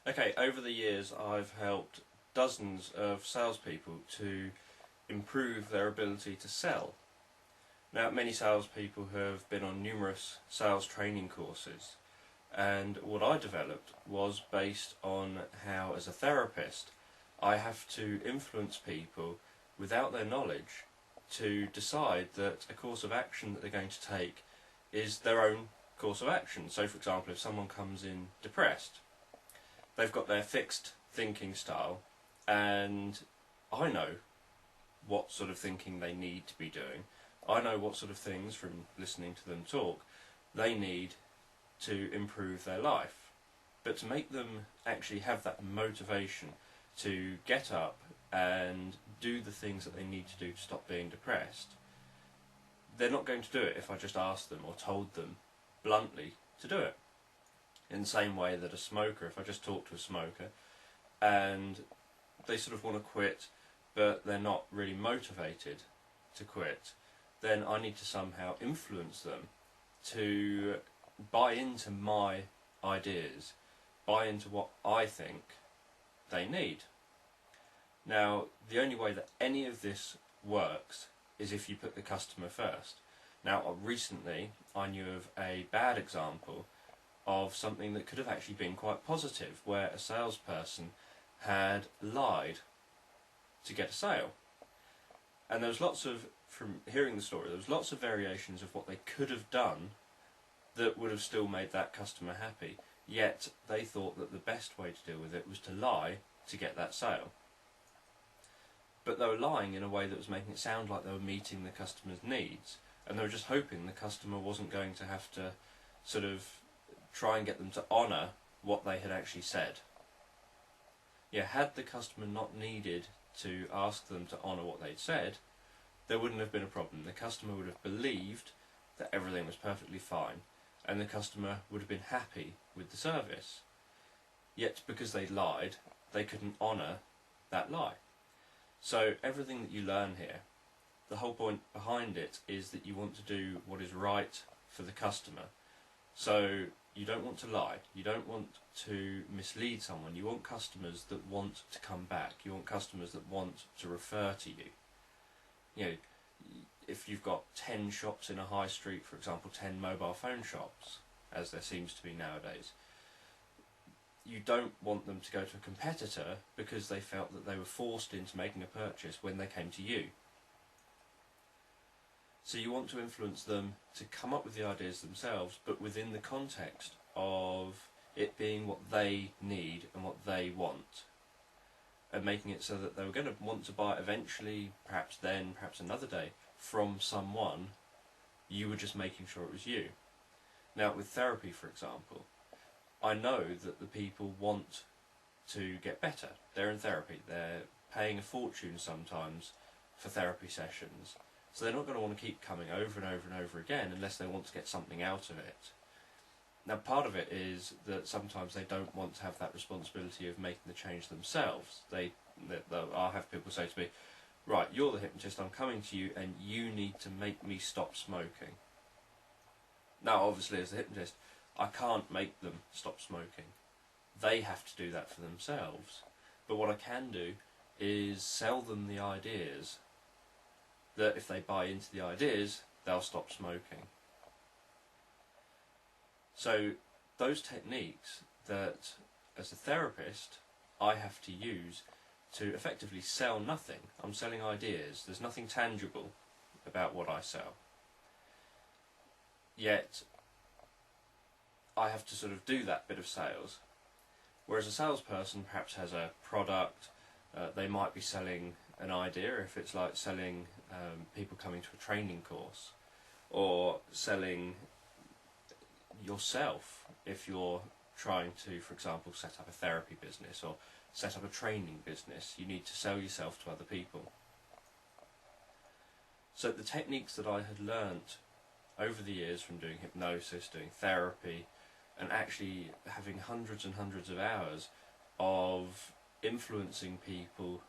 Okay, over the years I've helped dozens of salespeople to improve their ability to sell. Now, many salespeople have been on numerous sales training courses, and what I developed was based on how, as a therapist, I have to influence people without their knowledge to decide that a course of action that they're going to take is their own course of action. So, for example, if someone comes in depressed, they've got their fixed thinking style, and I know what sort of thinking they need to be doing. I know what sort of things, from listening to them talk, they need to improve their life. But to make them actually have that motivation to get up and do the things that they need to do to stop being depressed, they're not going to do it if I just asked them or told them bluntly to do it. In the same way that a smoker, if I just talk to a smoker and they sort of want to quit but they're not really motivated to quit, then I need to somehow influence them to buy into my ideas, buy into what I think they need. Now, the only way that any of this works is if you put the customer first. Now, recently I knew of a bad example of something that could have actually been quite positive, where a salesperson had lied to get a sale. And there was lots of, from hearing the story, there was lots of variations of what they could have done that would have still made that customer happy, yet they thought that the best way to deal with it was to lie to get that sale. But they were lying in a way that was making it sound like they were meeting the customer's needs, and they were just hoping the customer wasn't going to have to sort of try and get them to honour what they had actually said. Yeah, had the customer not needed to ask them to honour what they'd said, there wouldn't have been a problem. The customer would have believed that everything was perfectly fine, and the customer would have been happy with the service. Yet, because they lied, they couldn't honour that lie. So everything that you learn here, the whole point behind it is that you want to do what is right for the customer. So you don't want to lie, you don't want to mislead someone, you want customers that want to come back, you want customers that want to refer to you. You know, if you've got 10 shops in a high street, for example, 10 mobile phone shops, as there seems to be nowadays, you don't want them to go to a competitor because they felt that they were forced into making a purchase when they came to you. So you want to influence them to come up with the ideas themselves, but within the context of it being what they need and what they want, and making it so that they were going to want to buy it eventually, perhaps then, perhaps another day, from someone. You were just making sure it was you. Now, with therapy, for example, I know that the people want to get better. They're in therapy, they're paying a fortune sometimes for therapy sessions, so they're not going to want to keep coming over and over and over again unless they want to get something out of it. Now, part of it is that sometimes they don't want to have that responsibility of making the change themselves. I'll have people say to me, right, you're the hypnotist, I'm coming to you and you need to make me stop smoking. Now, obviously, as the hypnotist, I can't make them stop smoking. They have to do that for themselves. But what I can do is sell them the ideas that if they buy into the ideas, they'll stop smoking. So those techniques that, as a therapist, I have to use to effectively sell nothing. I'm selling ideas. There's nothing tangible about what I sell. Yet I have to sort of do that bit of sales. Whereas a salesperson perhaps has a product, they might be selling an idea, if it's like selling people coming to a training course, or selling yourself if you're trying to, for example, set up a therapy business or set up a training business. You need to sell yourself to other people. So the techniques that I had learnt over the years from doing hypnosis, doing therapy, and actually having hundreds and hundreds of hours of influencing people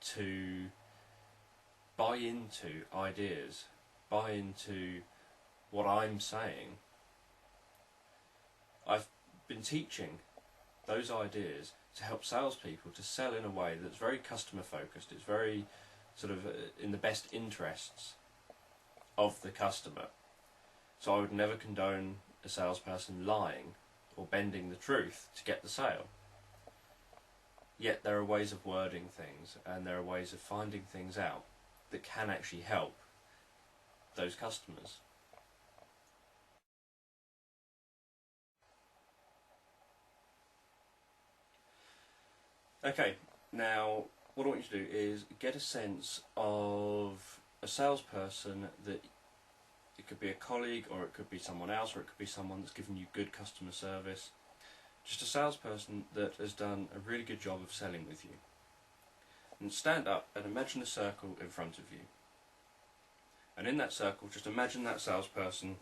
to buy into ideas, buy into what I'm saying. I've been teaching those ideas to help salespeople to sell in a way that's very customer focused. It's very sort of in the best interests of the customer. So I would never condone a salesperson lying or bending the truth to get the sale. Yet there are ways of wording things, and there are ways of finding things out that can actually help those customers. Okay, now what I want you to do is get a sense of a salesperson that it could be a colleague, or it could be someone else, or it could be someone that's given you good customer service. Just a salesperson that has done a really good job of selling with you. And stand up and imagine a circle in front of you. And in that circle, just imagine that salesperson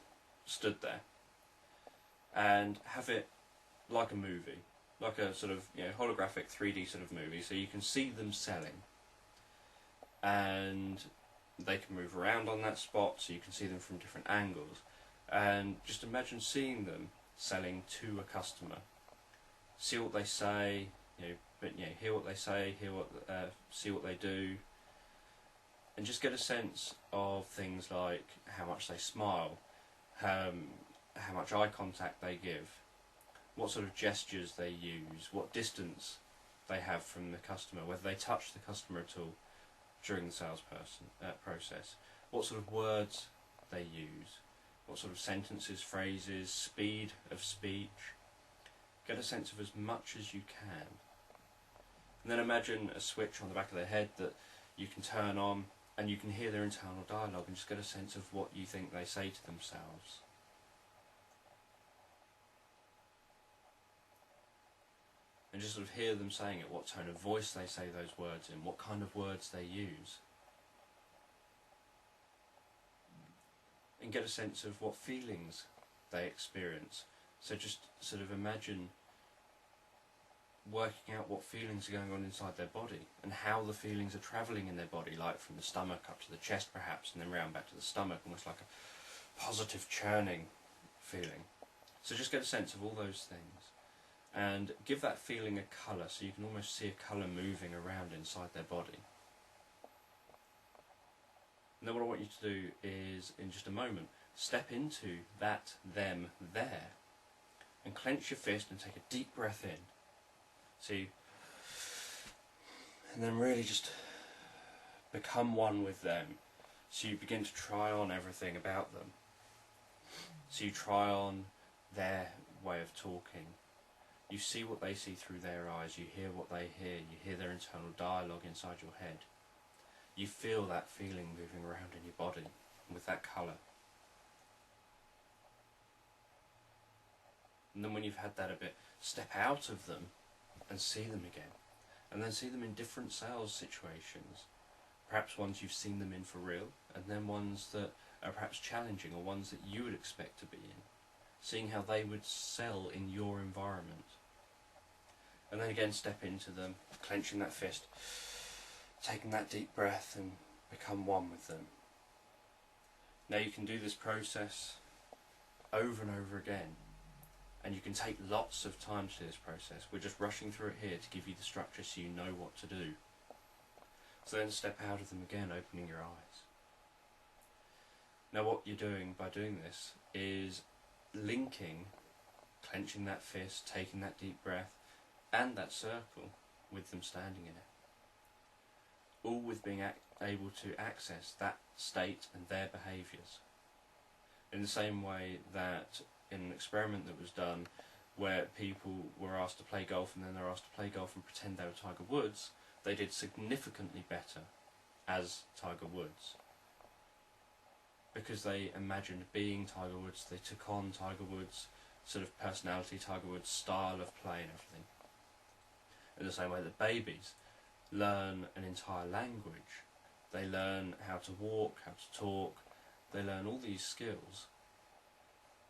stood there. And have it like a movie, like a sort of holographic 3D sort of movie, so you can see them selling. And they can move around on that spot, so you can see them from different angles. And just imagine seeing them selling to a customer. See what they say, hear what they say, see what they do, and just get a sense of things like how much they smile, how much eye contact they give, what sort of gestures they use, what distance they have from the customer, whether they touch the customer at all during the sales process, what sort of words they use, what sort of sentences, phrases, speed of speech. Get a sense of as much as you can. And then imagine a switch on the back of their head that you can turn on, and you can hear their internal dialogue and just get a sense of what you think they say to themselves. And just sort of hear them saying it, what tone of voice they say those words in, what kind of words they use. And get a sense of what feelings they experience. So just sort of imagine working out what feelings are going on inside their body and how the feelings are travelling in their body, like from the stomach up to the chest perhaps, and then round back to the stomach, almost like a positive churning feeling. So just get a sense of all those things and give that feeling a colour, so you can almost see a colour moving around inside their body. And then what I want you to do is, in just a moment, step into that them there and clench your fist and take a deep breath in. See, and then really just become one with them. So you begin to try on everything about them. So you try on their way of talking. You see what they see through their eyes. You hear what they hear. You hear their internal dialogue inside your head. You feel that feeling moving around in your body with that colour. And then when you've had that a bit, step out of them and see them again. And then see them in different sales situations. Perhaps ones you've seen them in for real, and then ones that are perhaps challenging, or ones that you would expect to be in. Seeing how they would sell in your environment. And then again step into them, clenching that fist, taking that deep breath and become one with them. Now you can do this process over and over again. And you can take lots of time to do this process. We're just rushing through it here to give you the structure so you know what to do. So then step out of them again, opening your eyes. Now what you're doing by doing this is linking, clenching that fist, taking that deep breath, and that circle with them standing in it. All with being able to access that state and their behaviours. In the same way that in an experiment that was done where people were asked to play golf and then they were asked to play golf and pretend they were Tiger Woods, they did significantly better as Tiger Woods. Because they imagined being Tiger Woods, they took on Tiger Woods' sort of personality, Tiger Woods' style of play and everything. In the same way that babies learn an entire language, they learn how to walk, how to talk, they learn all these skills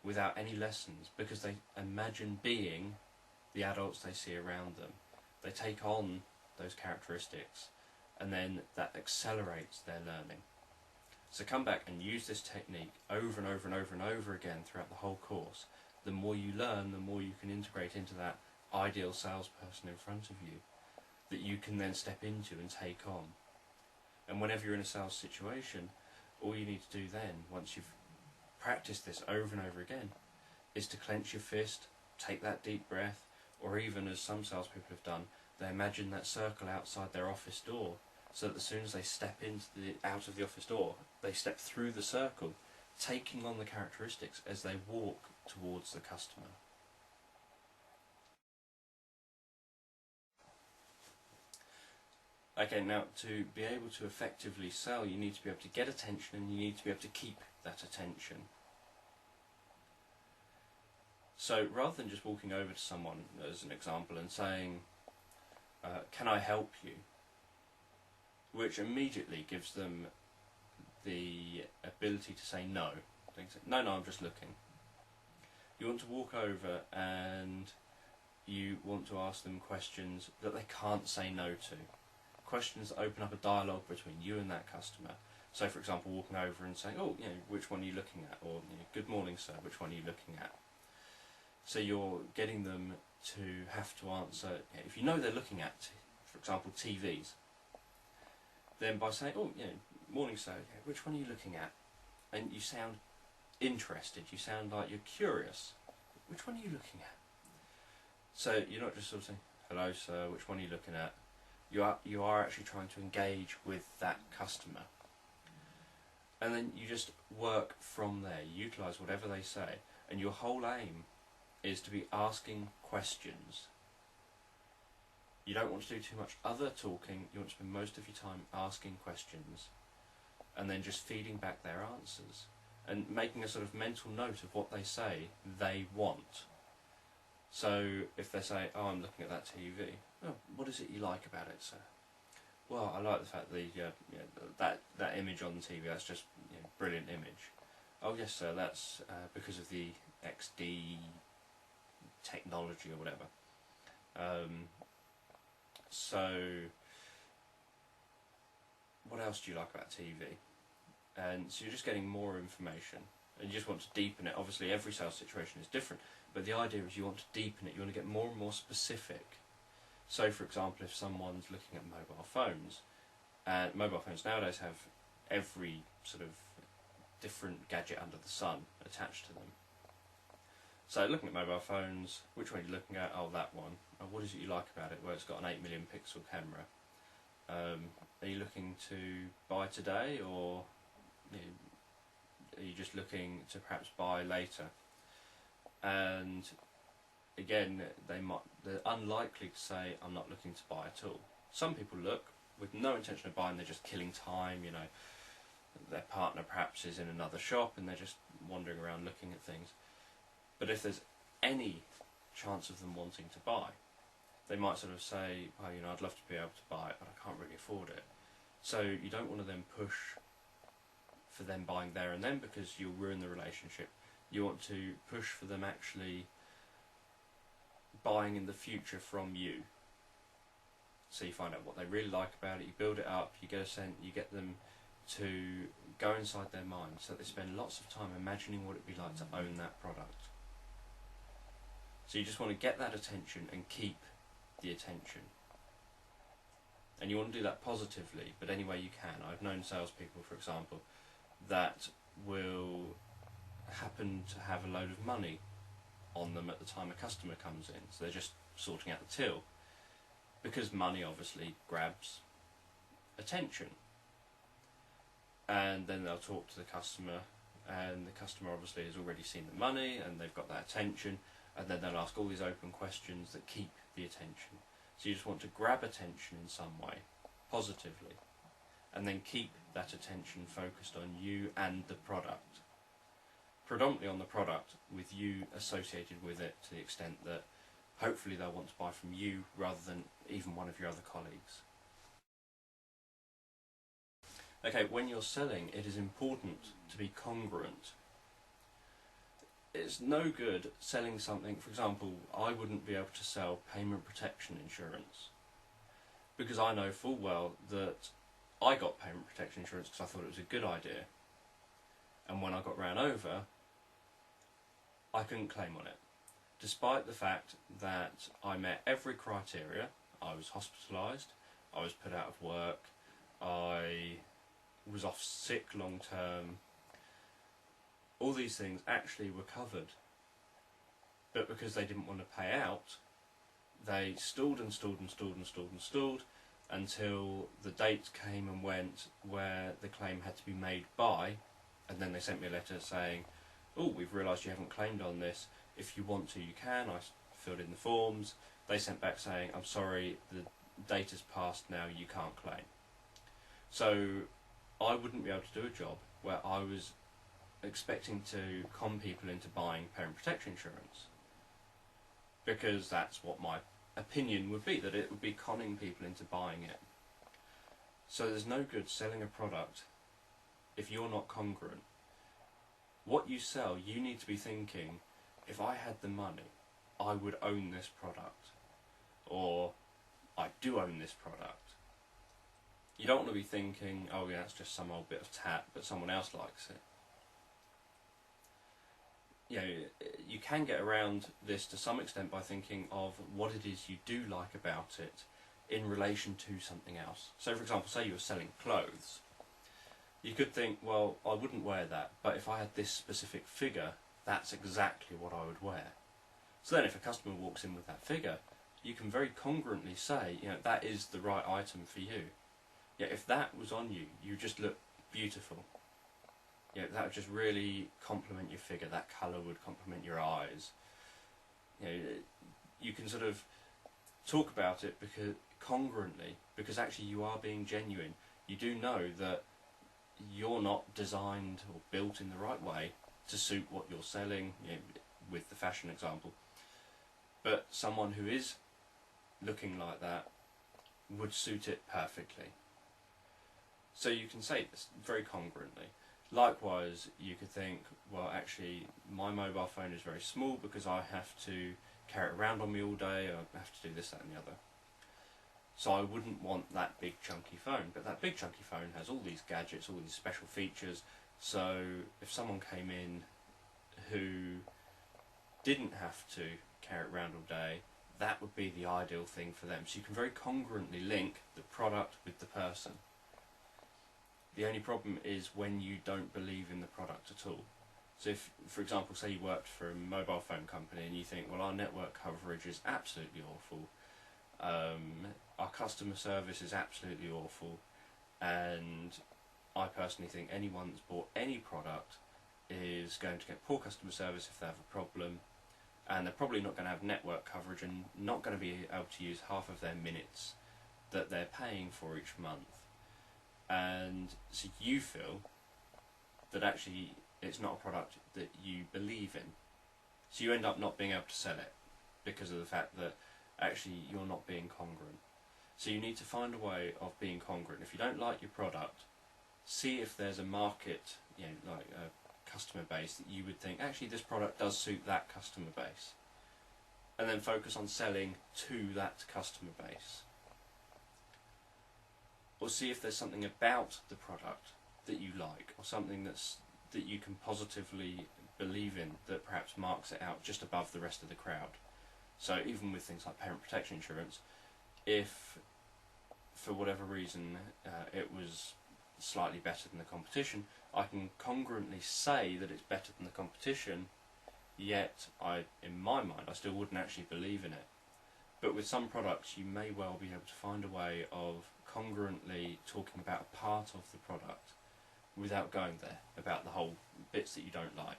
without any lessons, because they imagine being the adults they see around them. They take on those characteristics, and then that accelerates their learning. So come back and use this technique over and over and over and over again throughout the whole course. The more you learn, the more you can integrate into that ideal salesperson in front of you that you can then step into and take on. And whenever you're in a sales situation, all you need to do then, once you've practiced this over and over again, is to clench your fist, take that deep breath, or even, as some salespeople have done, they imagine that circle outside their office door, so that as soon as they step out of the office door, they step through the circle, taking on the characteristics as they walk towards the customer. Okay, now to be able to effectively sell, you need to be able to get attention, and you need to be able to keep that attention. So rather than just walking over to someone, as an example, and saying, can I help you? Which immediately gives them the ability to say no. No, I'm just looking. You want to walk over and you want to ask them questions that they can't say no to. Questions that open up a dialogue between you and that customer. So, for example, walking over and saying, oh, which one are you looking at? Or, good morning, sir, which one are you looking at? So you're getting them to have to answer, if you know they're looking at, for example, TVs, then by saying, oh, morning, sir, which one are you looking at? And you sound interested, you sound like you're curious. Which one are you looking at? So you're not just sort of saying, hello, sir, which one are you looking at? You are actually trying to engage with that customer. And then you just work from there, utilise whatever they say, and your whole aim is to be asking questions. You don't want to do too much other talking, you want to spend most of your time asking questions and then just feeding back their answers and making a sort of mental note of what they say they want. So if they say, oh, I'm looking at that TV, oh, what is it you like about it, sir? Well, I like the fact that that image on the TV, that's just brilliant image. Oh yes, sir, that's because of the XD technology or whatever. So what else do you like about TV? And so you're just getting more information and you just want to deepen it. Obviously every sales situation is different, but the idea is you want to deepen it, you want to get more and more specific. So for example, if someone's looking at mobile phones, and mobile phones nowadays have every sort of different gadget under the sun attached to them. So looking at mobile phones, which one are you looking at? Oh, that one. Oh, what is it you like about it? Well, it's got an 8 million pixel camera. Are you looking to buy today, or are you just looking to perhaps buy later? And again, they're unlikely to say, I'm not looking to buy at all. Some people look with no intention of buying, they're just killing time, their partner perhaps is in another shop and they're just wandering around looking at things. But if there's any chance of them wanting to buy, they might sort of say, well, I'd love to be able to buy it, but I can't really afford it. So you don't want to then push for them buying there and then, because you'll ruin the relationship. You want to push for them actually buying in the future from you. So you find out what they really like about it, you build it up, you get a sense, you get them to go inside their mind so that they spend lots of time imagining what it'd be like to own that product. So you just want to get that attention and keep the attention. And you want to do that positively, but any way you can. I've known salespeople, for example, that will happen to have a load of money on them at the time a customer comes in. So they're just sorting out the till. Because money obviously grabs attention. And then they'll talk to the customer, and the customer obviously has already seen the money and they've got that attention, and then they'll ask all these open questions that keep the attention. So you just want to grab attention in some way, positively, and then keep that attention focused on you and the product. Predominantly on the product, with you associated with it to the extent that hopefully they'll want to buy from you rather than even one of your other colleagues. Okay, when you're selling, it is important to be congruent. It's no good selling something, for example, I wouldn't be able to sell payment protection insurance because I know full well that I got payment protection insurance because I thought it was a good idea, and when I got ran over, I couldn't claim on it. despite the fact that I met every criteria. I was hospitalised, I was put out of work, I was off sick long term. All these things actually were covered, but because they didn't want to pay out, they stalled and stalled and stalled and stalled and stalled until the date came and went where the claim had to be made by, and then they sent me a letter saying, oh, we've realised you haven't claimed on this, if you want to you can. I filled in the forms, they sent back saying, I'm sorry, the date has passed now, you can't claim. So I wouldn't be able to do a job where I was expecting to con people into buying parent protection insurance, because that's what my opinion would be, that it would be conning people into buying it. So there's no good selling a product if you're not congruent. What you sell, you need to be thinking, if I had the money, I would own this product, or I do own this product. You don't want to be thinking, oh yeah, it's just some old bit of tat, but someone else likes it. You know, you can get around this to some extent by thinking of what it is you do like about it in relation to something else. So for example, say you were selling clothes. You could think, well, I wouldn't wear that, but if I had this specific figure, that's exactly what I would wear. So then if a customer walks in with that figure, you can very congruently say, you know, that is the right item for you. Yeah, if that was on you, you just look beautiful. Yeah, that would just really complement your figure. That colour would complement your eyes. You know, you can sort of talk about it because congruently, because actually you are being genuine. You do know that you're not designed or built in the right way to suit what you're selling, you know, with the fashion example. But someone who is looking like that would suit it perfectly. So you can say this very congruently. Likewise, you could think, well, actually, my mobile phone is very small because I have to carry it around on me all day, I have to do this, that and the other. So I wouldn't want that big chunky phone, but that big chunky phone has all these gadgets, all these special features, so if someone came in who didn't have to carry it around all day, that would be the ideal thing for them. So you can very congruently link the product with the person. The only problem is when you don't believe in the product at all. So if, for example, say you worked for a mobile phone company and you think, well, our network coverage is absolutely awful, our customer service is absolutely awful, and I personally think anyone that's bought any product is going to get poor customer service if they have a problem, and they're probably not going to have network coverage and not going to be able to use half of their minutes that they're paying for each month. And so you feel that actually it's not a product that you believe in. So you end up not being able to sell it because of the fact that actually you're not being congruent. So you need to find a way of being congruent. If you don't like your product, see if there's a market, you know, like a customer base that you would think, actually this product does suit that customer base. And then focus on selling to that customer base. Or see if there's something about the product that you like, or something that you can positively believe in that perhaps marks it out just above the rest of the crowd. So even with things like parent protection insurance, if for whatever reason it was slightly better than the competition, I can congruently say that it's better than the competition, yet in my mind I still wouldn't actually believe in it. But with some products you may well be able to find a way of congruently talking about a part of the product without going there, about the whole bits that you don't like.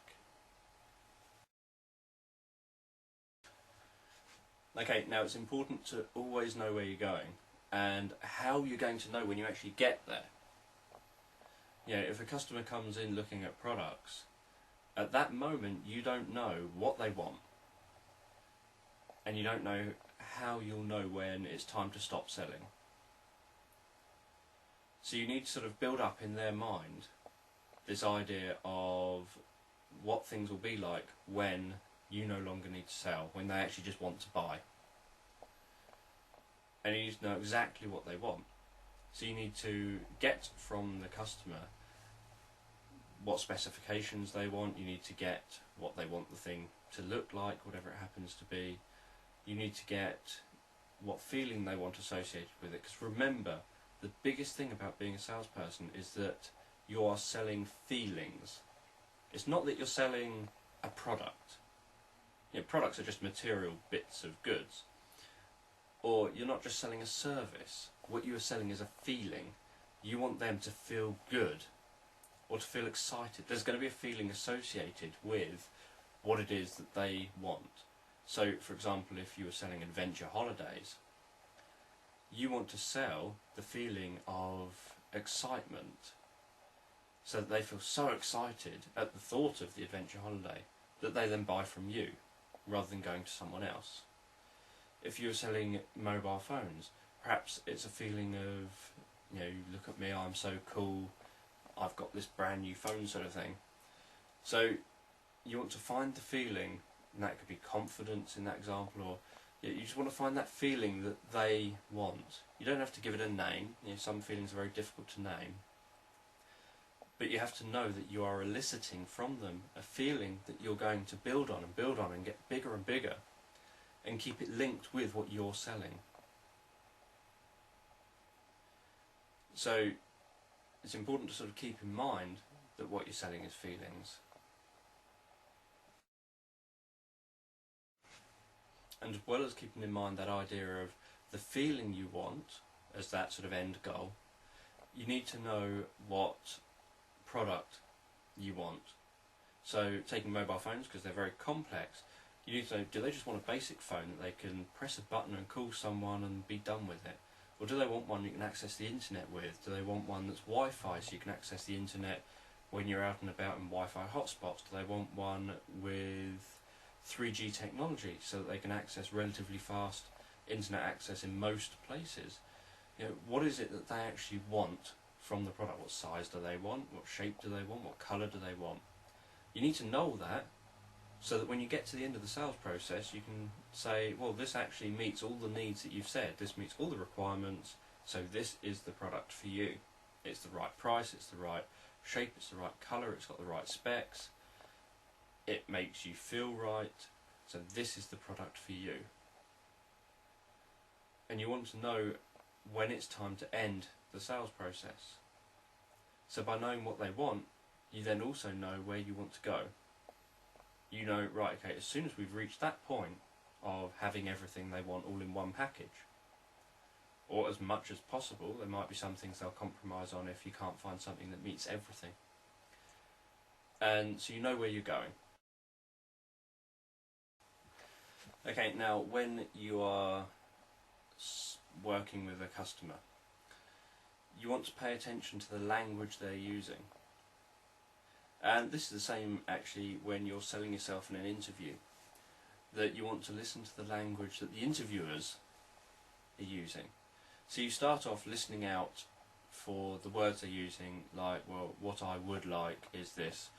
Okay, now it's important to always know where you're going and how you're going to know when you actually get there. You know, if a customer comes in looking at products, at that moment you don't know what they want, and you don't know how you'll know when it's time to stop selling. So you need to sort of build up in their mind this idea of what things will be like when you no longer need to sell, when they actually just want to buy. And you need to know exactly what they want. So you need to get from the customer what specifications they want, you need to get what they want the thing to look like, whatever it happens to be. You need to get what feeling they want associated with it, because remember, the biggest thing about being a salesperson is that you are selling feelings. It's not that you're selling a product. You know, products are just material bits of goods. Or you're not just selling a service. What you are selling is a feeling. You want them to feel good or to feel excited. There's going to be a feeling associated with what it is that they want. So, for example, if you were selling adventure holidays, you want to sell the feeling of excitement, so that they feel so excited at the thought of the adventure holiday that they then buy from you rather than going to someone else. If you're selling mobile phones, perhaps it's a feeling of, you know, look at me, I'm so cool, I've got this brand new phone sort of thing. So you want to find the feeling, and that could be confidence in that example, or you just want to find that feeling that they want. You don't have to give it a name. You know, some feelings are very difficult to name. But you have to know that you are eliciting from them a feeling that you're going to build on and get bigger and bigger, and keep it linked with what you're selling. So it's important to sort of keep in mind that what you're selling is feelings. And as well as keeping in mind that idea of the feeling you want as that sort of end goal, you need to know what product you want. So taking mobile phones, because they're very complex, you need to know, do they just want a basic phone that they can press a button and call someone and be done with it? Or do they want one you can access the internet with? Do they want one that's Wi-Fi so you can access the internet when you're out and about in Wi-Fi hotspots? Do they want one with 3G technology so that they can access relatively fast internet access in most places? You know, what is it that they actually want from the product? What size do they want? What shape do they want? What colour do they want? You need to know that, so that when you get to the end of the sales process, you can say, well, this actually meets all the needs that you've said, this meets all the requirements, so this is the product for you. It's the right price, it's the right shape, it's the right colour, it's got the right specs, it makes you feel right, so this is the product for you. And you want to know when it's time to end the sales process. So by knowing what they want, you then also know where you want to go. You know, right, okay, as soon as we've reached that point of having everything they want all in one package, or as much as possible, there might be some things they'll compromise on if you can't find something that meets everything. And so you know where you're going. Okay, now when you are working with a customer, you want to pay attention to the language they're using. And this is the same actually when you're selling yourself in an interview, that you want to listen to the language that the interviewers are using. So you start off listening out for the words they're using, like, well, what I would like is this,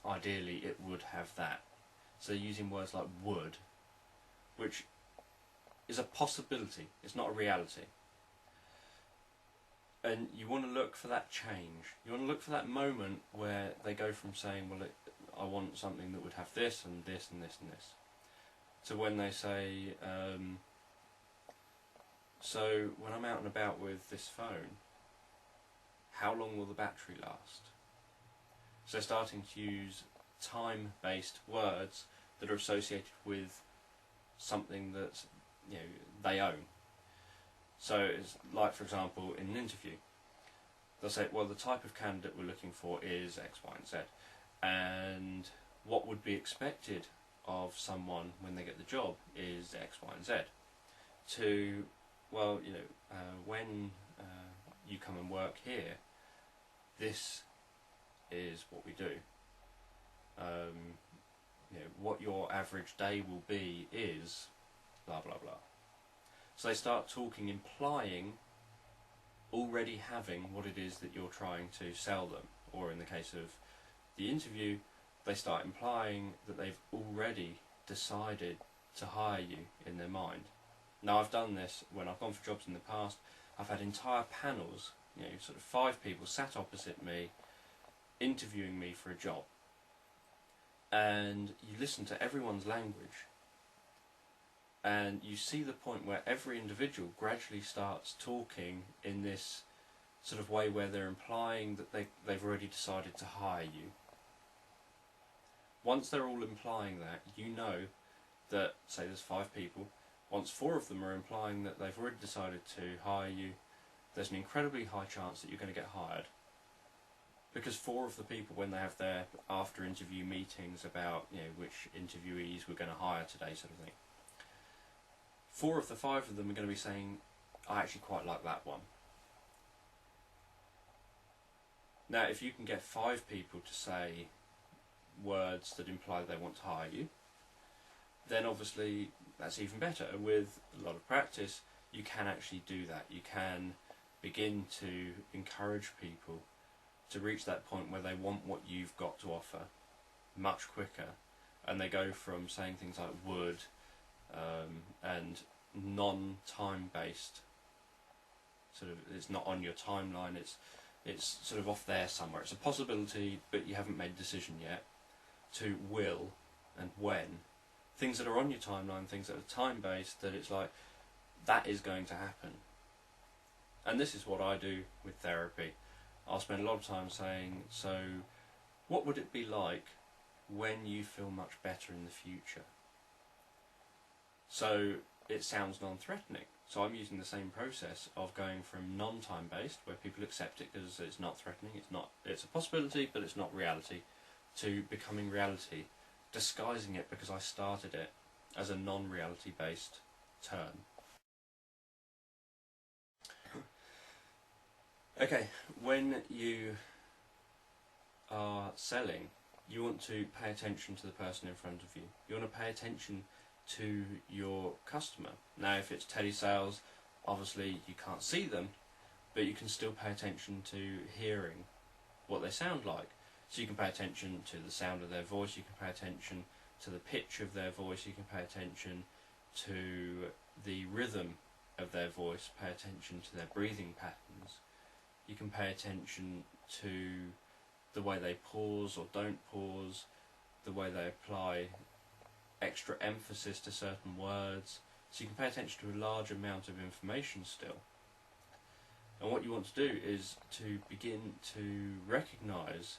ideally it would have that. So using words like would, which is a possibility, it's not a reality. And you want to look for that change. You want to look for that moment where they go from saying, well, I want something that would have this and this and this and this, to when they say, so when I'm out and about with this phone, how long will the battery last? So starting to use time-based words that are associated with something that, you know, they own. So it's like, for example, in an interview, they'll say, well, the type of candidate we're looking for is X, Y, and Z. And what would be expected of someone when they get the job is X, Y, and Z. To, well, you know, when you come and work here, this is what we do. You know, what your average day will be is blah, blah, blah. So they start talking, implying already having what it is that you're trying to sell them. Or in the case of the interview, they start implying that they've already decided to hire you in their mind. Now, I've done this when I've gone for jobs in the past. I've had entire panels, you know, sort of 5 people sat opposite me, interviewing me for a job, and you listen to everyone's language, and you see the point where every individual gradually starts talking in this sort of way where they're implying that they've already decided to hire you. Once they're all implying that, you know that, say there's 5 people, once 4 of them are implying that they've already decided to hire you, there's an incredibly high chance that you're going to get hired. Because 4 of the people, when they have their after-interview meetings about, you know, which interviewees we're going to hire today, sort of thing, 4 of the 5 of them are going to be saying, I actually quite like that one. Now, if you can get 5 people to say words that imply they want to hire you, then obviously that's even better. And with a lot of practice, you can actually do that. You can begin to encourage people to reach that point where they want what you've got to offer much quicker, and they go from saying things like would and non-time based, sort of, it's not on your timeline, it's sort of off there somewhere, it's a possibility but you haven't made a decision yet, to will and when, things that are on your timeline, things that are time based, that it's like, that is going to happen. And this is what I do with therapy. I'll spend a lot of time saying, so what would it be like when you feel much better in the future? So it sounds non-threatening. So I'm using the same process of going from non-time based, where people accept it because it's not threatening, it's a possibility but it's not reality, to becoming reality, disguising it because I started it as a non-reality based term. Okay, when you are selling, you want to pay attention to the person in front of you. You want to pay attention to your customer. Now, if it's telesales, obviously you can't see them, but you can still pay attention to hearing what they sound like. So you can pay attention to the sound of their voice, you can pay attention to the pitch of their voice, you can pay attention to the rhythm of their voice, pay attention to their breathing patterns. You can pay attention to the way they pause or don't pause, the way they apply extra emphasis to certain words. So you can pay attention to a large amount of information still. And what you want to do is to begin to recognise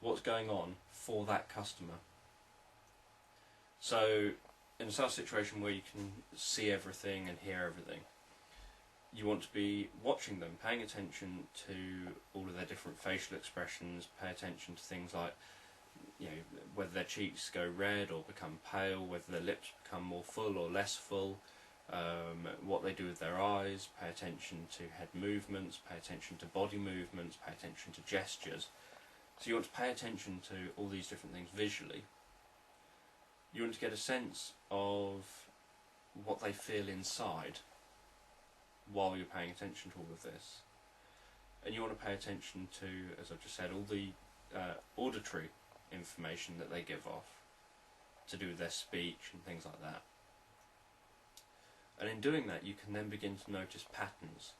what's going on for that customer. So in a sales situation where you can see everything and hear everything, you want to be watching them, paying attention to all of their different facial expressions, pay attention to things like, you know, whether their cheeks go red or become pale, whether their lips become more full or less full, what they do with their eyes, pay attention to head movements, pay attention to body movements, pay attention to gestures. So you want to pay attention to all these different things visually. You want to get a sense of what they feel inside while you're paying attention to all of this. And you want to pay attention to, as I've just said, all the auditory information that they give off to do with their speech and things like that. And in doing that, you can then begin to notice patterns.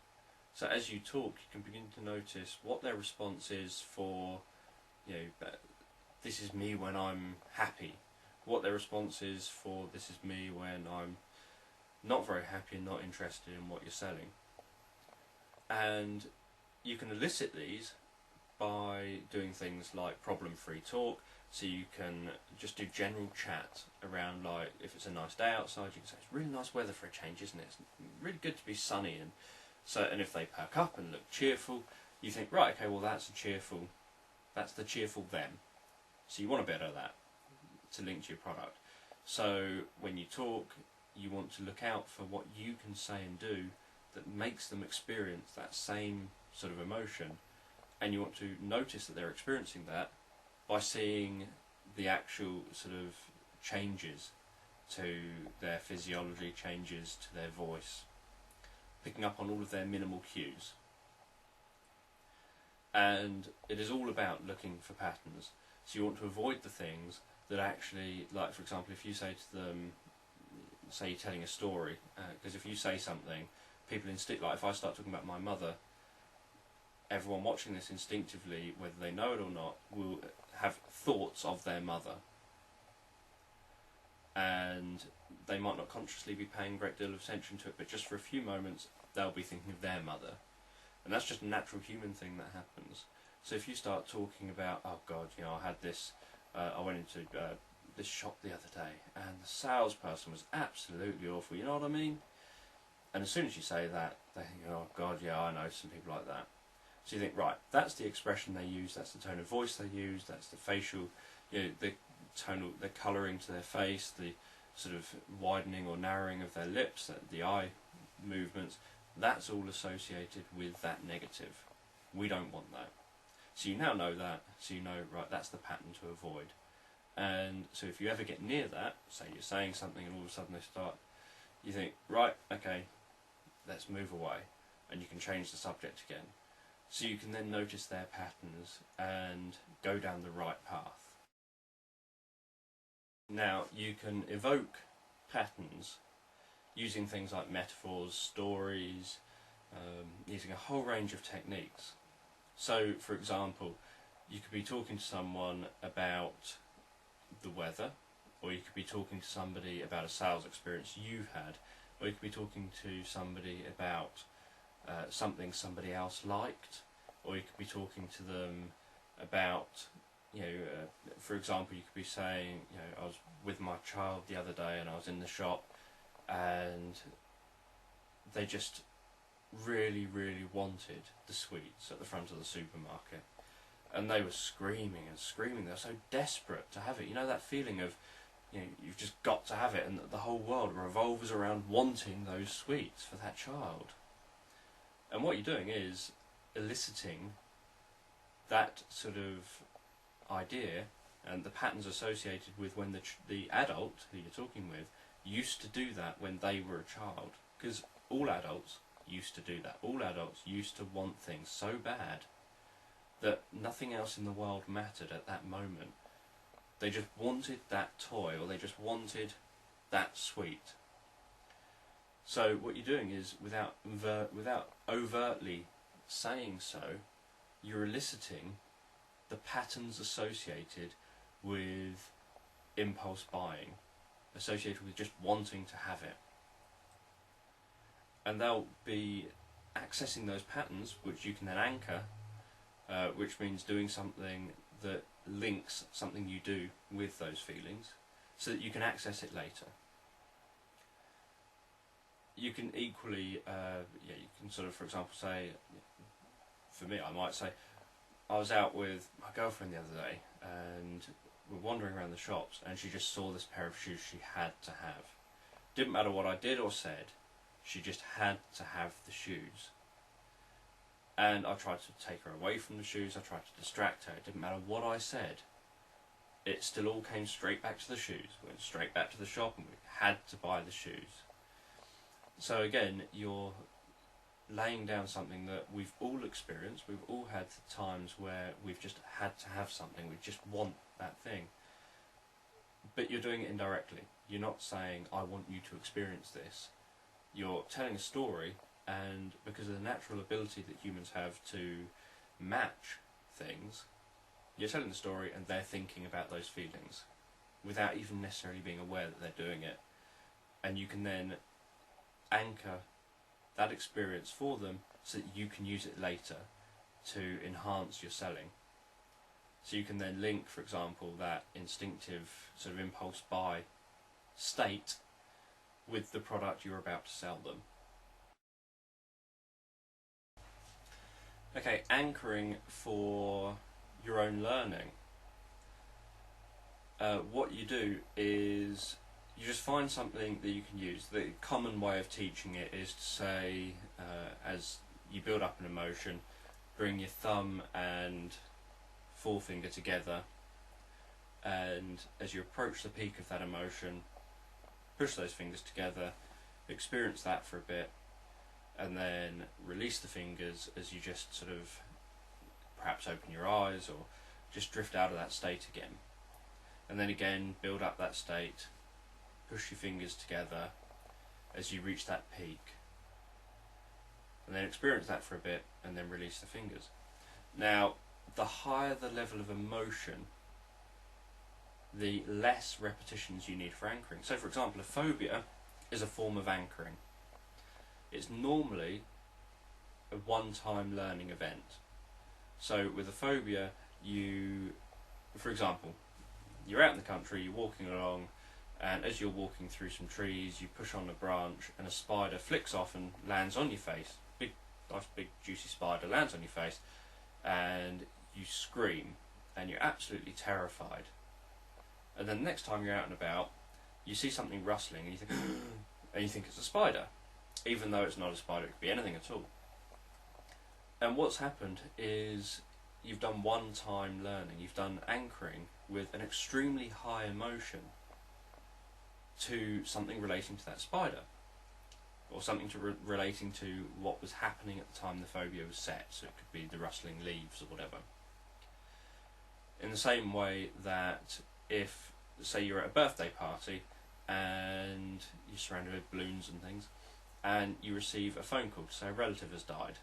So as you talk, you can begin to notice what their response is for, you know, this is me when I'm happy. What their response is for, this is me when I'm not very happy and not interested in what you're selling. And you can elicit these by doing things like problem-free talk. So you can just do general chat around, like, if it's a nice day outside, you can say, it's really nice weather for a change, isn't it? It's really good to be sunny. And so, and if they perk up and look cheerful, you think, right, okay, well that's the cheerful them. So you want a bit of that to link to your product. So when you talk, you want to look out for what you can say and do that makes them experience that same sort of emotion, and you want to notice that they're experiencing that by seeing the actual sort of changes to their physiology, changes to their voice, picking up on all of their minimal cues. And it is all about looking for patterns. So you want to avoid the things that actually, like for example, if you say to them, say you're telling a story, because if you say something, people instinct, like if I start talking about my mother, everyone watching this instinctively, whether they know it or not, will have thoughts of their mother. And they might not consciously be paying a great deal of attention to it, but just for a few moments they'll be thinking of their mother. And that's just a natural human thing that happens. So if you start talking about, oh God, you know, I had this, I went into this shop the other day and the salesperson was absolutely awful, you know what I mean? And as soon as you say that, they think, oh God, yeah, I know some people like that. So you think, right, that's the expression they use, that's the tone of voice they use, that's the facial, you know, the tonal, the colouring to their face, the sort of widening or narrowing of their lips, the eye movements, that's all associated with that negative. We don't want that. So you now know that, so you know, right, that's the pattern to avoid. And so if you ever get near that, say you're saying something and all of a sudden they start, you think, right, okay, let's move away, and you can change the subject again. So you can then notice their patterns and go down the right path. Now, you can evoke patterns using things like metaphors, stories, using a whole range of techniques. So, for example, you could be talking to someone about the weather, or you could be talking to somebody about a sales experience you've had, or you could be talking to somebody about something somebody else liked, or you could be talking to them about, you know, for example, you could be saying, you know, I was with my child the other day and I was in the shop and they just really, really wanted the sweets at the front of the supermarket. And they were screaming and screaming. They were so desperate to have it. You know that feeling of, you know, you've just got to have it, and the whole world revolves around wanting those sweets for that child. And what you're doing is eliciting that sort of idea and the patterns associated with when the adult who you're talking with used to do that when they were a child. Because all adults used to do that. All adults used to want things so bad that nothing else in the world mattered at that moment. They just wanted that toy, or they just wanted that sweet. So what you're doing is, without overtly saying so, you're eliciting the patterns associated with impulse buying, associated with just wanting to have it. And they'll be accessing those patterns, which you can then anchor, which means doing something that links something you do with those feelings, so that you can access it later. You can equally, you can sort of, for example, say, for me, I might say, I was out with my girlfriend the other day, and we're wandering around the shops, and she just saw this pair of shoes she had to have. Didn't matter what I did or said, she just had to have the shoes. And I tried to take her away from the shoes, I tried to distract her, it didn't matter what I said. It still all came straight back to the shoes. We went straight back to the shop and we had to buy the shoes. So again, you're laying down something that we've all experienced. We've all had times where we've just had to have something, we just want that thing. But you're doing it indirectly. You're not saying, I want you to experience this. You're telling a story, and because of the natural ability that humans have to match things, you're telling the story and they're thinking about those feelings without even necessarily being aware that they're doing it. And you can then anchor that experience for them so that you can use it later to enhance your selling. So you can then link, for example, that instinctive sort of impulse buy state with the product you're about to sell them. Okay, anchoring for your own learning. What you do is you just find something that you can use. The common way of teaching it is to say, as you build up an emotion, bring your thumb and forefinger together, and as you approach the peak of that emotion, push those fingers together, experience that for a bit, and then release the fingers as you just sort of perhaps open your eyes or just drift out of that state again. And then again, build up that state, push your fingers together as you reach that peak, and then experience that for a bit, and then release the fingers. Now, the higher the level of emotion, the less repetitions you need for anchoring. So for example, a phobia is a form of anchoring. It's normally a one-time learning event. So with a phobia, for example, you're out in the country, you're walking along, and as you're walking through some trees, you push on a branch and a spider flicks off and lands on your face. Nice big juicy spider lands on your face, and you scream, and you're absolutely terrified. And then the next time you're out and about, you see something rustling, and you think, and you think it's a spider, even though it's not a spider. It could be anything at all. And what's happened is you've done one-time learning. You've done anchoring with an extremely high emotion to something relating to that spider, or something relating to what was happening at the time the phobia was set. So it could be the rustling leaves or whatever. In the same way that if, say, you're at a birthday party and you're surrounded with balloons and things, and you receive a phone call to say a relative has died,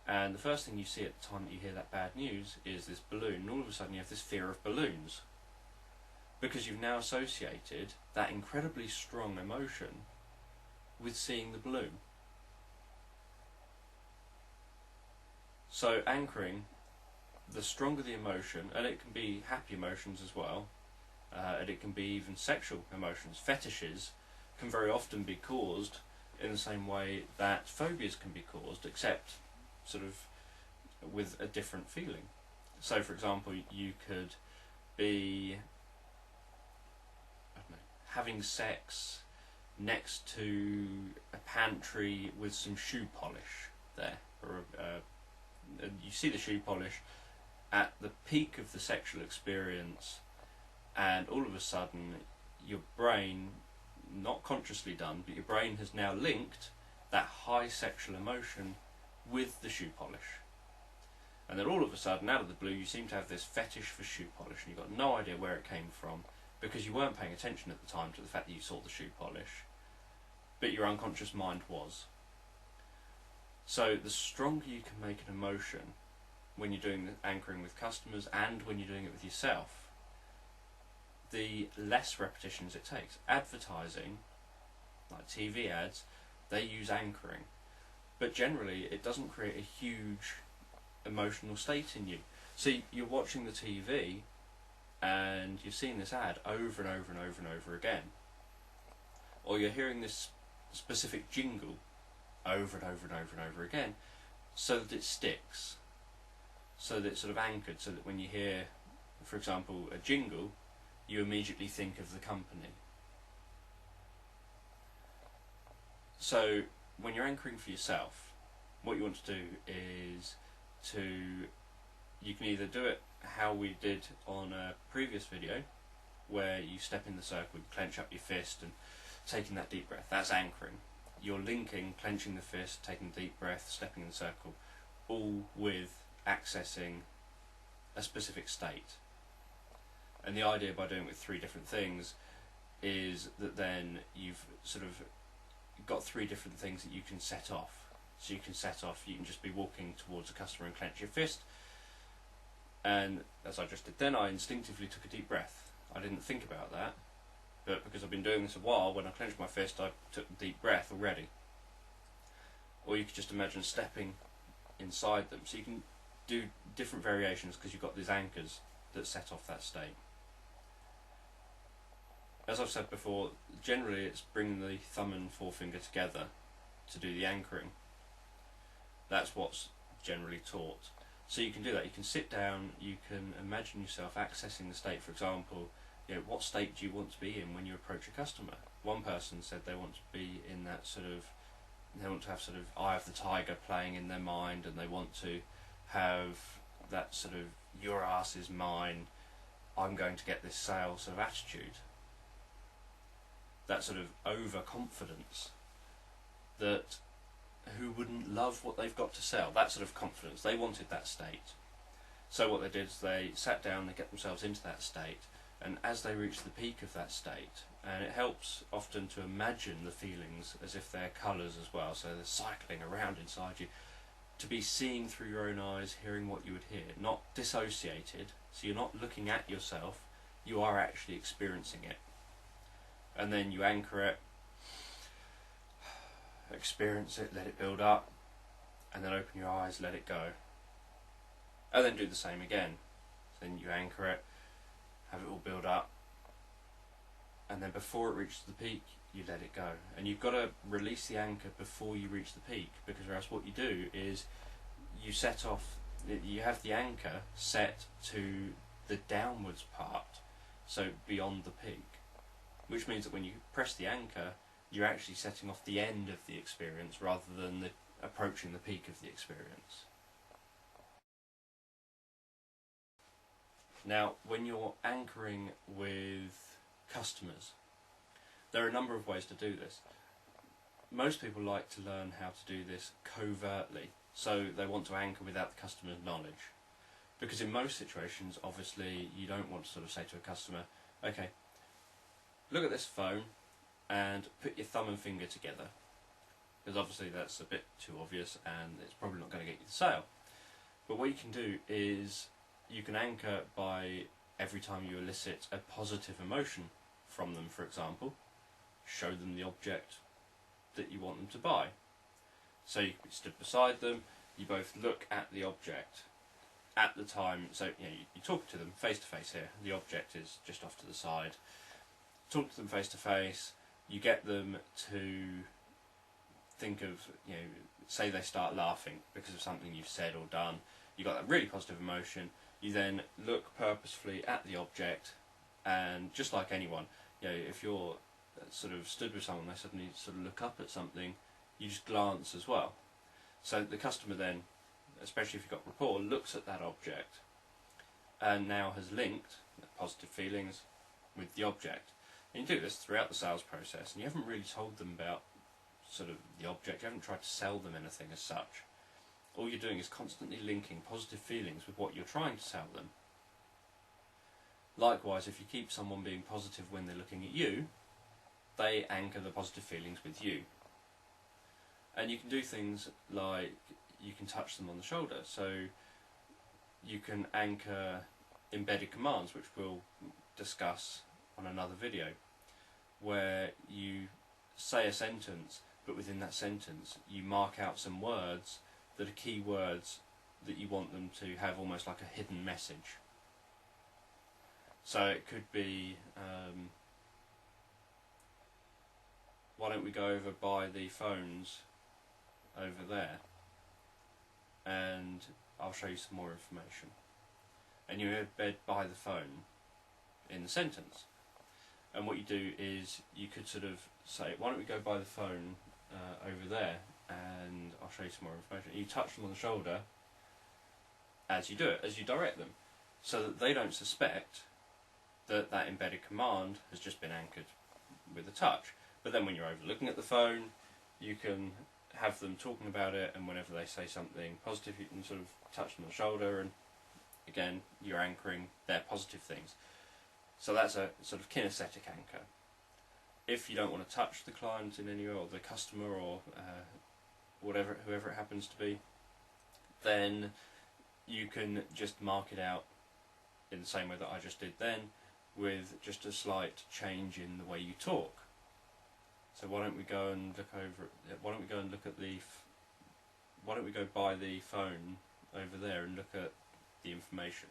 and the first thing you see at the time that you hear that bad news is this balloon, and all of a sudden you have this fear of balloons, because you've now associated that incredibly strong emotion with seeing the balloon. So anchoring, the stronger the emotion, and it can be happy emotions as well, and it can be even sexual emotions. Fetishes can very often be caused in the same way that phobias can be caused, except sort of with a different feeling. So for example, you could be, I don't know, having sex next to a pantry with some shoe polish there, or you see the shoe polish at the peak of the sexual experience, and all of a sudden your brain, not consciously done, but your brain has now linked that high sexual emotion with the shoe polish. And then all of a sudden, out of the blue, you seem to have this fetish for shoe polish, and you've got no idea where it came from, because you weren't paying attention at the time to the fact that you saw the shoe polish, but your unconscious mind was. So the stronger you can make an emotion when you're doing the anchoring with customers and when you're doing it with yourself, the less repetitions it takes. Advertising, like TV ads, they use anchoring, but generally it doesn't create a huge emotional state in you. So you're watching the TV and you've seen this ad over and over and over and over again, or you're hearing this specific jingle over and over and over and over again, so that it sticks, so that it's sort of anchored, so that when you hear, for example, a jingle, you immediately think of the company. So when you're anchoring for yourself, what you want to do is you can either do it how we did on a previous video, where you step in the circle, you clench up your fist and taking that deep breath. That's anchoring. You're linking clenching the fist, taking a deep breath, stepping in the circle, all with accessing a specific state. And the idea by doing it with three different things is that then you've sort of got three different things that you can set off. So you can set off, you can just be walking towards a customer and clench your fist, and as I just did then, I instinctively took a deep breath. I didn't think about that, but because I've been doing this a while, when I clenched my fist I took a deep breath already. Or you could just imagine stepping inside them, so you can do different variations because you've got these anchors that set off that state. As I've said before, generally it's bringing the thumb and forefinger together to do the anchoring. That's what's generally taught. So you can do that. You can sit down, you can imagine yourself accessing the state. For example, what state do you want to be in when you approach a customer? One person said they want to be in that they want to have sort of Eye of the Tiger playing in their mind, and they want to have that sort of your ass is mine, I'm going to get this sale sort of attitude. That sort of overconfidence, that who wouldn't love what they've got to sell, that sort of confidence. They wanted that state. So what they did is they sat down, they get themselves into that state, And as they reach the peak of that state, and it helps often to imagine the feelings as if they're colours as well, so they're cycling around inside you, to be seeing through your own eyes, hearing what you would hear, not dissociated, so you're not looking at yourself, you are actually experiencing it. And then you anchor it, experience it, let it build up, and then open your eyes, let it go. And then do the same again. Then you anchor it, have it all build up, and then before it reaches the peak, you let it go. And you've got to release the anchor before you reach the peak, because or else what you do is you set off, you have the anchor set to the downwards part, so beyond the peak, which means that when you press the anchor, you're actually setting off the end of the experience rather than approaching the peak of the experience. Now, when you're anchoring with customers, there are a number of ways to do this. Most people like to learn how to do this covertly, so they want to anchor without the customer's knowledge. Because in most situations, obviously, you don't want to sort of say to a customer, okay, look at this phone and put your thumb and finger together. Because obviously that's a bit too obvious and it's probably not going to get you the sale. But what you can do is you can anchor by every time you elicit a positive emotion from them, for example, show them the object that you want them to buy. So you can be stood beside them, you both look at the object at the time, so you talk to them face to face here, the object is just off to the side, talk to them face to face, you get them to think of, say they start laughing because of something you've said or done, you got that really positive emotion, you then look purposefully at the object, and just like anyone, if you're sort of stood with someone, they suddenly sort of look up at something, you just glance as well. So the customer then, especially if you've got rapport, looks at that object and now has linked positive feelings with the object. And you do this throughout the sales process, and you haven't really told them about sort of the object, you haven't tried to sell them anything as such. All you're doing is constantly linking positive feelings with what you're trying to sell them. Likewise, if you keep someone being positive when they're looking at you, they anchor the positive feelings with you. And you can do things like you can touch them on the shoulder, so you can anchor embedded commands, which we'll discuss on another video, where you say a sentence, but within that sentence you mark out some words that are key words that you want them to have, almost like a hidden message. So it could be, why don't we go over by the phones over there and I'll show you some more information. And you embed by the phone in the sentence. And what you do is you could sort of say, why don't we go by the phone over there and I'll show you some more information. And you touch them on the shoulder as you do it, as you direct them, so that they don't suspect that that embedded command has just been anchored with a touch. But then when you're overlooking at the phone, you can have them talking about it, and whenever they say something positive, you can sort of touch them on the shoulder, and again, you're anchoring their positive things. So that's a sort of kinesthetic anchor. If you don't want to touch the client in any way, or the customer, or whoever it happens to be, then you can just mark it out in the same way that I just did then, with just a slight change in the way you talk. So why don't we go and look over? Why don't we go and look at the? Why don't we go by the phone over there and look at the information?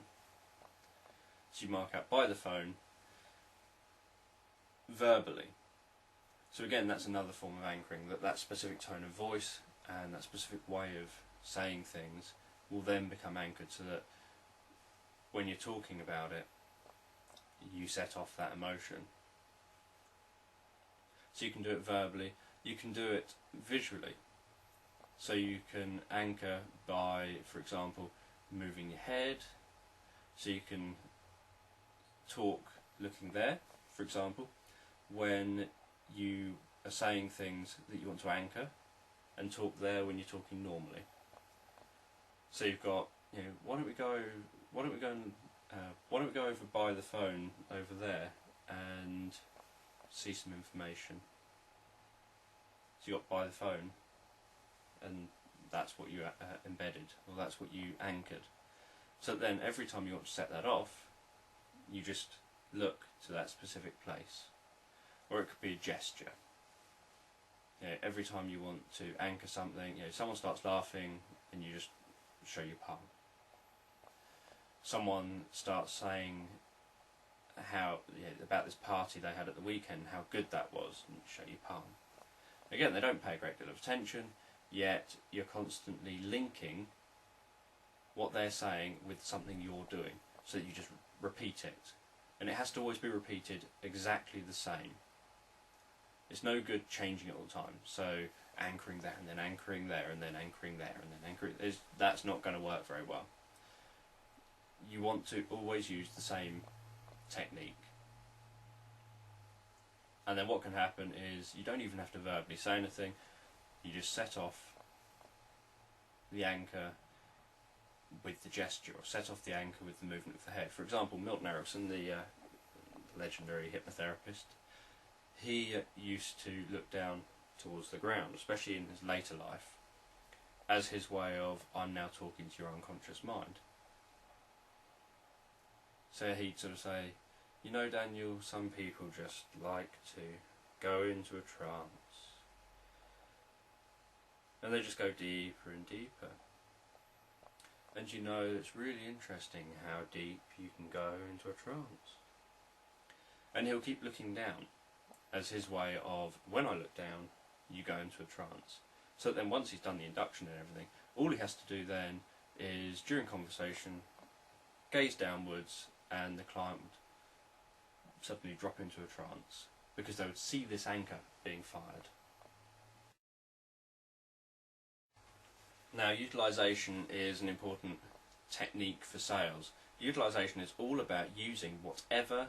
So you mark out by the phone verbally. So again, that's another form of anchoring, that specific tone of voice and that specific way of saying things will then become anchored, so that when you're talking about it, you set off that emotion. So you can do it verbally, you can do it visually. So you can anchor by, for example, moving your head. So you can talk looking there, for example, when you are saying things that you want to anchor, and talk there when you're talking normally. So you've got, why don't we go and why don't we go over by the phone over there and see some information. So you got by the phone, and that's what you embedded, or that's what you anchored. So then every time you want to set that off, you just look to that specific place. Or it could be a gesture. Every time you want to anchor something, someone starts laughing and you just show your palm. Someone starts saying how about this party they had at the weekend, how good that was, and show your palm. Again, they don't pay a great deal of attention, yet you're constantly linking what they're saying with something you're doing, so that you just repeat it. And it has to always be repeated exactly the same. It's no good changing it all the time. So anchoring there and then anchoring there and then anchoring there and then anchoring, that's not going to work very well. You want to always use the same technique. And then what can happen is you don't even have to verbally say anything. You just set off the anchor with the gesture, or set off the anchor with the movement of the head. For example, Milton Erickson, the legendary hypnotherapist, he used to look down towards the ground, especially in his later life, as his way of, I'm now talking to your unconscious mind. So he'd sort of say, Daniel, some people just like to go into a trance. And they just go deeper and deeper. And it's really interesting how deep you can go into a trance. And he'll keep looking down as his way of, when I look down, you go into a trance. So then once he's done the induction and everything, all he has to do then is, during conversation, gaze downwards, and the client would suddenly drop into a trance, because they would see this anchor being fired. Now, utilisation is an important technique for sales. Utilisation is all about using whatever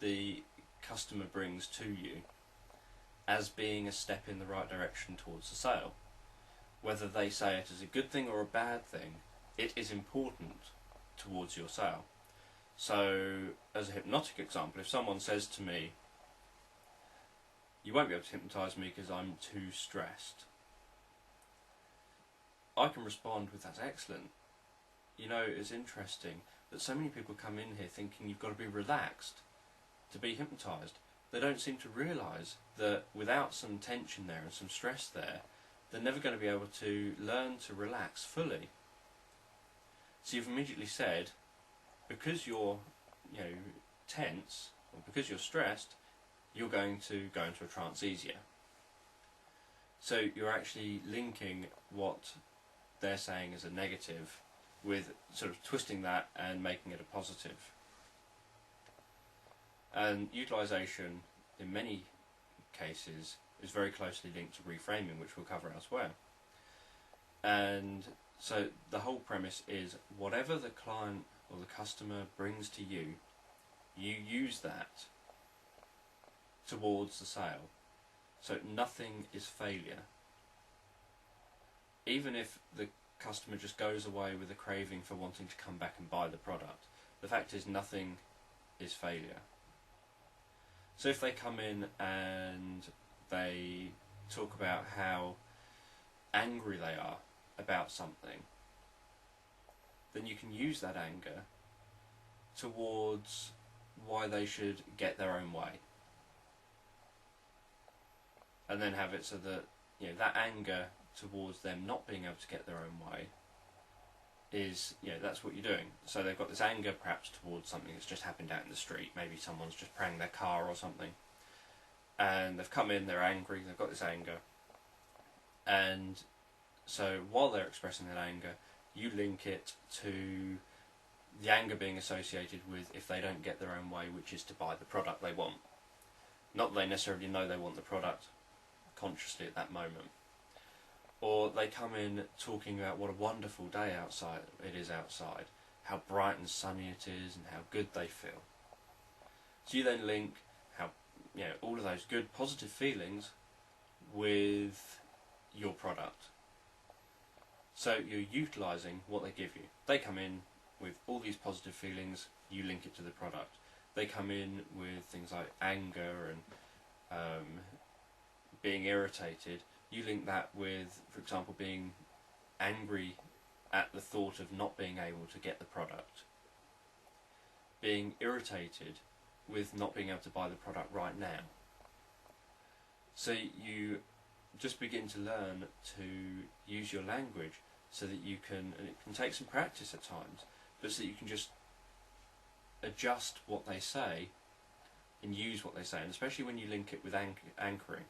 the customer brings to you as being a step in the right direction towards the sale. Whether they say it as a good thing or a bad thing, it is important towards your sale. So, as a hypnotic example, if someone says to me, you won't be able to hypnotise me because I'm too stressed, I can respond with, that's excellent. It's interesting that so many people come in here thinking you've got to be relaxed to be hypnotised. They don't seem to realise that without some tension there and some stress there, they're never going to be able to learn to relax fully. So you've immediately said, because you're tense, or because you're stressed, you're going to go into a trance easier. So you're actually linking what they're saying as a negative with sort of twisting that and making it a positive. And utilisation, in many cases, is very closely linked to reframing, which we'll cover elsewhere. And so the whole premise is, whatever the client or the customer brings to you, you use that towards the sale. So nothing is failure. Even if the customer just goes away with a craving for wanting to come back and buy the product, the fact is nothing is failure. So if they come in and they talk about how angry they are about something, then you can use that anger towards why they should get their own way. And then have it so that, that anger towards them not being able to get their own way is, that's what you're doing. So they've got this anger perhaps towards something that's just happened out in the street. Maybe someone's just pranged their car or something. And they've come in, they're angry, they've got this anger. And so while they're expressing that anger, you link it to the anger being associated with if they don't get their own way, which is to buy the product they want. Not that they necessarily know they want the product consciously at that moment. Or they come in talking about what a wonderful day it is outside, how bright and sunny it is, and how good they feel. So you then link how all of those good positive feelings with your product. So you're utilising what they give you. They come in with all these positive feelings, you link it to the product. They come in with things like anger and being irritated, you link that with, for example, being angry at the thought of not being able to get the product. Being irritated with not being able to buy the product right now. So you just begin to learn to use your language so that you can, and it can take some practice at times, but so that you can just adjust what they say and use what they say, and especially when you link it with anchoring,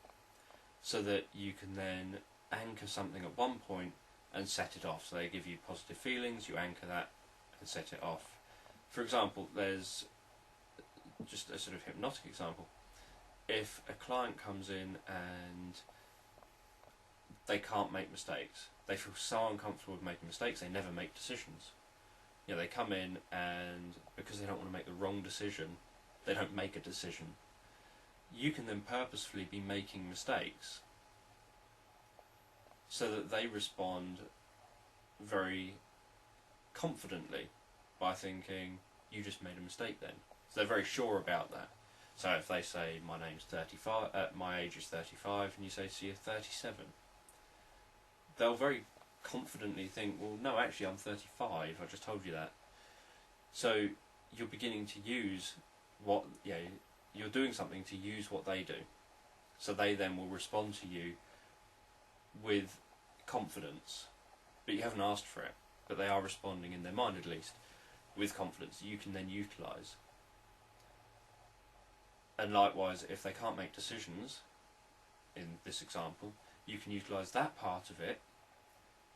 so that you can then anchor something at one point and set it off. So they give you positive feelings, you anchor that and set it off. For example, there's just a sort of hypnotic example. If a client comes in and they can't make mistakes, they feel so uncomfortable with making mistakes, they never make decisions. You know, they come in and because they don't want to make the wrong decision, they don't make a decision. You can then purposefully be making mistakes so that they respond very confidently by thinking, you just made a mistake then. So they're very sure about that. So if they say, my name's 35, my age is 35, and you say, so you're 37, they'll very confidently think, well, no, actually I'm 35, I just told you that. So you're beginning to use what, you know, you're doing something to use what they do. So they then will respond to you with confidence, but you haven't asked for it, but they are responding in their mind at least with confidence you can then utilise. And likewise, if they can't make decisions, in this example, you can utilise that part of it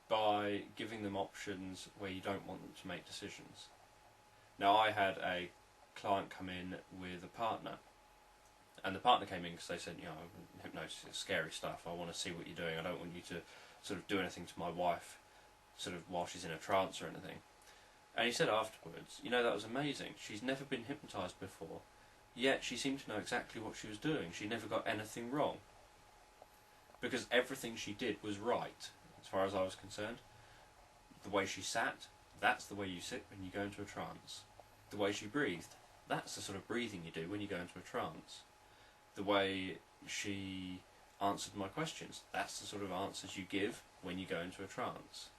by giving them options where you don't want them to make decisions. Now, I had a client come in with a partner, and the partner came in because they said, you know, hypnosis is scary stuff, I want to see what you're doing, I don't want you to sort of do anything to my wife sort of while she's in a trance or anything. And he said afterwards, you know, that was amazing, she's never been hypnotised before, yet she seemed to know exactly what she was doing, she never got anything wrong, because everything she did was right as far as I was concerned. The way she sat, that's the way you sit when you go into a trance. The way she breathed, that's the sort of breathing you do when you go into a trance. The way she answered my questions, that's the sort of answers you give when you go into a trance.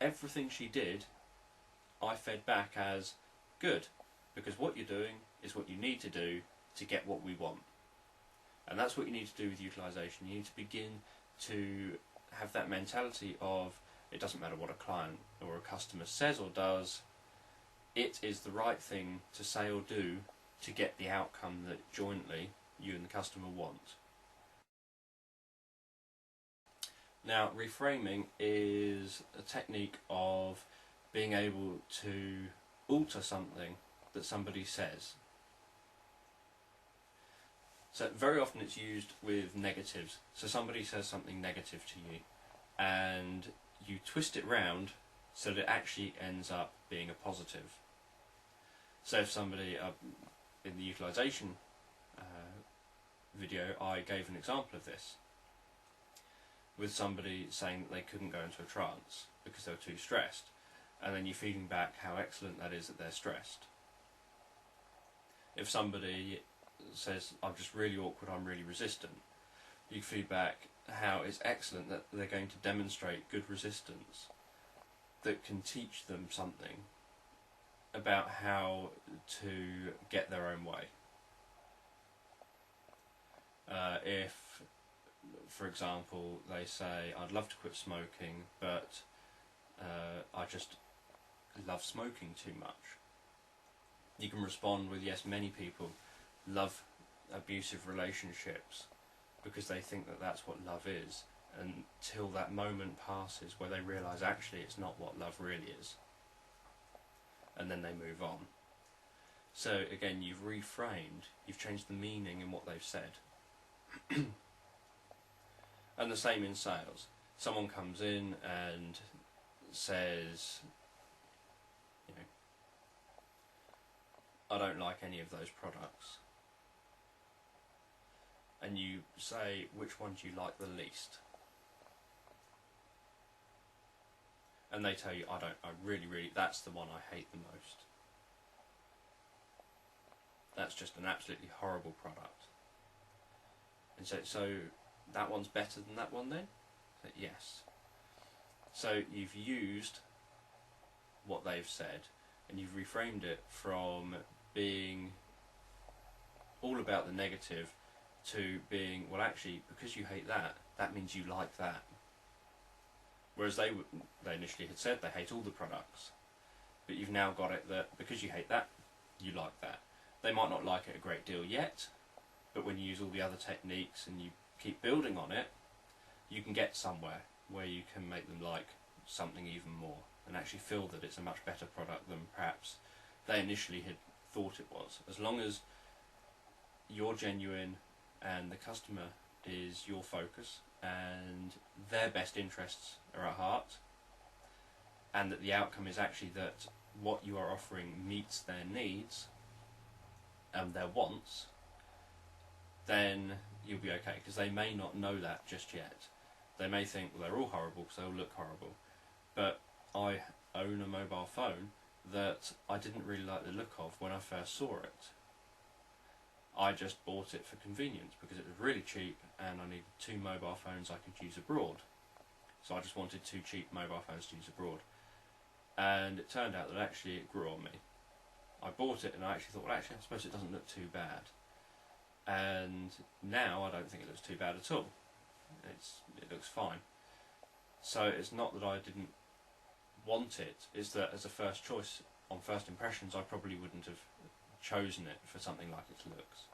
Everything she did, I fed back as good, because what you're doing is what you need to do to get what we want. And that's what you need to do with utilisation. You need to begin to have that mentality of, it doesn't matter what a client or a customer says or does, it is the right thing to say or do to get the outcome that jointly you and the customer want. Now, reframing is a technique of being able to alter something that somebody says. So very often it's used with negatives. So somebody says something negative to you and you twist it round so that it actually ends up being a positive. So if somebody, in the utilisation video, I gave an example of this, with somebody saying that they couldn't go into a trance because they were too stressed, and then you're feeding back how excellent that is that they're stressed. If somebody says, I'm just really awkward, I'm really resistant, you feed back how it's excellent that they're going to demonstrate good resistance that can teach them something about how to get their own way. If, for example, they say, I'd love to quit smoking, but I just love smoking too much, you can respond with, yes, many people love abusive relationships because they think that that's what love is, until that moment passes where they realise actually it's not what love really is, and then they move on. So again, you've reframed, you've changed the meaning in what they've said. And the same in sales. Someone comes in and says, you know, I don't like any of those products. And you say, which one do you like the least? and they tell you, I really, that's the one I hate the most. That's just an absolutely horrible product. And so that one's better than that one then? Yes. So you've used what they've said and you've reframed it from being all about the negative to being, well actually, because you hate that, that means you like that. Whereas they initially had said they hate all the products, but you've now got it that because you hate that, you like that. They might not like it a great deal yet, but when you use all the other techniques and you keep building on it, you can get somewhere where you can make them like something even more and actually feel that it's a much better product than perhaps they initially had thought it was. As long as you're genuine and the customer is your focus and their best interests are at heart, and that the outcome is actually that what you are offering meets their needs and their wants, then you'll be okay, because they may not know that just yet. They may think, well, they're all horrible because they all look horrible, but I own a mobile phone that I didn't really like the look of when I first saw it. I just bought it for convenience because it was really cheap and I needed 2 mobile phones I could use abroad. So I just wanted 2 cheap mobile phones to use abroad. And it turned out that actually it grew on me. I bought it and I actually thought, well actually I suppose it doesn't look too bad. And now I don't think it looks too bad at all. It looks fine. So it's not that I didn't want it, it's that as a first choice, on first impressions, I probably wouldn't have chosen it for something like its looks.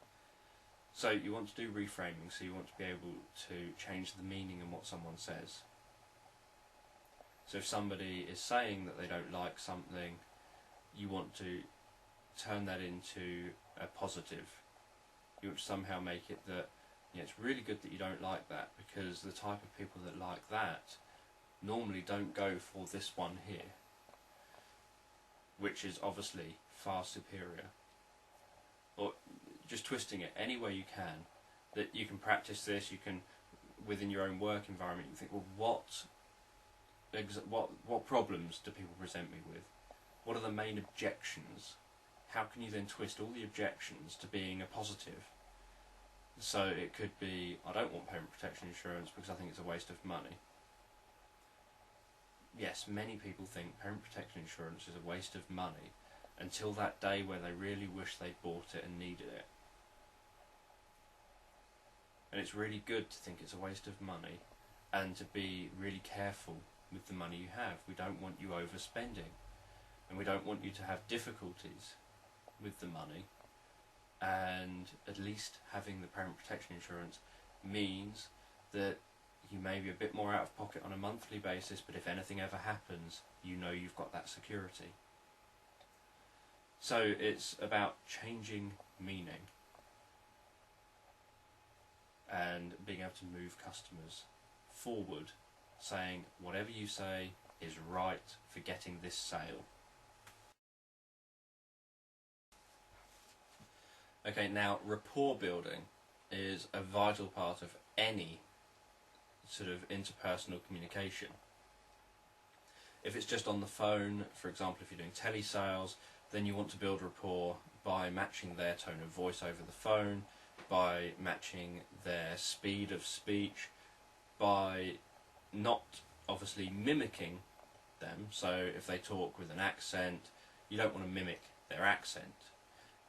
So you want to do reframing, so you want to be able to change the meaning in what someone says. So if somebody is saying that they don't like something, you want to turn that into a positive. You want to somehow make it that, yeah, it's really good that you don't like that, because the type of people that like that normally don't go for this one here, which is obviously far superior. Or just twisting it any way you can, that you can practice this, you can, within your own work environment, you think, well, what problems do people present me with? What are the main objections? How can you then twist all the objections to being a positive? So it could be, I don't want parent protection insurance because I think it's a waste of money. Yes, many people think parent protection insurance is a waste of money until that day where they really wish they bought it and needed it. And it's really good to think it's a waste of money and to be really careful with the money you have. We don't want you overspending, and we don't want you to have difficulties with the money, and at least having the parent protection insurance means that you may be a bit more out of pocket on a monthly basis, but if anything ever happens, you know you've got that security. So it's about changing meaning and being able to move customers forward, saying whatever you say is right for getting this sale. Okay, now rapport building is a vital part of any sort of interpersonal communication. If it's just on the phone, for example, if you're doing telesales, then you want to build rapport by matching their tone of voice over the phone, by matching their speed of speech, by not obviously mimicking them. So if they talk with an accent, you don't want to mimic their accent,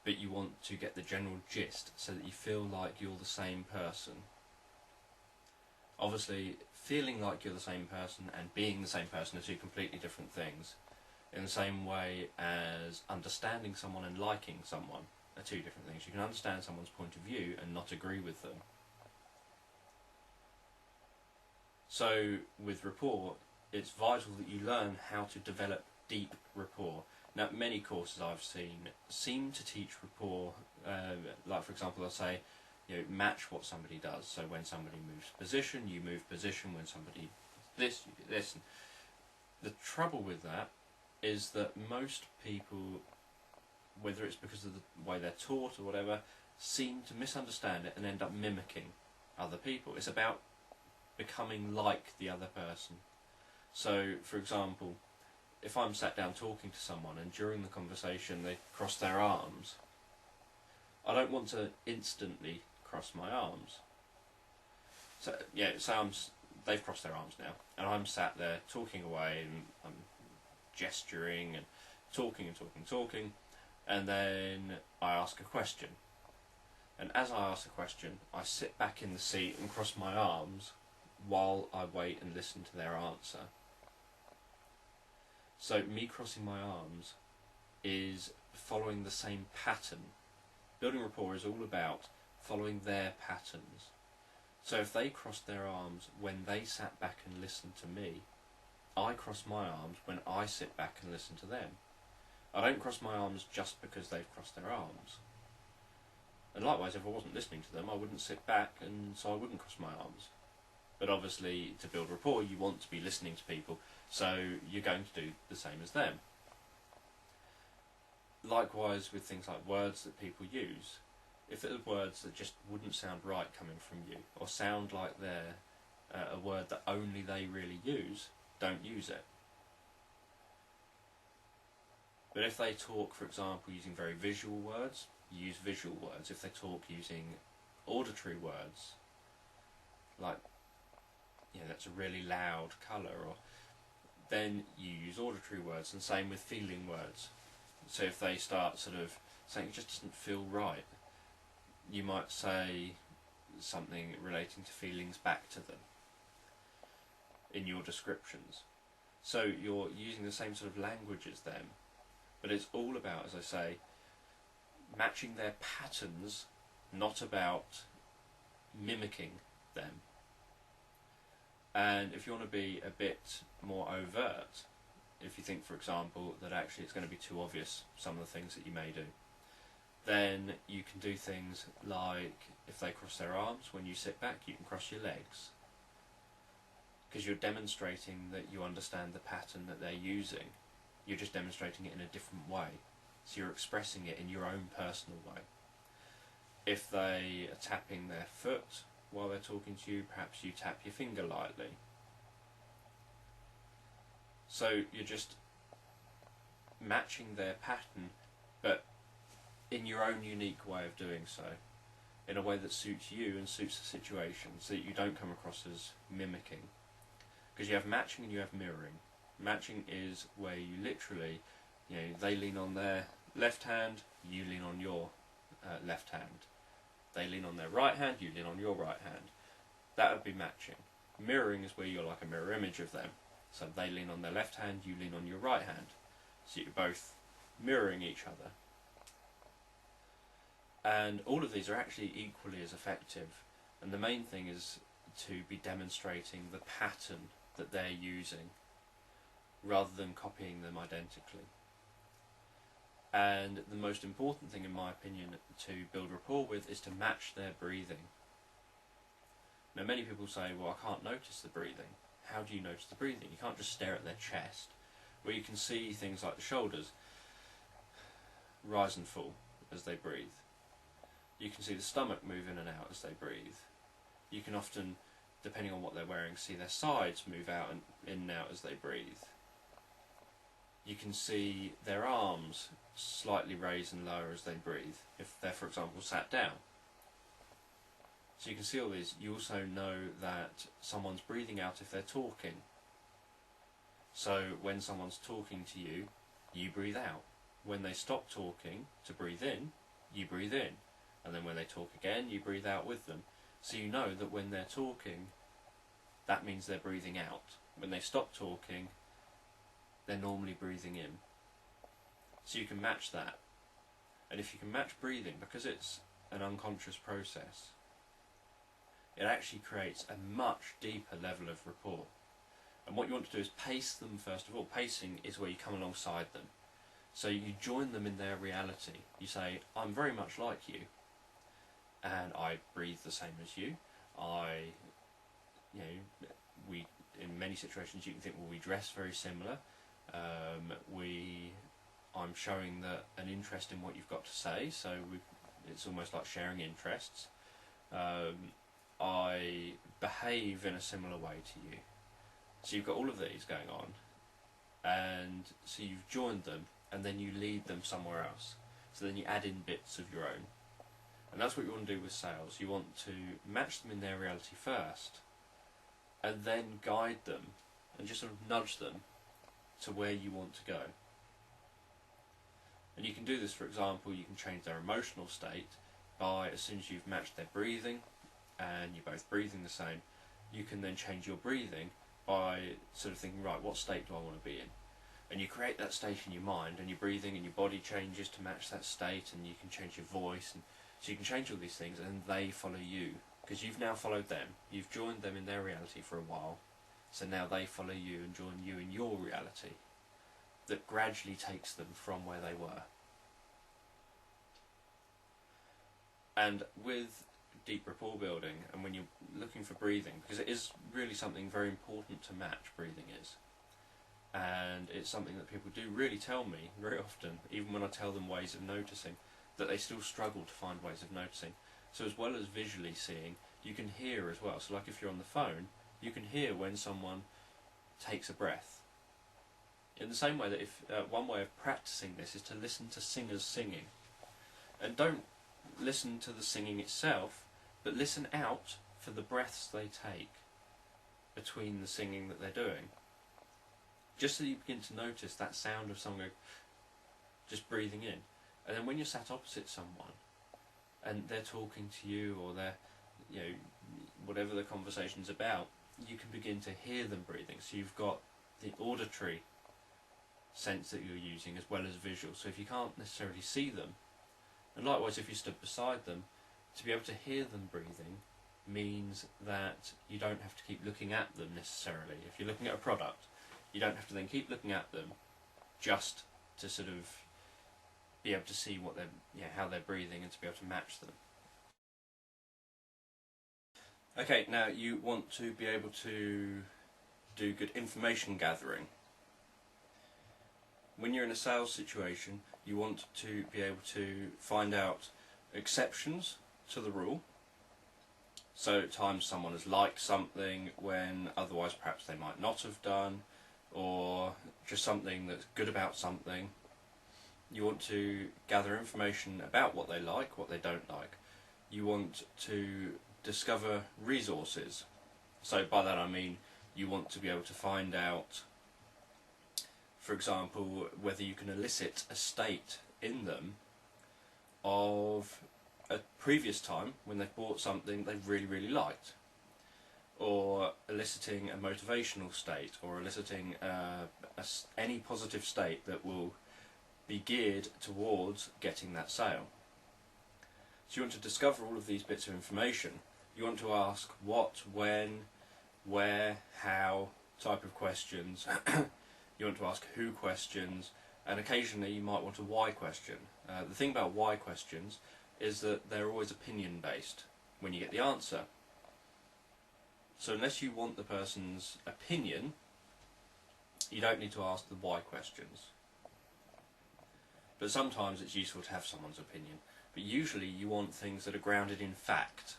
but you want to get the general gist so that you feel like you're the same person. Obviously, feeling like you're the same person and being the same person are 2 completely different things. In the same way as understanding someone and liking someone are 2 different things. You can understand someone's point of view and not agree with them. So with rapport, it's vital that you learn how to develop deep rapport. Now, many courses I've seen seem to teach rapport, like for example, they'll say, you know, match what somebody does. So when somebody moves position, you move position. When somebody this, you do this. And the trouble with that is that most people, whether it's because of the way they're taught or whatever, seem to misunderstand it and end up mimicking other people. It's about becoming like the other person. So, for example, if I'm sat down talking to someone and during the conversation they cross their arms, I don't want to instantly cross my arms. So, yeah, they've crossed their arms now, and I'm sat there talking away, and I'm gesturing and talking and talking and talking, and then I ask a question. And as I ask the question, I sit back in the seat and cross my arms while I wait and listen to their answer. So me crossing my arms is following the same pattern. Building rapport is all about following their patterns. So if they crossed their arms when they sat back and listened to me, I cross my arms when I sit back and listen to them. I don't cross my arms just because they've crossed their arms. And likewise, if I wasn't listening to them, I wouldn't sit back, and so I wouldn't cross my arms. But obviously, to build rapport, you want to be listening to people, so you're going to do the same as them. Likewise with things like words that people use. If there's words that just wouldn't sound right coming from you, or sound like they're a word that only they really use, don't use it. But if they talk, for example, using very visual words, use visual words. If they talk using auditory words, like, that's a really loud colour, or then you use auditory words, and same with feeling words. So if they start sort of saying it just doesn't feel right, you might say something relating to feelings back to them in your descriptions. So you're using the same sort of language as them, but it's all about, as I say, matching their patterns, not about mimicking them. And if you want to be a bit more overt, if you think, for example, that actually it's going to be too obvious, some of the things that you may do, then you can do things like, if they cross their arms, when you sit back, you can cross your legs. Because you're demonstrating that you understand the pattern that they're using. You're just demonstrating it in a different way. So you're expressing it in your own personal way. If they are tapping their foot while they're talking to you, perhaps you tap your finger lightly. So you're just matching their pattern, but in your own unique way of doing so, in a way that suits you and suits the situation, so that you don't come across as mimicking. Because you have matching and you have mirroring. Matching is where you literally, they lean on their left hand, you lean on your left hand. They lean on their right hand, you lean on your right hand. That would be matching. Mirroring is where you're like a mirror image of them. So they lean on their left hand, you lean on your right hand. So you're both mirroring each other. And all of these are actually equally as effective. And the main thing is to be demonstrating the pattern that they're using, rather than copying them identically. And the most important thing, in my opinion, to build rapport with is to match their breathing. Now, many people say, well, I can't notice the breathing. How do you notice the breathing? You can't just stare at their chest. Well, you can see things like the shoulders rise and fall as they breathe. You can see the stomach move in and out as they breathe. You can often, depending on what they're wearing, see their sides move out and in and out as they breathe. You can see their arms slightly raise and lower as they breathe, if they're, for example, sat down. So you can see all these. You also know that someone's breathing out if they're talking. So when someone's talking to you, you breathe out. When they stop talking to breathe in, you breathe in. And then when they talk again, you breathe out with them. So you know that when they're talking, that means they're breathing out. When they stop talking, they're normally breathing in. So you can match that. And if you can match breathing, because it's an unconscious process, it actually creates a much deeper level of rapport. And what you want to do is pace them first of all. Pacing is where you come alongside them. So you join them in their reality. You say, I'm very much like you, and I breathe the same as you. We, in many situations you can think, well, we dress very similar. I'm showing an interest in what you've got to say, so it's almost like sharing interests. I behave in a similar way to you. So you've got all of these going on, and so you've joined them, and then you lead them somewhere else. So then you add in bits of your own. And that's what you want to do with sales. You want to match them in their reality first, and then guide them, and just sort of nudge them to where you want to go. And you can do this, for example, you can change their emotional state by, as soon as you've matched their breathing, and you're both breathing the same, you can then change your breathing by sort of thinking, right, what state do I want to be in? And you create that state in your mind, and your breathing and your body changes to match that state, and you can change your voice, and so you can change all these things, and they follow you, because you've now followed them. You've joined them in their reality for a while, so now they follow you and join you in your reality, that gradually takes them from where they were. And with deep rapport building, and when you're looking for breathing, because it is really something very important to match, breathing is, and it's something that people do really tell me very often, even when I tell them ways of noticing, that they still struggle to find ways of noticing. So as well as visually seeing, you can hear as well. So like if you're on the phone, you can hear when someone takes a breath. In the same way that if one way of practicing this is to listen to singers singing, and don't listen to the singing itself, but listen out for the breaths they take between the singing that they're doing, just so you begin to notice that sound of someone just breathing in. And then when you're sat opposite someone and they're talking to you, or they're, you know, whatever the conversation's about, you can begin to hear them breathing. So you've got the auditory sense that you're using as well as visual. So if you can't necessarily see them, and likewise if you stood beside them, to be able to hear them breathing means that you don't have to keep looking at them necessarily. If you're looking at a product, you don't have to then keep looking at them just to sort of be able to see what they're, how they're breathing, and to be able to match them. Okay, now you want to be able to do good information gathering. When you're in a sales situation, you want to be able to find out exceptions to the rule. So at times someone has liked something when otherwise perhaps they might not have done, or just something that's good about something. You want to gather information about what they like, what they don't like. You want to discover resources. So by that I mean you want to be able to find out, for example, whether you can elicit a state in them of a previous time when they've bought something they really, really liked, or eliciting a motivational state, or eliciting any positive state that will be geared towards getting that sale. So you want to discover all of these bits of information. You want to ask what, when, where, how type of questions. You want to ask who questions, and occasionally you might want a why question. The thing about why questions is that they're always opinion based when you get the answer. So unless you want the person's opinion, you don't need to ask the why questions. But sometimes it's useful to have someone's opinion. But usually you want things that are grounded in fact.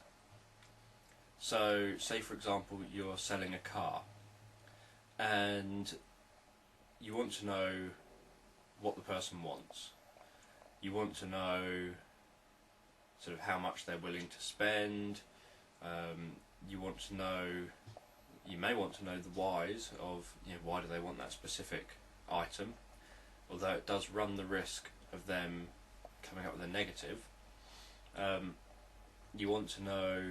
So say for example you're selling a car, and you want to know what the person wants. You want to know sort of how much they're willing to spend. You want to know, you may want to know the whys of, why do they want that specific item, although it does run the risk of them coming up with a negative. You want to know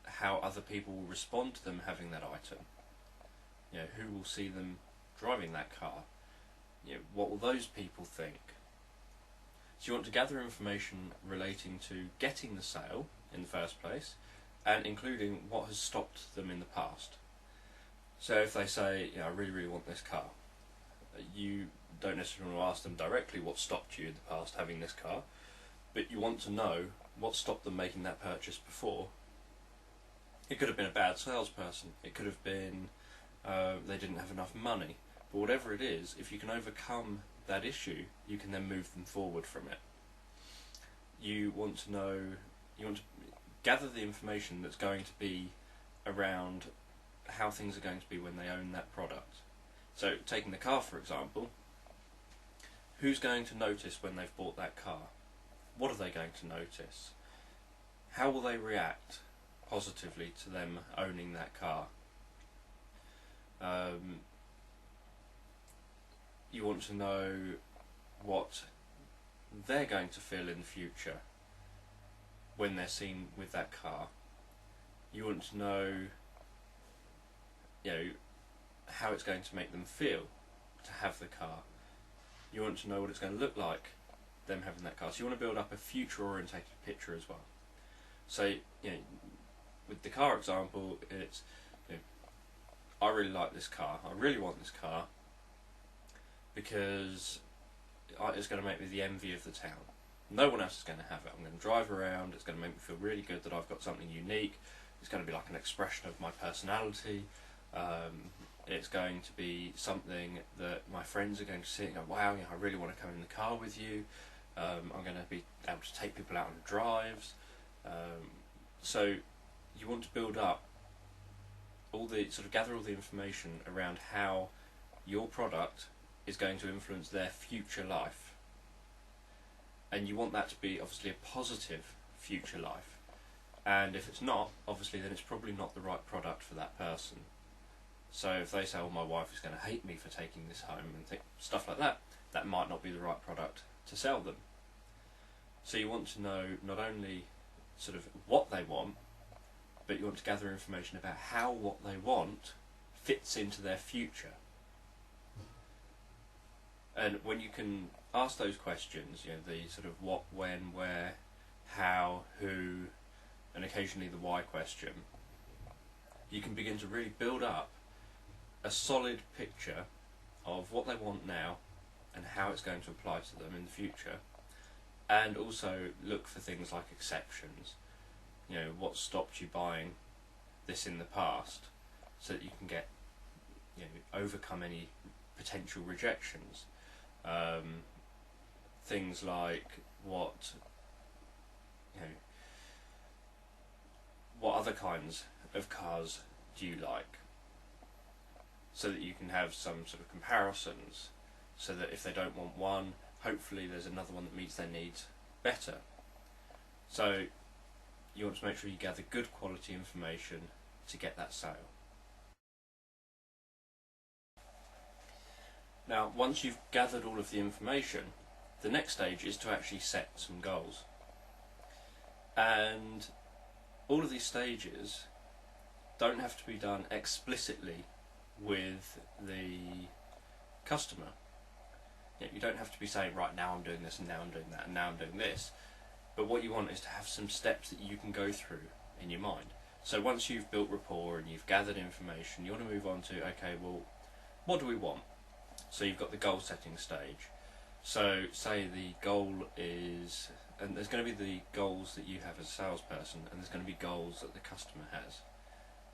how other people will respond to them having that item. Who will see them driving that car? What will those people think? So you want to gather information relating to getting the sale in the first place, and including what has stopped them in the past. So if they say, I really, really want this car, you don't necessarily want to ask them directly what stopped you in the past having this car, but you want to know what stopped them making that purchase before. It could have been a bad salesperson, it could have been they didn't have enough money, but whatever it is, if you can overcome that issue, you can then move them forward from it. You want to gather the information that's going to be around how things are going to be when they own that product. So taking the car for example, who's going to notice when they've bought that car? What are they going to notice? How will they react positively to them owning that car? You want to know what they're going to feel in the future when they're seen with that car. You want to know, how it's going to make them feel to have the car. You want to know what it's going to look like, them having that car. So you want to build up a future-orientated picture as well. So, with the car example, it's, I really like this car. I really want this car because it's going to make me the envy of the town. No one else is going to have it. I'm going to drive around. It's going to make me feel really good that I've got something unique. It's going to be like an expression of my personality. It's going to be something that my friends are going to see and go, wow, I really want to come in the car with you. I'm going to be able to take people out on drives. So you want to build up gather all the information around how your product is going to influence their future life. And you want that to be obviously a positive future life. And if it's not, obviously then it's probably not the right product for that person. So if they say, my wife is going to hate me for taking this home and stuff like that, that might not be the right product to sell them. So you want to know not only what they want, but you want to gather information about how what they want fits into their future. And when you can ask those questions, the what, when, where, how, who, and occasionally the why question, you can begin to really build up a solid picture of what they want now and how it's going to apply to them in the future. And also look for things like exceptions. What stopped you buying this in the past, so that you can get, overcome any potential rejections. Things like what other kinds of cars do you like, so that you can have some sort of comparisons, so that if they don't want one, hopefully there's another one that meets their needs better. So you want to make sure you gather good quality information to get that sale. Now, once you've gathered all of the information, the next stage is to actually set some goals. And all of these stages don't have to be done explicitly with the customer. You don't have to be saying, right, now I'm doing this, and now I'm doing that, and now I'm doing this. But what you want is to have some steps that you can go through in your mind. So once you've built rapport and you've gathered information, you want to move on to, okay, well, what do we want? So you've got the goal setting stage. So say the goal is, and there's going to be the goals that you have as a salesperson, and there's going to be goals that the customer has.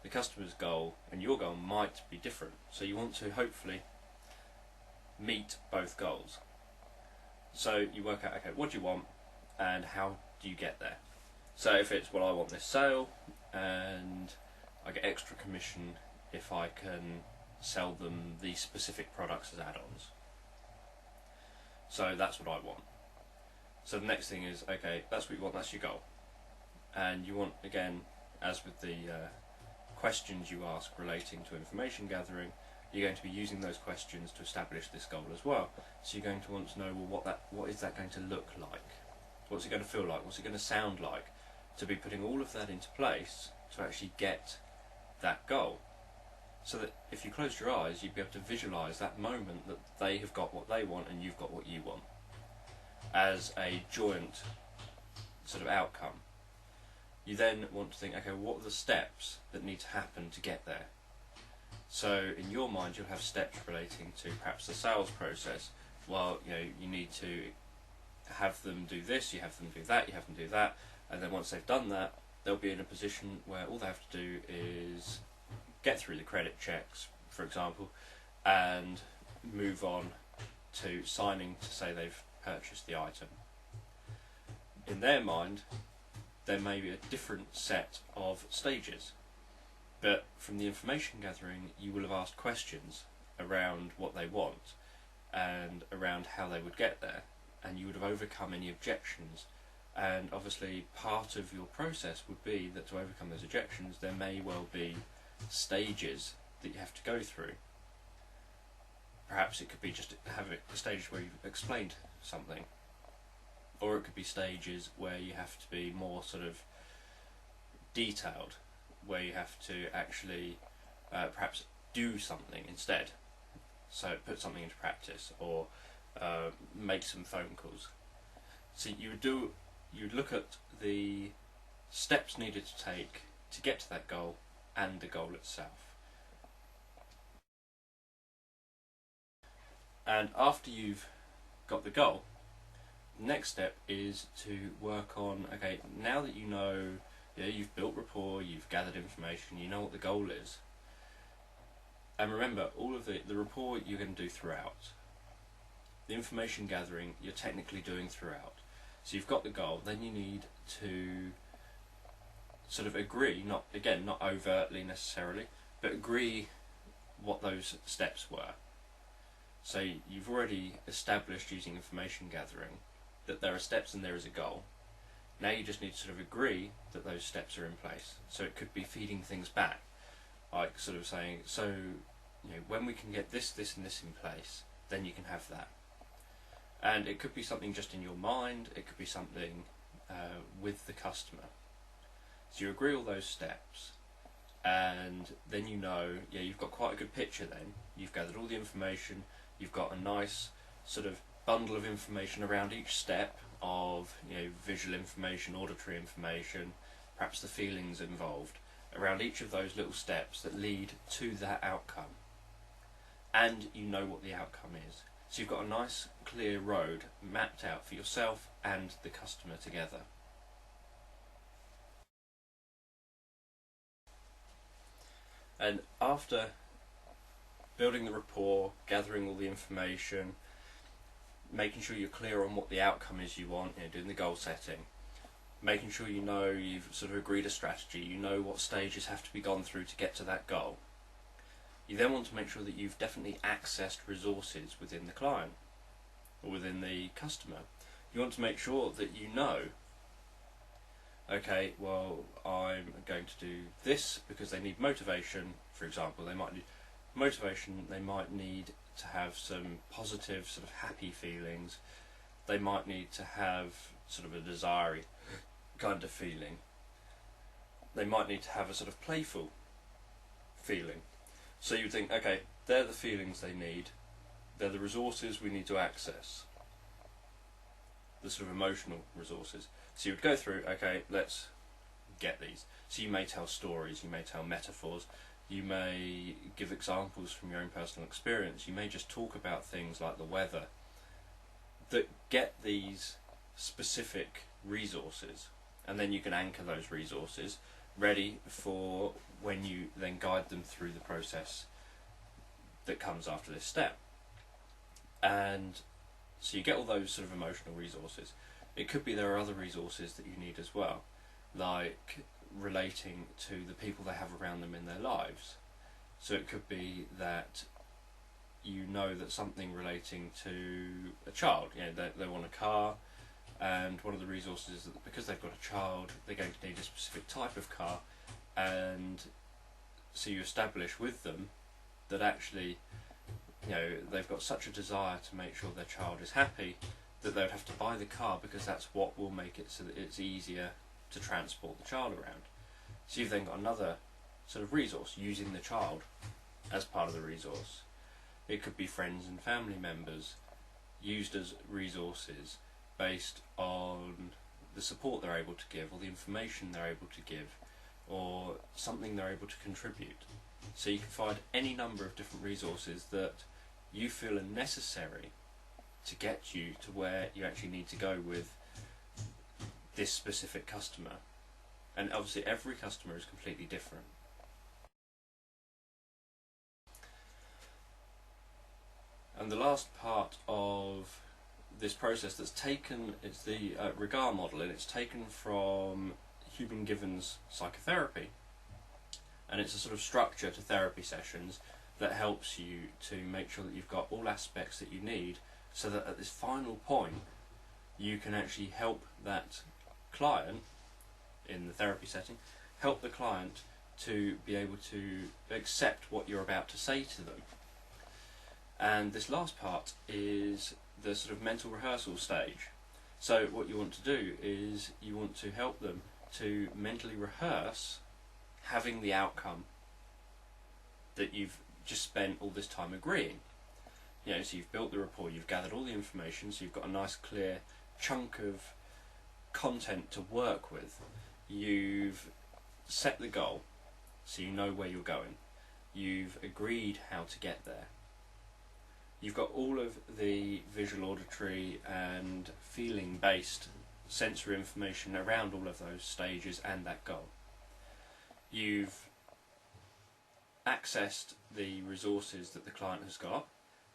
The customer's goal and your goal might be different. So you want to hopefully meet both goals. So you work out, okay, what do you want and how do you get there? So if it's, well, I want this sale and I get extra commission if I can sell them these specific products as add-ons. So that's what I want. So the next thing is, okay, that's what you want, that's your goal. And you want, again, as with the questions you ask relating to information gathering, you're going to be using those questions to establish this goal as well. So you're going to want to know, well, what is that going to look like? What's it going to feel like? What's it going to sound like? To be putting all of that into place to actually get that goal. So that if you closed your eyes, you'd be able to visualise that moment that they have got what they want and you've got what you want as a joint sort of outcome. You then want to think, okay, what are the steps that need to happen to get there? So in your mind, you'll have steps relating to perhaps the sales process. Well, you need to have them do this, you have them do that, you have them do that, and then once they've done that, they'll be in a position where all they have to do is get through the credit checks, for example, and move on to signing to say they've purchased the item. In their mind, there may be a different set of stages. But from the information gathering, you will have asked questions around what they want and around how they would get there, and you would have overcome any objections. And obviously part of your process would be that to overcome those objections there may well be stages that you have to go through. Perhaps it could be just have a stage where you've explained something, or it could be stages where you have to be more sort of detailed, where you have to actually perhaps do something instead. So put something into practice, or make some phone calls. So you'd look at the steps needed to take to get to that goal and the goal itself. And after you've got the goal, the next step is to work on, okay, now that you know, you've built rapport, you've gathered information, you know what the goal is. And remember, all of the rapport you're going to do throughout. The information gathering you're technically doing throughout. So you've got the goal, then you need to sort of agree, not overtly necessarily, but agree what those steps were. So you've already established using information gathering that there are steps and there is a goal. Now you just need to sort of agree that those steps are in place. So it could be feeding things back, like sort of saying, so when we can get this, this and this in place, then you can have that. And it could be something just in your mind, it could be something with the customer. So you agree all those steps, and then you've got quite a good picture then. You've gathered all the information, you've got a nice sort of bundle of information around each step of visual information, auditory information, perhaps the feelings involved, around each of those little steps that lead to that outcome. And you know what the outcome is. So you've got a nice clear road mapped out for yourself and the customer together. And after building the rapport, gathering all the information, making sure you're clear on what the outcome is you want, doing the goal setting, making sure you've sort of agreed a strategy, you know what stages have to be gone through to get to that goal. You then want to make sure that you've definitely accessed resources within the client or within the customer. You want to make sure that okay, well, I'm going to do this because they need motivation, for example. They might need motivation, they might need to have some positive, sort of happy feelings. They might need to have sort of a desire kind of feeling. They might need to have a sort of playful feeling. So you think, okay, they're the feelings they need, they're the resources we need to access, the sort of emotional resources. So you would go through, okay, let's get these. So you may tell stories, you may tell metaphors, you may give examples from your own personal experience, you may just talk about things like the weather that get these specific resources, and then you can anchor those resources ready for when you then guide them through the process that comes after this step. And so you get all those sort of emotional resources. It could be there are other resources that you need as well, like relating to the people they have around them in their lives. So it could be that that something relating to a child, they want a car, and one of the resources is that because they've got a child, they're going to need a specific type of car, and so you establish with them that actually they've got such a desire to make sure their child is happy that they would have to buy the car because that's what will make it so that it's easier to transport the child around. So you've then got another sort of resource, using the child as part of the resource. It could be friends and family members used as resources based on the support they're able to give, or the information they're able to give, or something they're able to contribute. So you can find any number of different resources that you feel are necessary to get you to where you actually need to go with this specific customer. And obviously every customer is completely different. And the last part of this process that's taken is the regard model, and it's taken from Human Givens psychotherapy. And it's a sort of structure to therapy sessions that helps you to make sure that you've got all aspects that you need, so that at this final point you can actually help that client in the therapy setting, help the client to be able to accept what you're about to say to them. And this last part is the sort of mental rehearsal stage. So what you want to do is you want to help them to mentally rehearse having the outcome that you've just spent all this time agreeing. You know, so you've built the rapport, you've gathered all the information, so you've got a nice clear chunk of content to work with. You've set the goal, so you know where you're going. You've agreed how to get there. You've got all of the visual, auditory and feeling based sensory information around all of those stages and that goal. You've accessed the resources that the client has got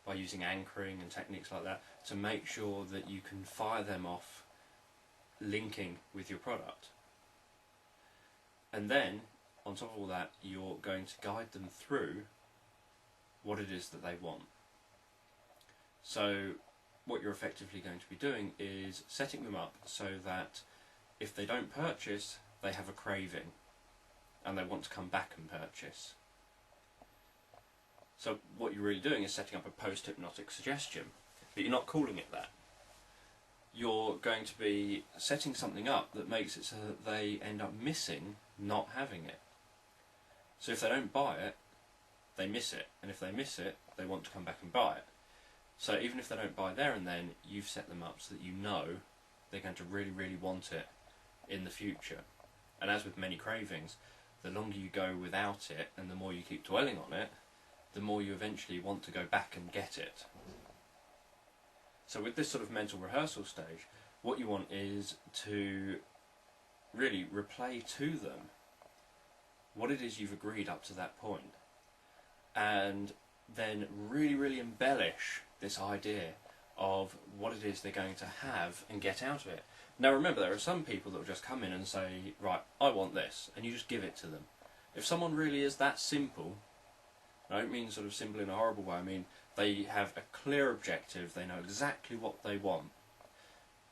by using anchoring and techniques like that to make sure that you can fire them off linking with your product. And then, on top of all that, you're going to guide them through what it is that they want. So what you're effectively going to be doing is setting them up so that if they don't purchase, they have a craving and they want to come back and purchase. So what you're really doing is setting up a post-hypnotic suggestion, but you're not calling it that. You're going to be setting something up that makes it so that they end up missing not having it. So if they don't buy it, they miss it, and if they miss it, they want to come back and buy it. So even if they don't buy there and then, you've set them up so that you know they're going to really, really want it in the future. And as with many cravings, the longer you go without it and the more you keep dwelling on it, the more you eventually want to go back and get it. So with this sort of mental rehearsal stage, what you want is to really replay to them what it is you've agreed up to that point, and then really, really embellish this idea of what it is they're going to have and get out of it. Now remember, there are some people that will just come in and say, right, I want this, and you just give it to them. If someone really is that simple, I don't mean sort of simple in a horrible way, I mean they have a clear objective, they know exactly what they want.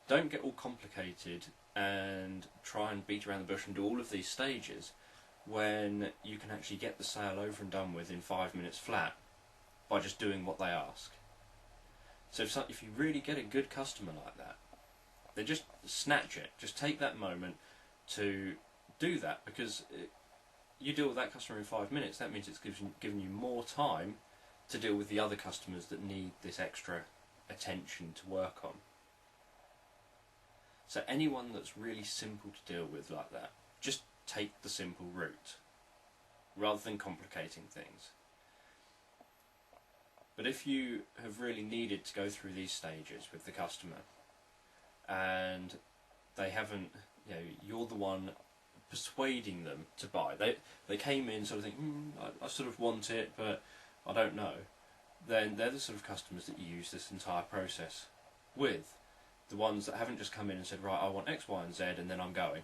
Don't get all complicated and try and beat around the bush and do all of these stages when you can actually get the sale over and done with in 5 minutes flat by just doing what they ask. So if you really get a good customer like that, then just snatch it. Just take that moment to do that, because you deal with that customer in 5 minutes, that means it's giving you more time to deal with the other customers that need this extra attention to work on. So anyone that's really simple to deal with like that, just take the simple route rather than complicating things. But if you have really needed to go through these stages with the customer and they haven't, you know, you're the one persuading them to buy, they came in sort of thinking, I sort of want it but I don't know, then they're the sort of customers that you use this entire process with. The ones that haven't just come in and said, right, I want X, Y and Z and then I'm going.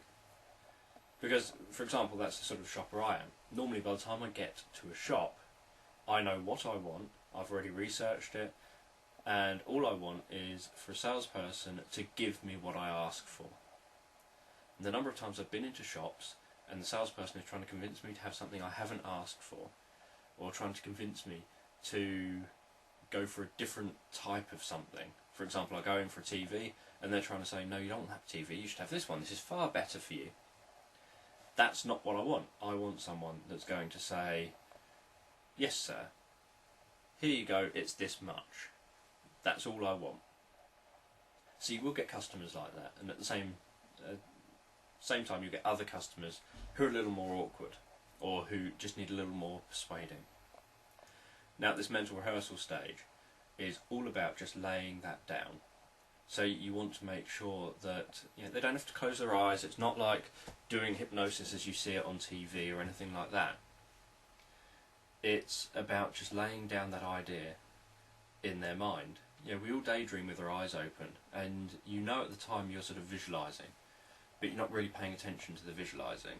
Because, for example, that's the sort of shopper I am. Normally by the time I get to a shop, I know what I want, I've already researched it, and all I want is for a salesperson to give me what I ask for. And the number of times I've been into shops and the salesperson is trying to convince me to have something I haven't asked for, or trying to convince me to go for a different type of something. For example, I go in for a TV and they're trying to say, no, you don't want that TV, you should have this one, this is far better for you. That's not what I want. I want someone that's going to say, yes sir, here you go, it's this much. That's all I want. So you will get customers like that, and at the same time you get other customers who are a little more awkward, or who just need a little more persuading. Now this mental rehearsal stage is all about just laying that down. So you want to make sure that, you know, they don't have to close their eyes. It's not like doing hypnosis as you see it on TV or anything like that. It's about just laying down that idea in their mind. You know, we all daydream with our eyes open, and you know at the time you're sort of visualising, but you're not really paying attention to the visualising.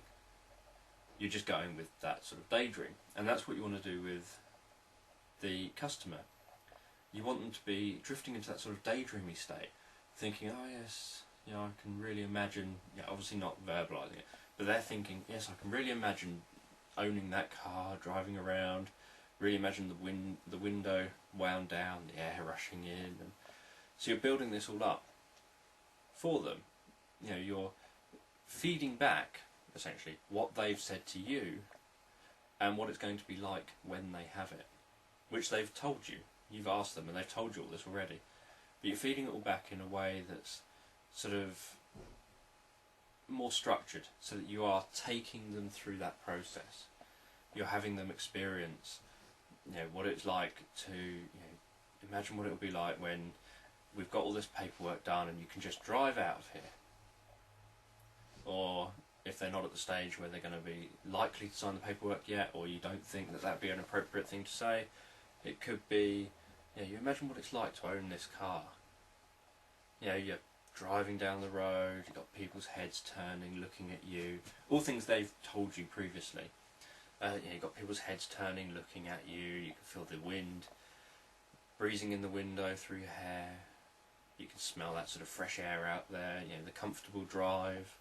you're just going with that sort of daydream. And that's what you want to do with the customer. You want them to be drifting into that sort of daydreamy state, thinking, oh yes, you know, I can really imagine, you know, obviously not verbalising it, but they're thinking, yes, I can really imagine owning that car, driving around, really imagine the window wound down, the air rushing in, and so you're building this all up for them. You know, you're feeding back, essentially, what they've said to you and what it's going to be like when they have it, which they've told you. You've asked them and they've told you all this already. But you're feeding it all back in a way that's sort of more structured, so that you are taking them through that process. You're having them experience, you know, what it's like to, you know, imagine what it would be like when we've got all this paperwork done and you can just drive out of here. Or if they're not at the stage where they're going to be likely to sign the paperwork yet, or you don't think that that'd be an appropriate thing to say, it could be, you know, you imagine what it's like to own this car. You know, you're driving down the road, you've got people's heads turning, looking at you, all things they've told you previously. You know, you've got people's heads turning, looking at you, you can feel the wind breezing in the window through your hair, you can smell that sort of fresh air out there, you know, the comfortable drive.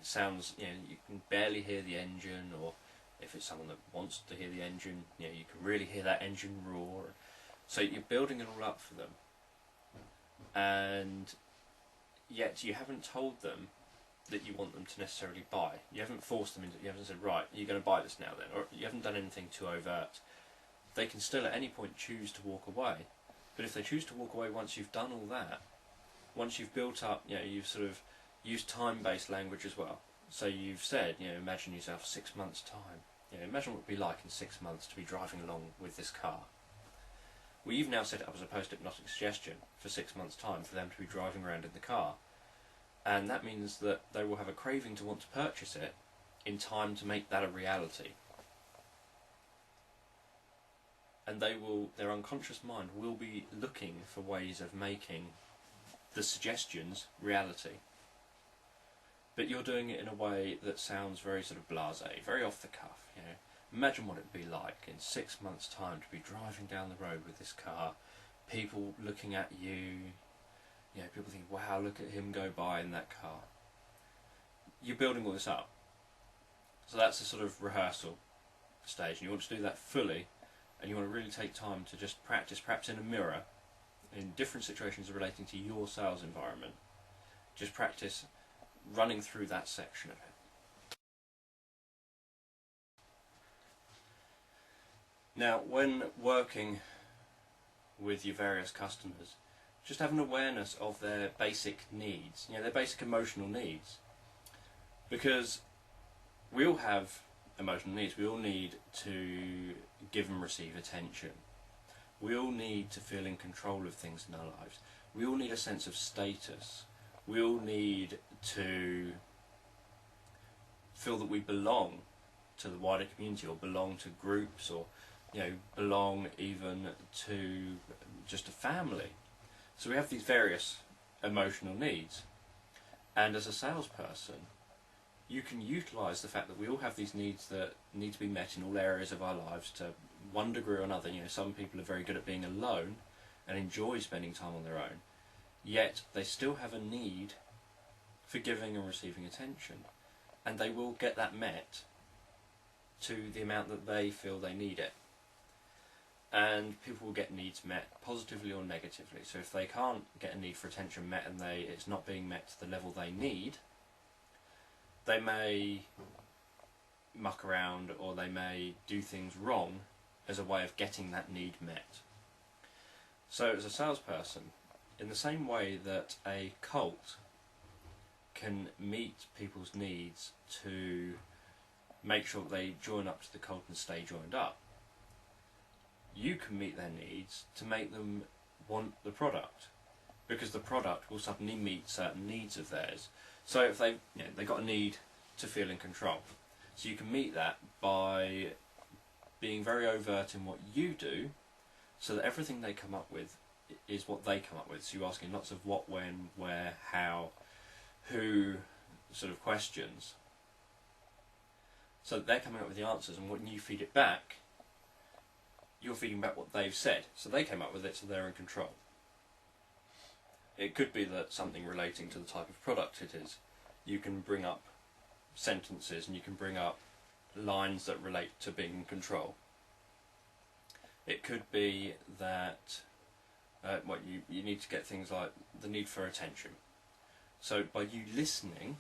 It sounds, you know, you can barely hear the engine, or if it's someone that wants to hear the engine, you know, you can really hear that engine roar. So you're building it all up for them, and yet you haven't told them that you want them to necessarily buy. You haven't forced them into it. You haven't said, right, you're going to buy this now then, or you haven't done anything too overt. They can still at any point choose to walk away, but if they choose to walk away once you've done all that, once you've built up, you know, you've sort of used time-based language as well. So you've said, you know, imagine yourself 6 months' time. You know, imagine what it would be like in 6 months to be driving along with this car. Well, you've now set it up as a post-hypnotic suggestion for 6 months' time for them to be driving around in the car. And that means that they will have a craving to want to purchase it in time to make that a reality. And they will, their unconscious mind will be looking for ways of making the suggestions reality. But you're doing it in a way that sounds very sort of blasé, very off the cuff, you know. Imagine what it'd be like in 6 months' time to be driving down the road with this car, people looking at you, you know, people think, wow, look at him go by in that car. You're building all this up. So that's a sort of rehearsal stage, and you want to do that fully, and you want to really take time to just practice, perhaps in a mirror, in different situations relating to your sales environment. Just practice running through that section of it. Now, when working with your various customers, just have an awareness of their basic needs, you know, their basic emotional needs. Because we all have emotional needs. We all need to give and receive attention. We all need to feel in control of things in our lives. We all need a sense of status. We all need to feel that we belong to the wider community, or belong to groups, or, you know, belong even to just a family. So we have these various emotional needs, and as a salesperson, you can utilise the fact that we all have these needs that need to be met in all areas of our lives to one degree or another. You know, some people are very good at being alone and enjoy spending time on their own, yet they still have a need for giving and receiving attention, and they will get that met to the amount that they feel they need it. And people will get needs met positively or negatively. So if they can't get a need for attention met, and it's not being met to the level they need, they may muck around, or they may do things wrong as a way of getting that need met. So as a salesperson, in the same way that a cult can meet people's needs to make sure that they join up to the cult and stay joined up, you can meet their needs to make them want the product, because the product will suddenly meet certain needs of theirs. So if they got a need to feel in control, so you can meet that by being very overt in what you do, so that everything they come up with is what they come up with. So you're asking lots of what, when, where, how, who sort of questions, So they're coming up with the answers, and when you feed it back, you're feeding back what they've said. So they came up with it, so they're in control. It could be that something relating to the type of product it is. You can bring up sentences and you can bring up lines that relate to being in control. It could be that you need to get things like the need for attention. So by you listening,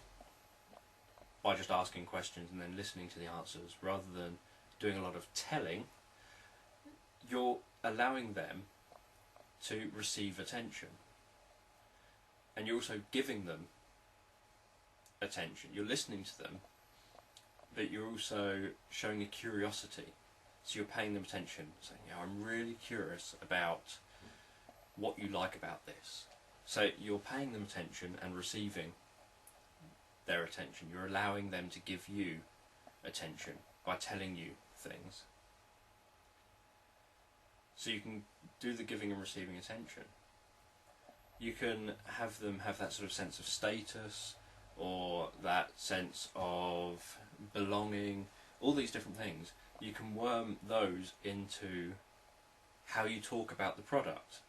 by just asking questions and then listening to the answers, rather than doing a lot of telling, you're allowing them to receive attention. And you're also giving them attention. You're listening to them, but you're also showing a curiosity. So you're paying them attention, saying, I'm really curious about what you like about this. So you're paying them attention and receiving their attention. You're allowing them to give you attention by telling you things. So you can do the giving and receiving attention. You can have them have that sort of sense of status, or that sense of belonging, all these different things. You can worm those into how you talk about the product.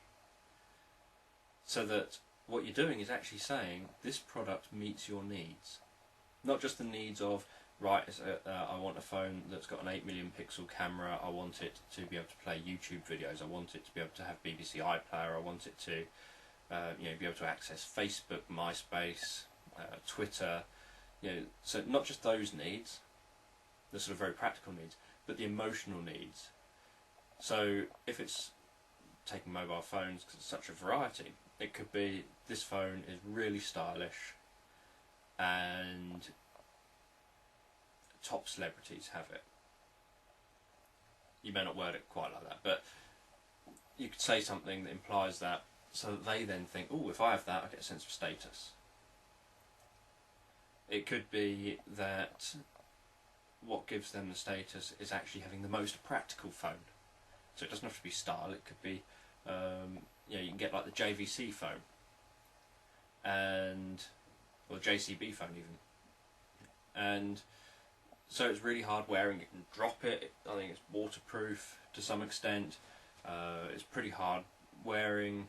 So that what you're doing is actually saying, this product meets your needs. Not just the needs of, right, I want a phone that's got an 8 million pixel camera, I want it to be able to play YouTube videos, I want it to be able to have BBC iPlayer, I want it to be able to access Facebook, MySpace, Twitter. So not just those needs, the sort of very practical needs, but the emotional needs. So if it's taking mobile phones, because it's such a variety, it could be, this phone is really stylish and top celebrities have it. You may not word it quite like that, but you could say something that implies that, so that they then think, oh, if I have that, I get a sense of status. It could be that what gives them the status is actually having the most practical phone. So it doesn't have to be style, it could be, you can get like the JVC phone, or JCB phone even. And so it's really hard wearing, you can drop it, I think it's waterproof to some extent, it's pretty hard wearing,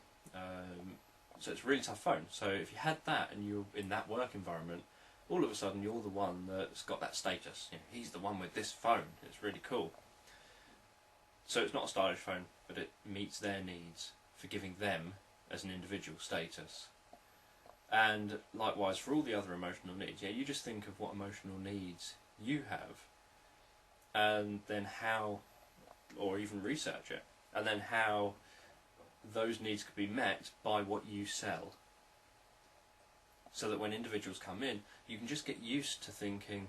so it's a really tough phone. So if you had that and you're in that work environment, all of a sudden you're the one that's got that status. He's the one with this phone, it's really cool. So it's not a stylish phone, but it meets their needs for giving them, as an individual, status. And likewise for all the other emotional needs, you just think of what emotional needs you have, and then how, or even research it, and then how those needs could be met by what you sell. So that when individuals come in, you can just get used to thinking,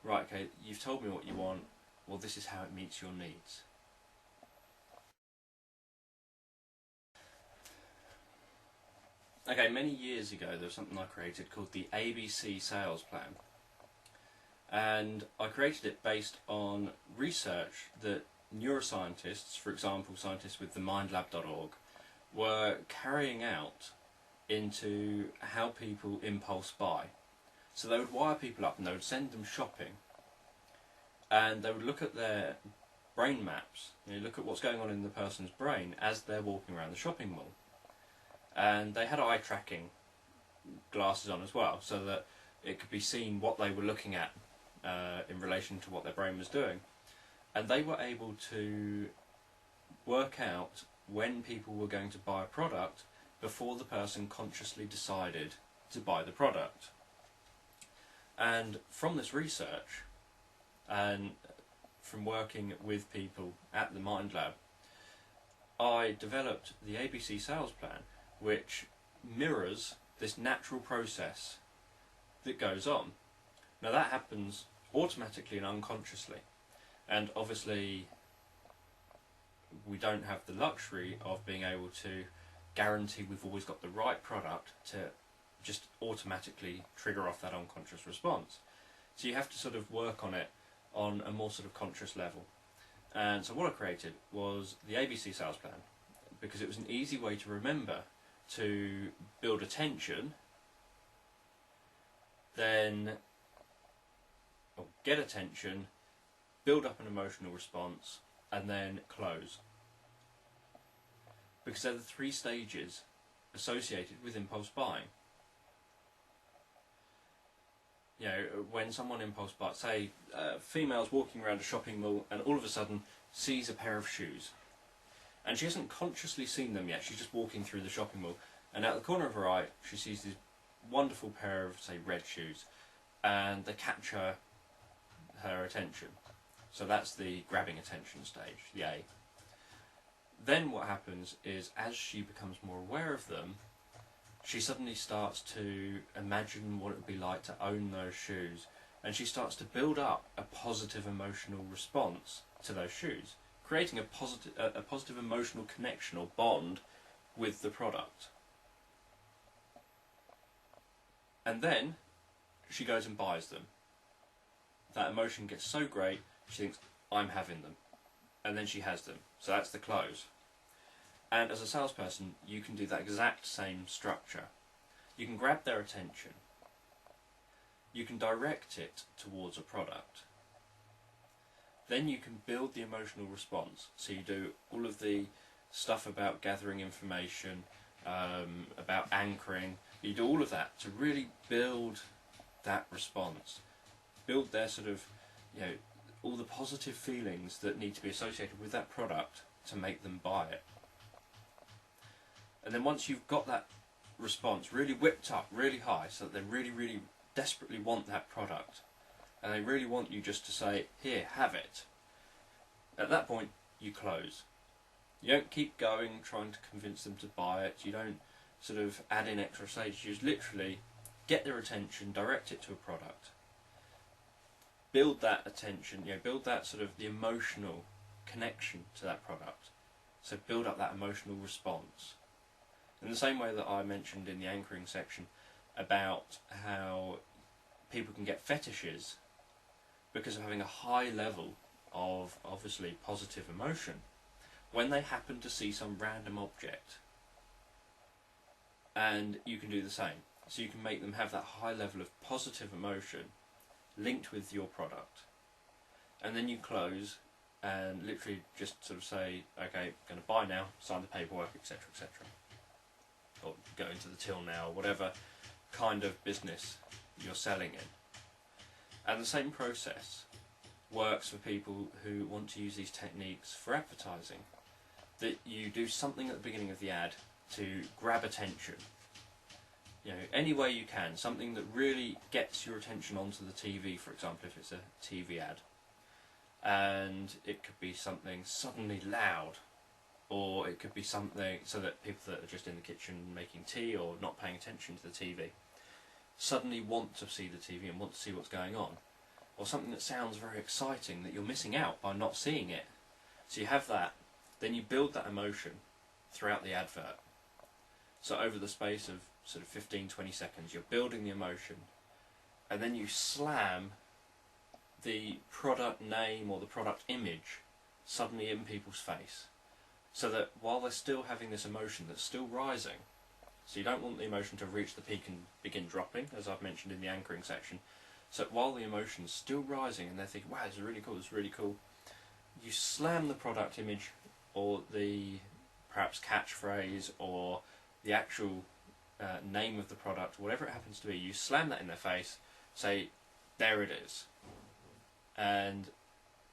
right, okay, you've told me what you want, well, this is how it meets your needs. Okay, many years ago there was something I created called the ABC sales plan. And I created it based on research that neuroscientists, for example scientists with the mindlab.org, were carrying out into how people impulse buy. So they would wire people up and they would send them shopping, and they would look at their brain maps, look at what's going on in the person's brain as they're walking around the shopping mall. And they had eye tracking glasses on as well, so that it could be seen what they were looking at in relation to what their brain was doing. And they were able to work out when people were going to buy a product before the person consciously decided to buy the product. And from this research, and from working with people at the Mind Lab, I developed the ABC sales plan, which mirrors this natural process that goes on. Now that happens automatically and unconsciously, and obviously we don't have the luxury of being able to guarantee we've always got the right product to just automatically trigger off that unconscious response. So you have to sort of work on it on a more sort of conscious level. And so what I created was the ABC sales plan, because it was an easy way to remember to build attention, then get attention, build up an emotional response, and then close. Because they're the 3 stages associated with impulse buying. You know, when someone impulse buys, say, female's walking around a shopping mall and all of a sudden sees a pair of shoes. And she hasn't consciously seen them yet, she's just walking through the shopping mall. And out the corner of her eye, she sees this wonderful pair of, say, red shoes. And they capture her attention. So that's the grabbing attention stage, the A. Then what happens is, as she becomes more aware of them, she suddenly starts to imagine what it would be like to own those shoes, and she starts to build up a positive emotional response to those shoes, creating a positive emotional connection or bond with the product. And then she goes and buys them. That emotion gets so great, she thinks, I'm having them. And then she has them. So that's the close. And as a salesperson, you can do that exact same structure. You can grab their attention. You can direct it towards a product. Then you can build the emotional response. So you do all of the stuff about gathering information, about anchoring. You do all of that to really build that response. Build their sort of, all the positive feelings that need to be associated with that product to make them buy it. And then once you've got that response really whipped up really high so that they really, really desperately want that product, and they really want you just to say, here, have it. At that point, you close. You don't keep going trying to convince them to buy it. You don't sort of add in extra stages. You just literally get their attention, direct it to a product. Build that attention, build that sort of the emotional connection to that product. So build up that emotional response. In the same way that I mentioned in the anchoring section about how people can get fetishes because of having a high level of, obviously, positive emotion when they happen to see some random object. And you can do the same. So you can make them have that high level of positive emotion linked with your product. And then you close and literally just sort of say, okay, going to buy now, sign the paperwork, etc., etc. Or go into the till now, or whatever kind of business you're selling in. And the same process works for people who want to use these techniques for advertising. That you do something at the beginning of the ad to grab attention. Any way you can, something that really gets your attention onto the TV, for example, if it's a TV ad. And it could be something suddenly loud, or it could be something so that people that are just in the kitchen making tea or not paying attention to the TV suddenly want to see the TV and want to see what's going on. Or something that sounds very exciting that you're missing out by not seeing it. So you have that, then you build that emotion throughout the advert. So over the space of sort of 15-20 seconds, you're building the emotion, and then you slam the product name or the product image suddenly in people's face. So that while they're still having this emotion that's still rising, so you don't want the emotion to reach the peak and begin dropping, as I've mentioned in the anchoring section. So while the emotion's still rising and they're thinking, wow, this is really cool, this is really cool, you slam the product image or the perhaps catchphrase or the actual name of the product, whatever it happens to be, you slam that in their face, say, there it is. And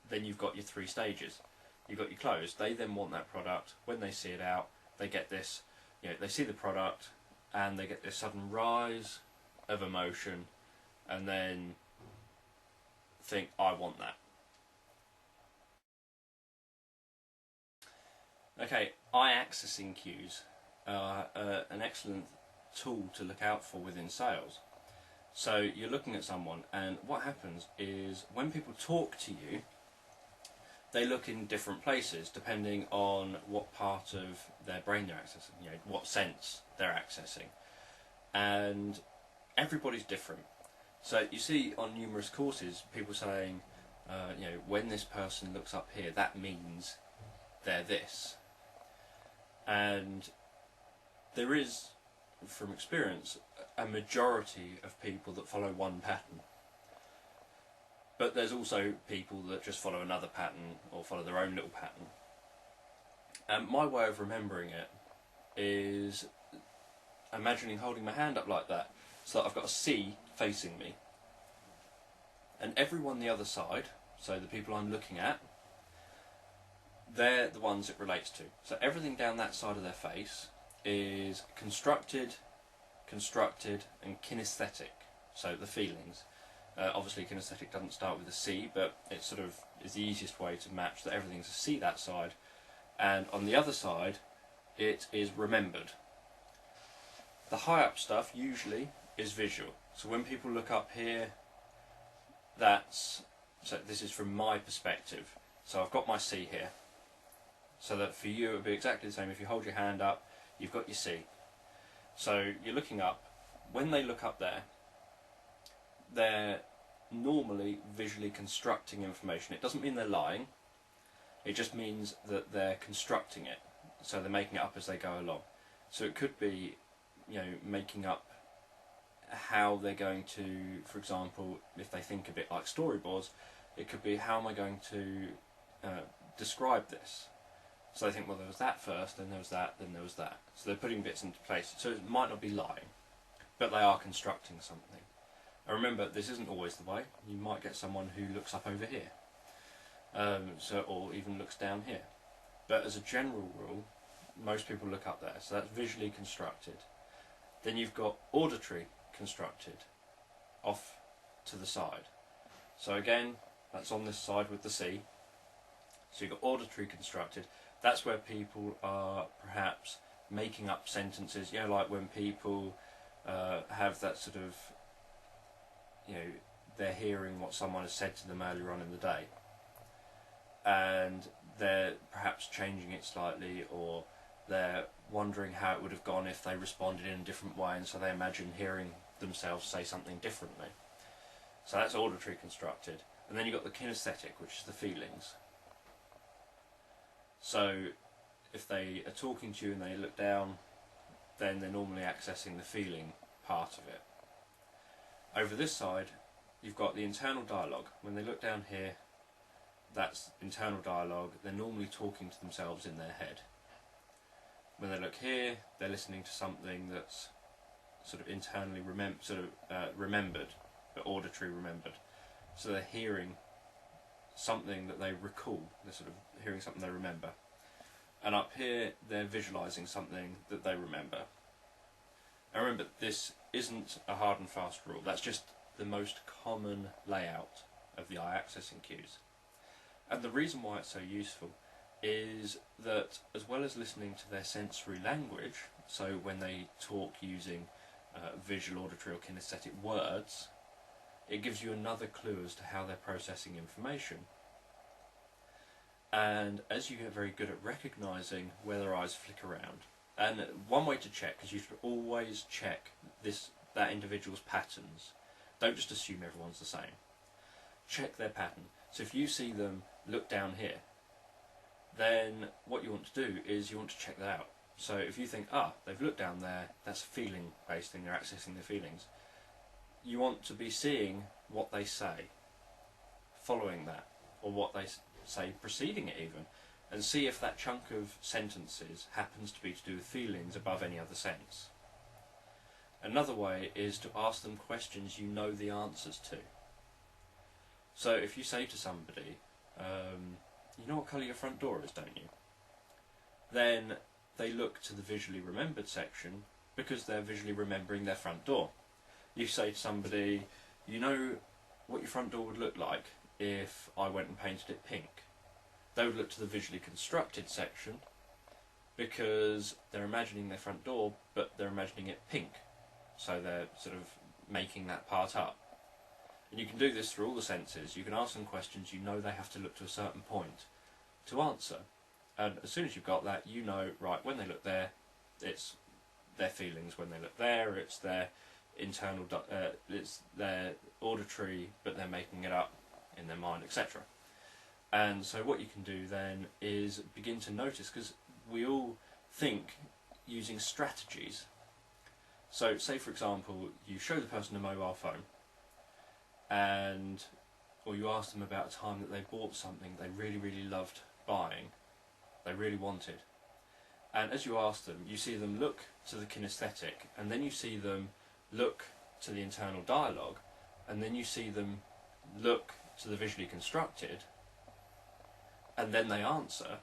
then you've got your 3 stages. You've got your close. They then want that product. When they see it out, they get this, they see the product and they get this sudden rise of emotion and then think, I want that. Okay, eye-accessing cues are an excellent tool to look out for within sales. So you're looking at someone, and what happens is when people talk to you, they look in different places depending on what part of their brain they're accessing, what sense they're accessing. And everybody's different. So you see on numerous courses people saying, when this person looks up here, that means they're this. And there is, from experience, a majority of people that follow one pattern. But there's also people that just follow another pattern or follow their own little pattern. And my way of remembering it is imagining holding my hand up like that, so that I've got a C facing me. And everyone the other side, so the people I'm looking at, they're the ones it relates to. So everything down that side of their face is constructed, and kinesthetic. So the feelings. Obviously kinesthetic doesn't start with a C, but it sort of is the easiest way to match that everything's a C that side. And on the other side, it is remembered. The high up stuff usually is visual. So when people look up here, so this is from my perspective. So I've got my C here. So that for you it would be exactly the same. If you hold your hand up, you've got your C. So you're looking up. When they look up there, they're normally visually constructing information. It doesn't mean they're lying. It just means that they're constructing it. So they're making it up as they go along. So it could be, making up how they're going to, for example, if they think a bit like storyboards, it could be, how am I going to describe this? So they think, well, there was that first, then there was that, then there was that. So they're putting bits into place. So it might not be lying, but they are constructing something. And remember, this isn't always the way. You might get someone who looks up over here, or even looks down here. But as a general rule, most people look up there. So that's visually constructed. Then you've got auditory constructed, off to the side. So again, that's on this side with the C. So you've got auditory constructed. That's where people are perhaps making up sentences, like when people have that sort of, they're hearing what someone has said to them earlier on in the day, and they're perhaps changing it slightly, or they're wondering how it would have gone if they responded in a different way, and so they imagine hearing themselves say something differently. So that's auditory constructed. And then you've got the kinesthetic, which is the feelings. So if they are talking to you and they look down, then they're normally accessing the feeling part of it. Over this side, you've got the internal dialogue. When they look down here, that's internal dialogue. They're normally talking to themselves in their head. When they look here, they're listening to something that's sort of internally remembered, but auditory remembered. So they're hearing something that they recall. They're sort of hearing something they remember. And up here, they're visualising something that they remember. And remember, this isn't a hard and fast rule. That's just the most common layout of the eye accessing cues. And the reason why it's so useful is that, as well as listening to their sensory language, so when they talk using visual, auditory or kinesthetic words, it gives you another clue as to how they're processing information. And as you get very good at recognising where their eyes flick around, and one way to check, because you should always check that individual's patterns. Don't just assume everyone's the same. Check their pattern. So if you see them look down here, then what you want to do is you want to check that out. So if you think, they've looked down there, that's a feeling-based thing, they're accessing their feelings. You want to be seeing what they say, following that, or what they say preceding it even, and see if that chunk of sentences happens to be to do with feelings above any other sense. Another way is to ask them questions you know the answers to. So if you say to somebody, you know what colour your front door is, don't you? Then they look to the visually remembered section because they're visually remembering their front door. You say to somebody, you know what your front door would look like if I went and painted it pink? They would look to the visually constructed section because they're imagining their front door, but they're imagining it pink. So they're sort of making that part up. And you can do this through all the senses. You can ask them questions you know they have to look to a certain point to answer. And as soon as you've got that, you know, right, when they look there, it's their feelings. When they look there, it's their internal, it's their auditory, but they're making it up in their mind, etc. And so what you can do then is begin to notice, because we all think using strategies. So say, for example, you show the person a mobile phone, and or you ask them about a time that they bought something they really, really loved buying, they really wanted. And as you ask them, you see them look to the kinesthetic, and then you see them look to the internal dialogue, and then you see them look to the visually constructed, and then they answer.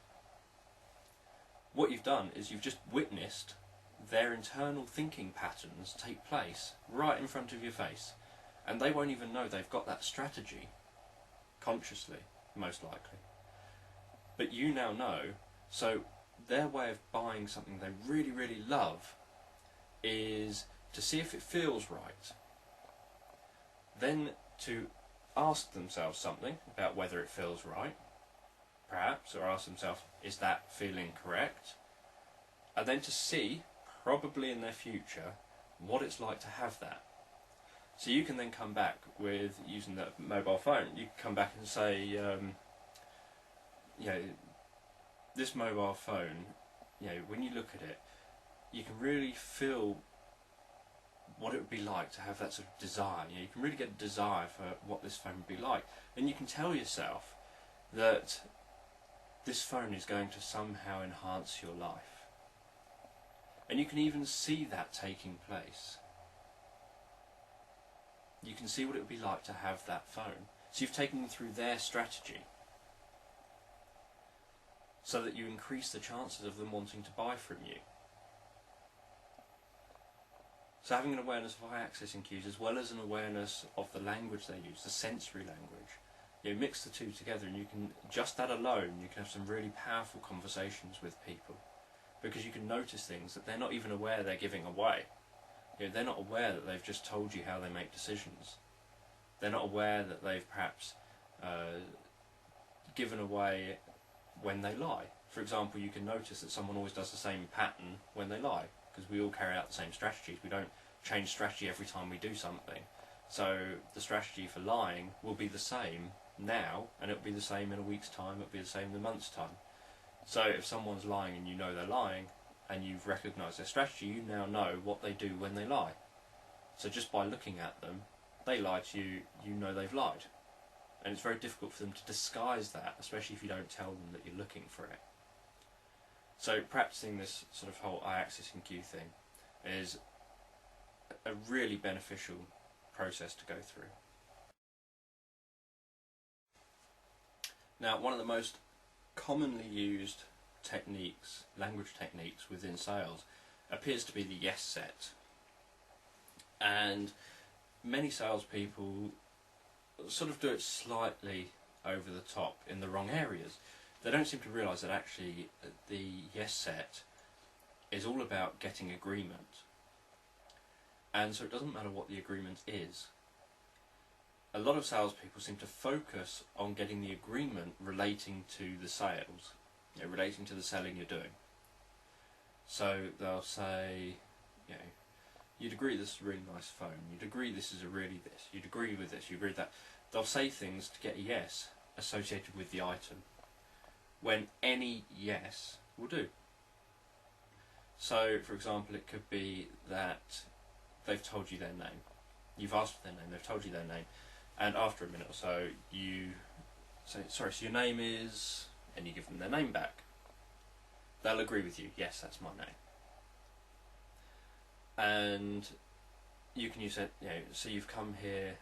What you've done is you've just witnessed their internal thinking patterns take place right in front of your face, and they won't even know they've got that strategy consciously, most likely. But you now know. So their way of buying something they really, really love is to see if it feels right, then to ask themselves something about whether it feels right, perhaps, or ask themselves, is that feeling correct? And then to see, probably in their future, what it's like to have that. So you can then come back with, using the mobile phone, you can come back and say, you know, this mobile phone, you know, when you look at it, you can really feel what it would be like to have that sort of desire. You know, you can really get a desire for what this phone would be like. And you can tell yourself that this phone is going to somehow enhance your life. And you can even see that taking place. You can see what it would be like to have that phone. So you've taken them through their strategy, so that you increase the chances of them wanting to buy from you. So having an awareness of eye accessing cues, as well as an awareness of the language they use, the sensory language, you mix the two together, and you can, just that alone, you can have some really powerful conversations with people, because you can notice things that they're not even aware they're giving away. You know, they're not aware that they've just told you how they make decisions. They're not aware that they've perhaps given away when they lie. For example, you can notice that someone always does the same pattern when they lie, because we all carry out the same strategies. We don't change strategy every time we do something. So the strategy for lying will be the same now, and it'll be the same in a week's time, it'll be the same in a month's time. So if someone's lying and you know they're lying, and you've recognised their strategy, you now know what they do when they lie. So just by looking at them, they lie to you, you know they've lied. And it's very difficult for them to disguise that, especially if you don't tell them that you're looking for it. So practicing this sort of whole eye accessing cue thing is a really beneficial process to go through. Now, one of the most commonly used techniques, language techniques within sales, appears to be the yes set. And many salespeople sort of do it slightly over the top in the wrong areas. They don't seem to realise that actually the yes set is all about getting agreement. And so it doesn't matter what the agreement is. A lot of salespeople seem to focus on getting the agreement relating to the sales, you know, relating to the selling you're doing. So they'll say, you know, you'd agree this is a really nice phone, you'd agree this is a really this, you'd agree with this, you agree with that. They'll say things to get a yes associated with the item, when any yes will do. So, for example, it could be that they've told you their name. You've asked for their name, they've told you their name, and after a minute or so, you say, sorry, so your name is, and you give them their name back. They'll agree with you, yes, that's my name. And you can use it, you know, so you've come here,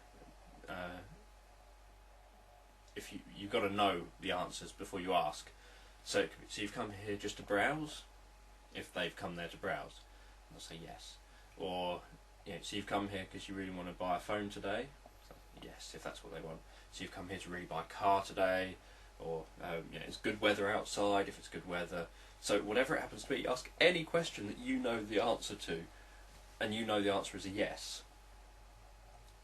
if you've got to know the answers before you ask. So you've come here just to browse, if they've come there to browse, they'll say yes. Or, you know, so you've come here because you really want to buy a phone today, so yes, if that's what they want. So you've come here to really buy a car today, or you know, it's good weather outside, if it's good weather. So whatever it happens to be, ask any question that you know the answer to, and you know the answer is a yes.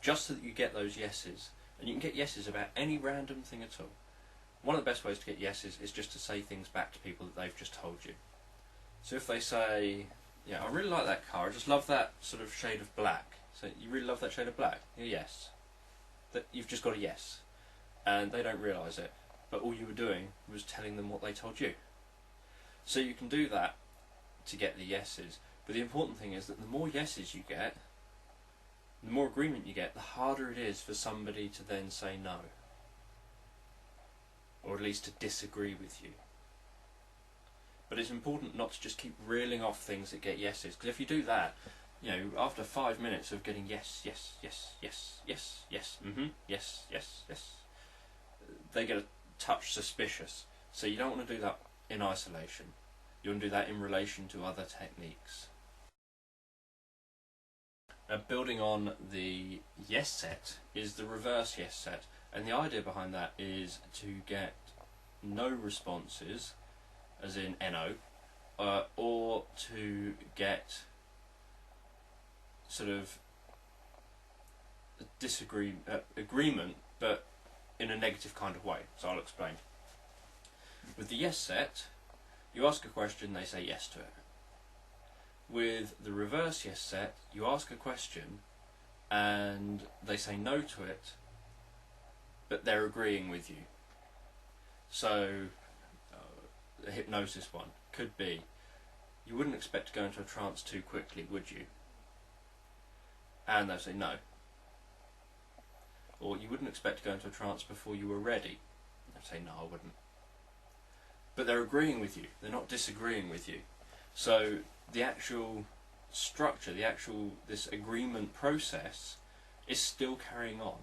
Just so that you get those yeses. And you can get yeses about any random thing at all. One of the best ways to get yeses is just to say things back to people that they've just told you. So if they say, yeah, I really like that car, I just love that sort of shade of black. So you really love that shade of black? Yeah, yes. That you've just got a yes. And they don't realise it. But all you were doing was telling them what they told you. So you can do that to get the yeses. But the important thing is that the more yeses you get, the more agreement you get, the harder it is for somebody to then say no. or at least to disagree with you. But it's important not to just keep reeling off things that get yeses, because if you do that, you know, after 5 minutes of getting yes, yes, yes, yes, yes, yes, yes, yes, yes, they get a touch suspicious. So you don't want to do that in isolation. You want to do that in relation to other techniques. Now, building on the yes set is the reverse yes set, and the idea behind that is to get no responses, as in NO, or to get sort of agreement, but in a negative kind of way. So I'll explain. With the yes set, you ask a question, they say yes to it. With the reverse yes set, you ask a question and they say no to it, but they're agreeing with you. So the hypnosis one could be, you wouldn't expect to go into a trance too quickly, would you? And they'll say no. Or you wouldn't expect to go into a trance before you were ready. They'll say no, I wouldn't. But they're agreeing with you, they're not disagreeing with you. So the actual structure, this agreement process is still carrying on.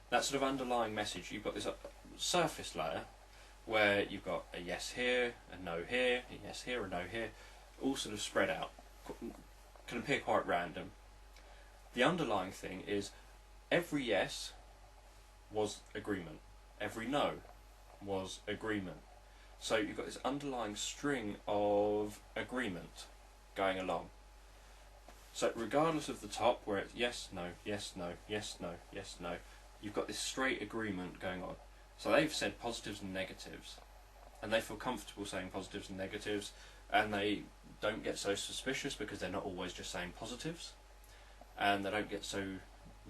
That sort of underlying message, you've got this surface layer where you've got a yes here, a no here, a yes here, a no here, all sort of spread out, can appear quite random. The underlying thing is every yes was agreement, every no was agreement. So you've got this underlying string of agreement going along. So regardless of the top, where it's yes, no, yes, no, yes, no, yes, no, you've got this straight agreement going on. So they've said positives and negatives, and they feel comfortable saying positives and negatives, and they don't get so suspicious because they're not always just saying positives, and they don't get so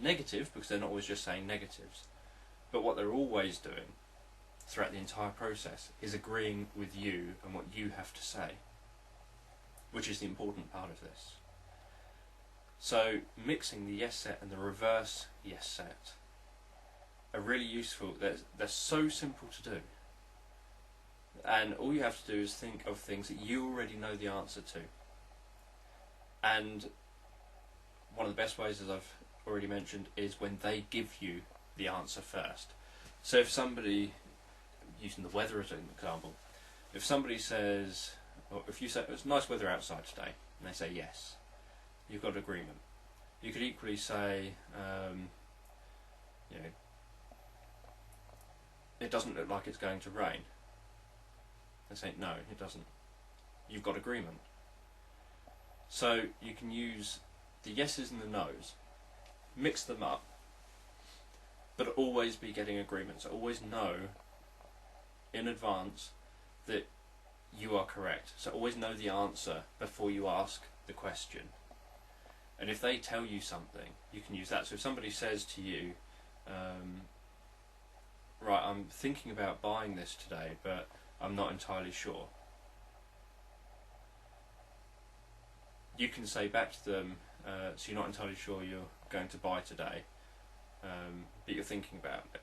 negative because they're not always just saying negatives. But what they're always doing throughout the entire process is agreeing with you and what you have to say, which is the important part of this. So mixing the yes set and the reverse yes set are really useful. They're so simple to do, and all you have to do is think of things that you already know the answer to. And one of the best ways, as I've already mentioned, is when they give you the answer first. So if somebody, using the weather as an example, if somebody says, or if you say it's nice weather outside today, and they say yes, you've got agreement. You could equally say, you know, it doesn't look like it's going to rain. They say no, it doesn't. You've got agreement. So you can use the yeses and the nos, mix them up, but always be getting agreement. So always know in advance that you are correct. So always know the answer before you ask the question. And if they tell you something, you can use that. So if somebody says to you, right, I'm thinking about buying this today, but I'm not entirely sure, you can say back to them, so you're not entirely sure you're going to buy today, but you're thinking about it,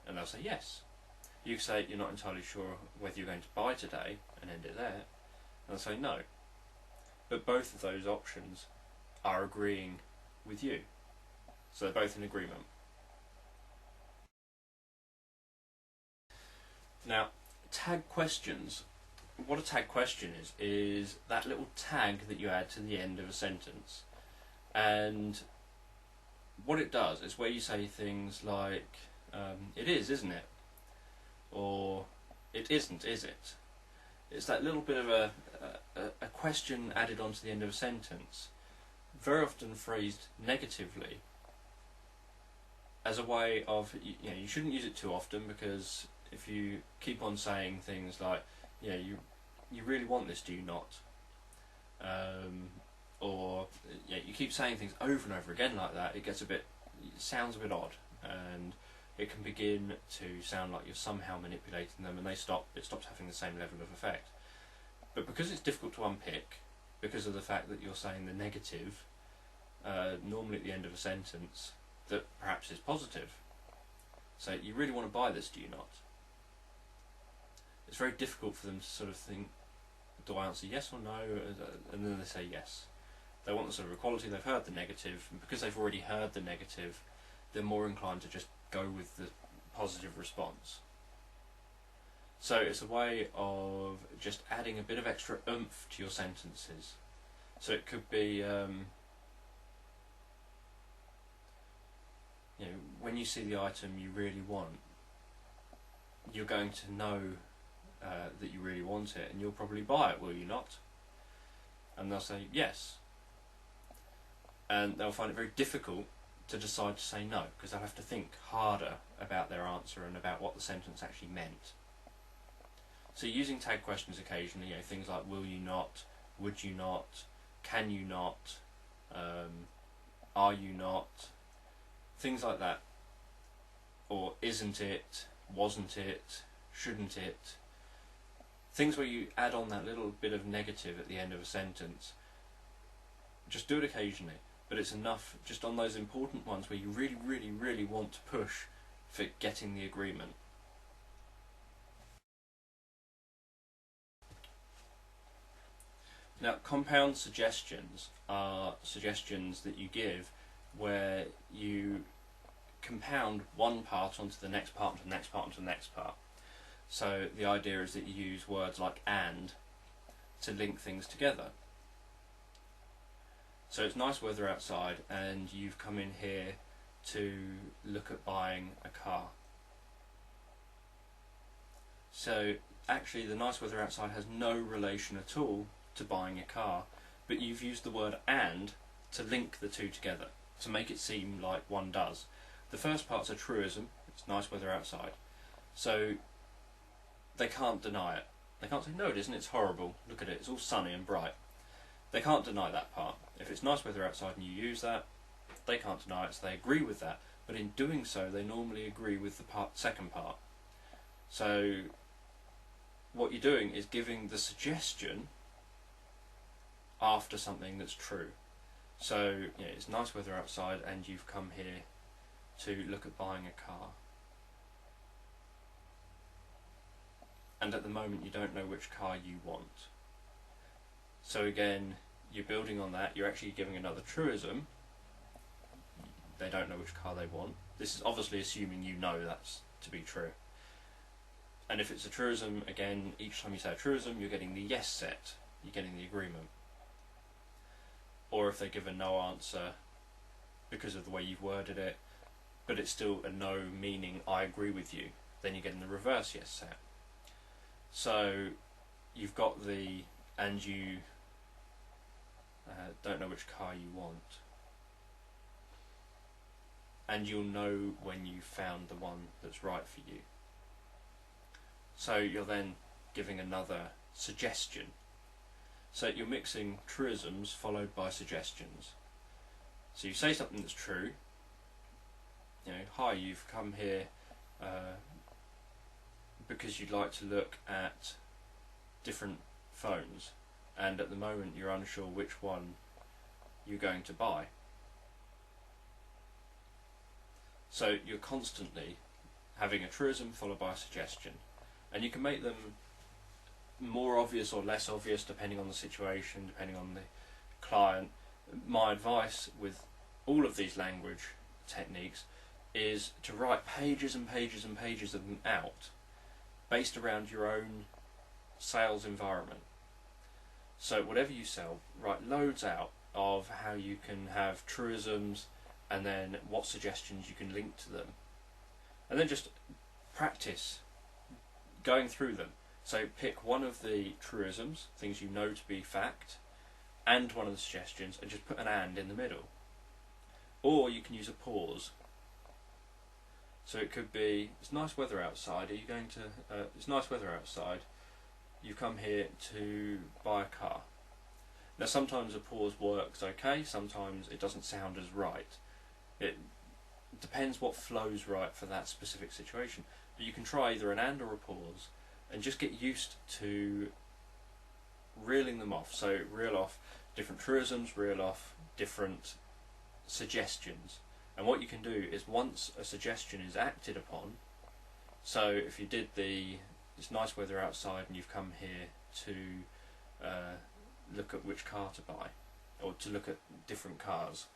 and they'll say yes. You say you're not entirely sure whether you're going to buy today, and end it there, and they'll say no. But both of those options are agreeing with you, so they're both in agreement. Now, tag questions. What a tag question is that little tag that you add to the end of a sentence. And what it does is where you say things like, it is, isn't it? Or, it isn't, is it? It's that little bit of a question added onto the end of a sentence, very often phrased negatively, as a way of, you know, you shouldn't use it too often, because if you keep on saying things like, yeah, you really want this, do you not? Or yeah, you keep saying things over and over again like that, it sounds a bit odd, and it can begin to sound like you're somehow manipulating them, and it stops having the same level of effect. But because it's difficult to unpick, because of the fact that you're saying the negative, normally at the end of a sentence, that perhaps is positive. So, you really want to buy this, do you not? it's very difficult for them to sort of think, do I answer yes or no? And then they say yes. They want the sort of equality, they've heard the negative, and because they've already heard the negative, they're more inclined to just go with the positive response. So it's a way of just adding a bit of extra oomph to your sentences. So it could be, when you see the item you really want, you're going to know that you really want it, and you'll probably buy it, will you not? And they'll say yes. And they'll find it very difficult to decide to say no, because they'll have to think harder about their answer and about what the sentence actually meant. So using tag questions occasionally, things like will you not, would you not, can you not, are you not, things like that, or isn't it, wasn't it, shouldn't it, things where you add on that little bit of negative at the end of a sentence. Just do it occasionally, but it's enough just on those important ones where you really, really, really want to push for getting the agreement. Now, compound suggestions are suggestions that you give where you compound one part onto the next part, onto the next part, onto the next part. So the idea is that you use words like and to link things together. So it's nice weather outside and you've come in here to look at buying a car. So actually the nice weather outside has no relation at all to buying a car, but you've used the word and to link the two together, to make it seem like one does. The first part's a truism, it's nice weather outside, so they can't deny it. They can't say, no it isn't, it's horrible, look at it, it's all sunny and bright. They can't deny that part. If it's nice weather outside and you use that, they can't deny it, so they agree with that, but in doing so they normally agree with the second part. So what you're doing is giving the suggestion after something that's true. So it's nice weather outside and you've come here to look at buying a car. And at the moment you don't know which car you want. So again, you're building on that, you're actually giving another truism. They don't know which car they want. This is obviously assuming you know that's to be true. And if it's a truism, again, each time you say a truism, you're getting the yes set, you're getting the agreement. Or if they give a no answer because of the way you've worded it, but it's still a no meaning I agree with you, then you're getting the reverse yes set. So you've got the and you don't know which car you want, and you'll know when you've found the one that's right for you. So you're then giving another suggestion. So you're mixing truisms followed by suggestions. So you say something that's true. Hi, you've come here because you'd like to look at different phones, and at the moment you're unsure which one you're going to buy. So you're constantly having a truism followed by a suggestion, and you can make them more obvious or less obvious depending on the situation, depending on the client. My advice with all of these language techniques is to write pages and pages and pages of them out based around your own sales environment. So whatever you sell, write loads out of how you can have truisms and then what suggestions you can link to them, and then just practice going through them. So pick one of the truisms, things you know to be fact, and one of the suggestions, and just put an and in the middle. Or you can use a pause. So it could be, it's nice weather outside, are you going to, it's nice weather outside, you've come here to buy a car. Now sometimes a pause works okay, sometimes it doesn't sound as right. It depends what flows right for that specific situation. But you can try either an and or a pause, and just get used to reeling them off. So reel off different truisms, reel off different suggestions. And what you can do is once a suggestion is acted upon, so if you did the it's nice weather outside and you've come here to look at which car to buy, or to look at different cars.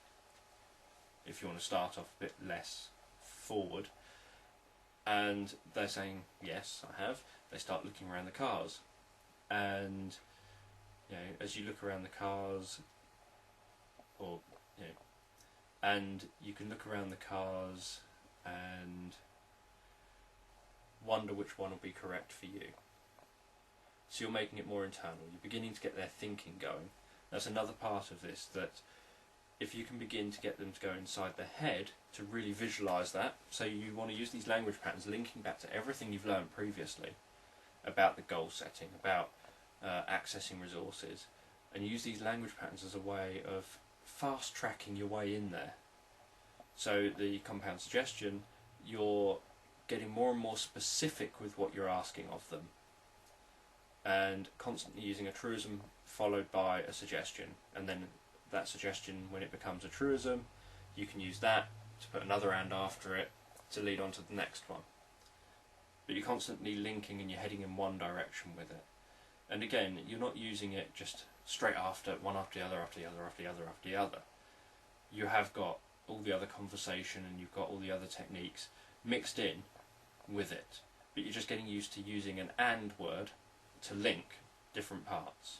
If you want to start off a bit less forward, and they're saying, yes, I have. They start looking around the cars, and as you look around the cars, or and you can look around the cars and wonder which one will be correct for you. So you're making it more internal. You're beginning to get their thinking going. That's another part of this, that if you can begin to get them to go inside their head, to really visualise that, so you want to use these language patterns linking back to everything you've learned previously about the goal setting, about accessing resources, and use these language patterns as a way of fast tracking your way in there. So the compound suggestion, you're getting more and more specific with what you're asking of them, and constantly using a truism followed by a suggestion, and then that suggestion, when it becomes a truism, you can use that to put another and after it to lead on to the next one. But you're constantly linking and you're heading in one direction with it. And again, you're not using it just straight after, one after the other, after the other, after the other, after the other. You have got all the other conversation and you've got all the other techniques mixed in with it. But you're just getting used to using an and word to link different parts.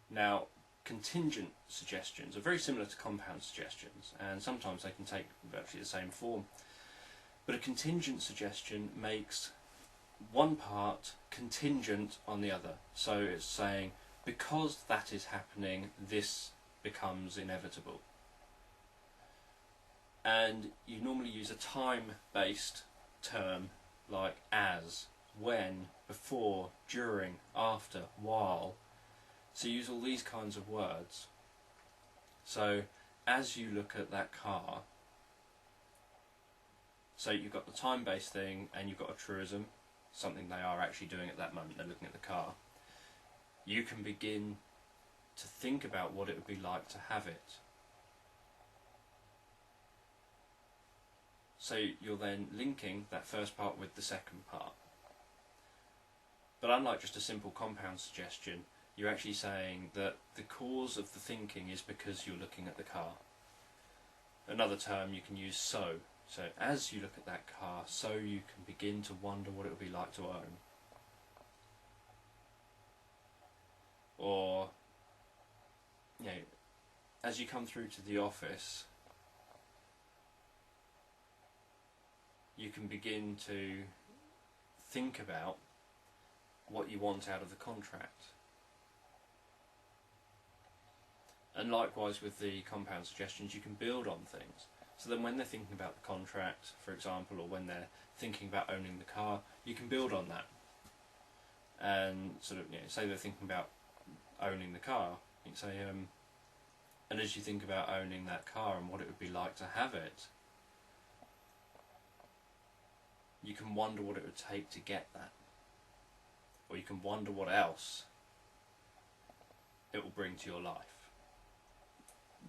Now, contingent suggestions are very similar to compound suggestions, and sometimes they can take virtually the same form. But a contingent suggestion makes one part contingent on the other. So it's saying, because that is happening, this becomes inevitable. And you normally use a time-based term like as, when, before, during, after, while. So use all these kinds of words. So as you look at that car, so you've got the time-based thing and you've got a truism, something they are actually doing at that moment, they're looking at the car. You can begin to think about what it would be like to have it. So you're then linking that first part with the second part. But unlike just a simple compound suggestion, you're actually saying that the cause of the thinking is because you're looking at the car. Another term you can use, so. So as you look at that car, so you can begin to wonder what it would be like to own. Or, as you come through to the office, you can begin to think about what you want out of the contract. And likewise with the compound suggestions, you can build on things. So then when they're thinking about the contract, for example, or when they're thinking about owning the car, you can build on that. And sort of, say they're thinking about owning the car, you can say, and as you think about owning that car and what it would be like to have it, you can wonder what it would take to get that. Or you can wonder what else it will bring to your life.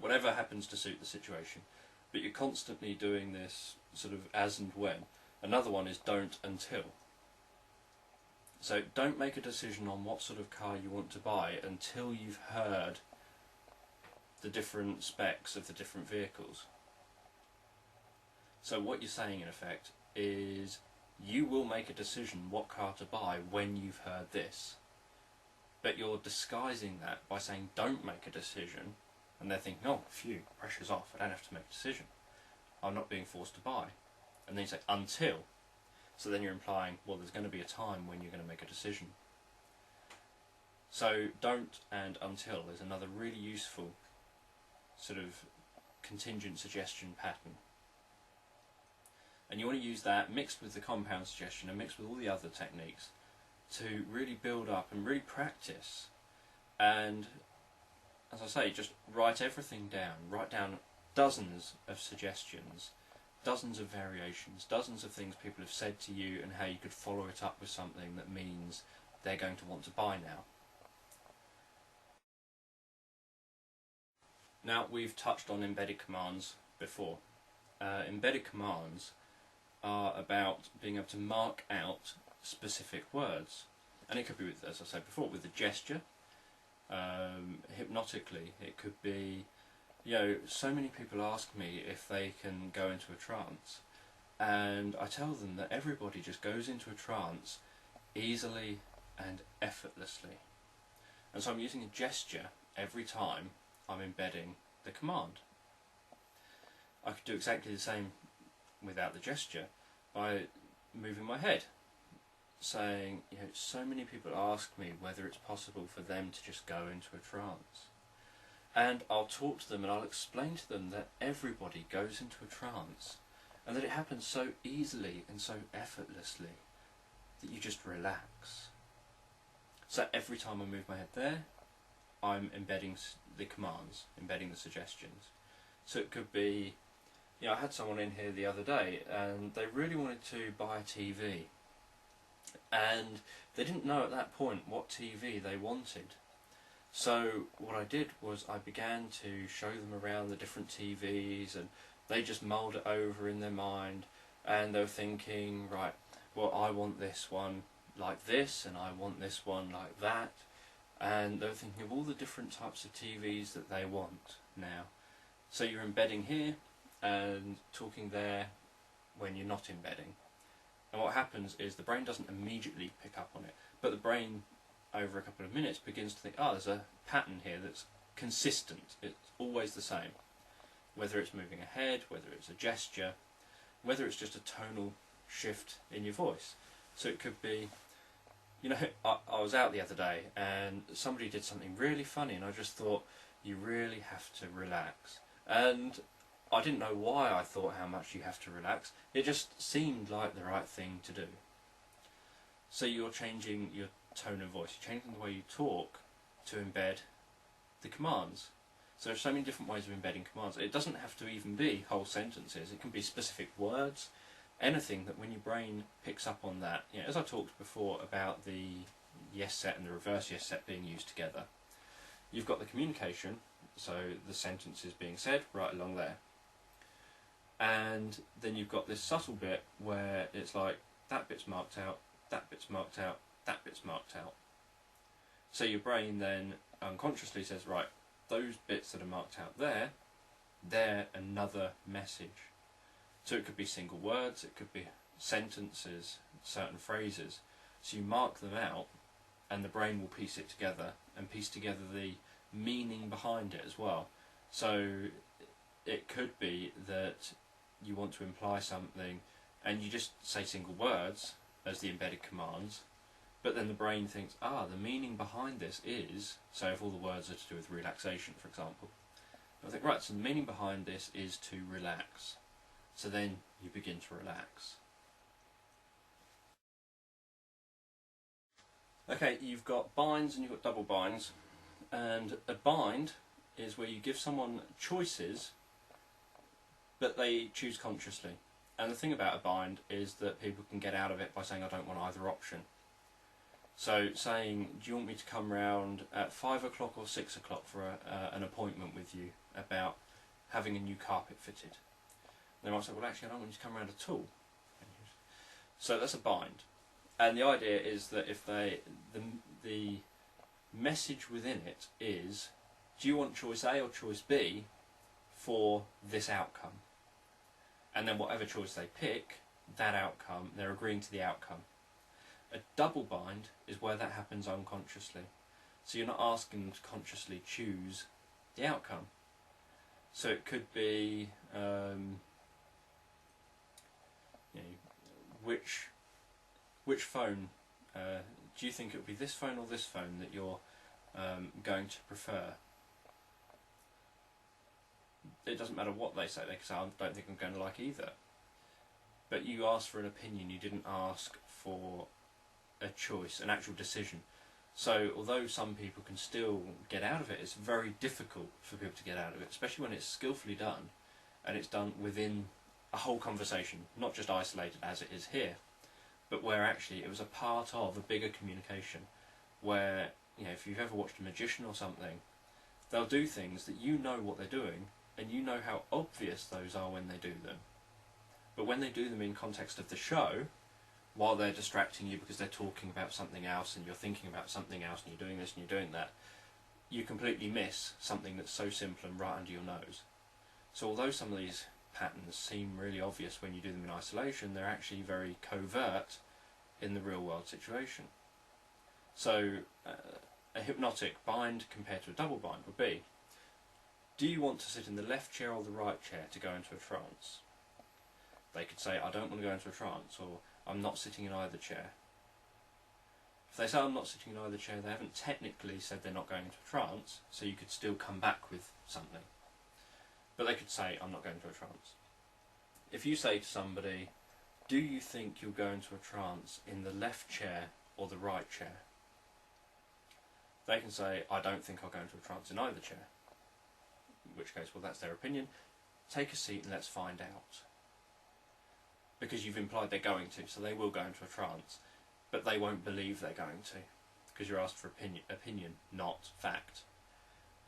Whatever happens to suit the situation. But you're constantly doing this sort of as and when. Another one is don't until. So don't make a decision on what sort of car you want to buy until you've heard the different specs of the different vehicles. So what you're saying in effect is you will make a decision what car to buy when you've heard this. But you're disguising that by saying don't make a decision, and they're thinking, oh, phew, pressure's off, I don't have to make a decision. I'm not being forced to buy. And then you say until. So then you're implying, well, there's going to be a time when you're going to make a decision. So don't and until is another really useful sort of contingent suggestion pattern. And you want to use that mixed with the compound suggestion and mixed with all the other techniques to really build up and really practice. And as I say, just write everything down. Write down dozens of suggestions, dozens of variations, dozens of things people have said to you and how you could follow it up with something that means they're going to want to buy now. Now, we've touched on embedded commands before. Embedded commands are about being able to mark out specific words. And it could be, with, as I said before, with a gesture. Hypnotically, it could be, so many people ask me if they can go into a trance, and I tell them that everybody just goes into a trance easily and effortlessly. And so I'm using a gesture every time I'm embedding the command. I could do exactly the same without the gesture by moving my head, saying, so many people ask me whether it's possible for them to just go into a trance. And I'll talk to them and I'll explain to them that everybody goes into a trance and that it happens so easily and so effortlessly that you just relax. So every time I move my head there, I'm embedding the commands, embedding the suggestions. So it could be, I had someone in here the other day and they really wanted to buy a TV. And they didn't know at that point what TV they wanted. So what I did was I began to show them around the different TVs, and they just mulled it over in their mind, and they were thinking, right, well, I want this one like this, and I want this one like that, and they were thinking of all the different types of TVs that they want now. So you're embedding here and talking there when you're not embedding. And what happens is the brain doesn't immediately pick up on it, but the brain over a couple of minutes begins to think, there's a pattern here that's consistent, it's always the same. Whether it's moving a head, whether it's a gesture, whether it's just a tonal shift in your voice. So it could be, I was out the other day and somebody did something really funny and I just thought, you really have to relax. And I didn't know why I thought how much you have to relax. It just seemed like the right thing to do. So you're changing your tone of voice, you're changing the way you talk to embed the commands. So there's so many different ways of embedding commands. It doesn't have to even be whole sentences. It can be specific words, anything that when your brain picks up on that. As I talked before about the yes set and the reverse yes set being used together, you've got the communication, so the sentence is being said right along there. And then you've got this subtle bit where it's like, that bit's marked out, that bit's marked out, that bit's marked out. So your brain then unconsciously says, right, those bits that are marked out there, they're another message. So it could be single words, it could be sentences, certain phrases. So you mark them out and the brain will piece it together and piece together the meaning behind it as well. So it could be that you want to imply something and you just say single words as the embedded commands, but then the brain thinks, the meaning behind this is, so if all the words are to do with relaxation, for example, I think, right, so the meaning behind this is to relax. So then you begin to relax. Okay, you've got binds and you've got double binds, and a bind is where you give someone choices but they choose consciously. And the thing about a bind is that people can get out of it by saying, I don't want either option. So saying, do you want me to come round at 5 o'clock or 6 o'clock for an appointment with you about having a new carpet fitted? They might say, well, actually I don't want you to come round at all. So that's a bind. And the idea is that if the message within it is, do you want choice A or choice B for this outcome? And then whatever choice they pick, that outcome, they're agreeing to the outcome. A double bind is where that happens unconsciously. So you're not asking them to consciously choose the outcome. So it could be, which phone, do you think it would be this phone or this phone that you're going to prefer? It doesn't matter what they say, they can say, I don't think I'm going to like either. But you asked for an opinion, you didn't ask for a choice, an actual decision. So although some people can still get out of it, it's very difficult for people to get out of it, especially when it's skillfully done, and it's done within a whole conversation, not just isolated as it is here, but where actually it was a part of a bigger communication, where, if you've ever watched a magician or something, they'll do things that you know what they're doing, and you know how obvious those are when they do them. But when they do them in context of the show, while they're distracting you because they're talking about something else and you're thinking about something else and you're doing this and you're doing that, you completely miss something that's so simple and right under your nose. So although some of these patterns seem really obvious when you do them in isolation, they're actually very covert in the real world situation. So a hypnotic bind compared to a double bind would be, do you want to sit in the left chair or the right chair to go into a trance? They could say, I don't want to go into a trance, or I'm not sitting in either chair. If they say I'm not sitting in either chair, they haven't technically said they're not going into a trance, so you could still come back with something. But they could say, I'm not going into a trance. If you say to somebody, do you think you'll go into a trance in the left chair or the right chair? They can say, I don't think I'll go into a trance in either chair. In which case, well, that's their opinion. Take a seat and let's find out. Because you've implied they're going to, so they will go into a trance, but they won't believe they're going to, because you're asked for opinion, not fact.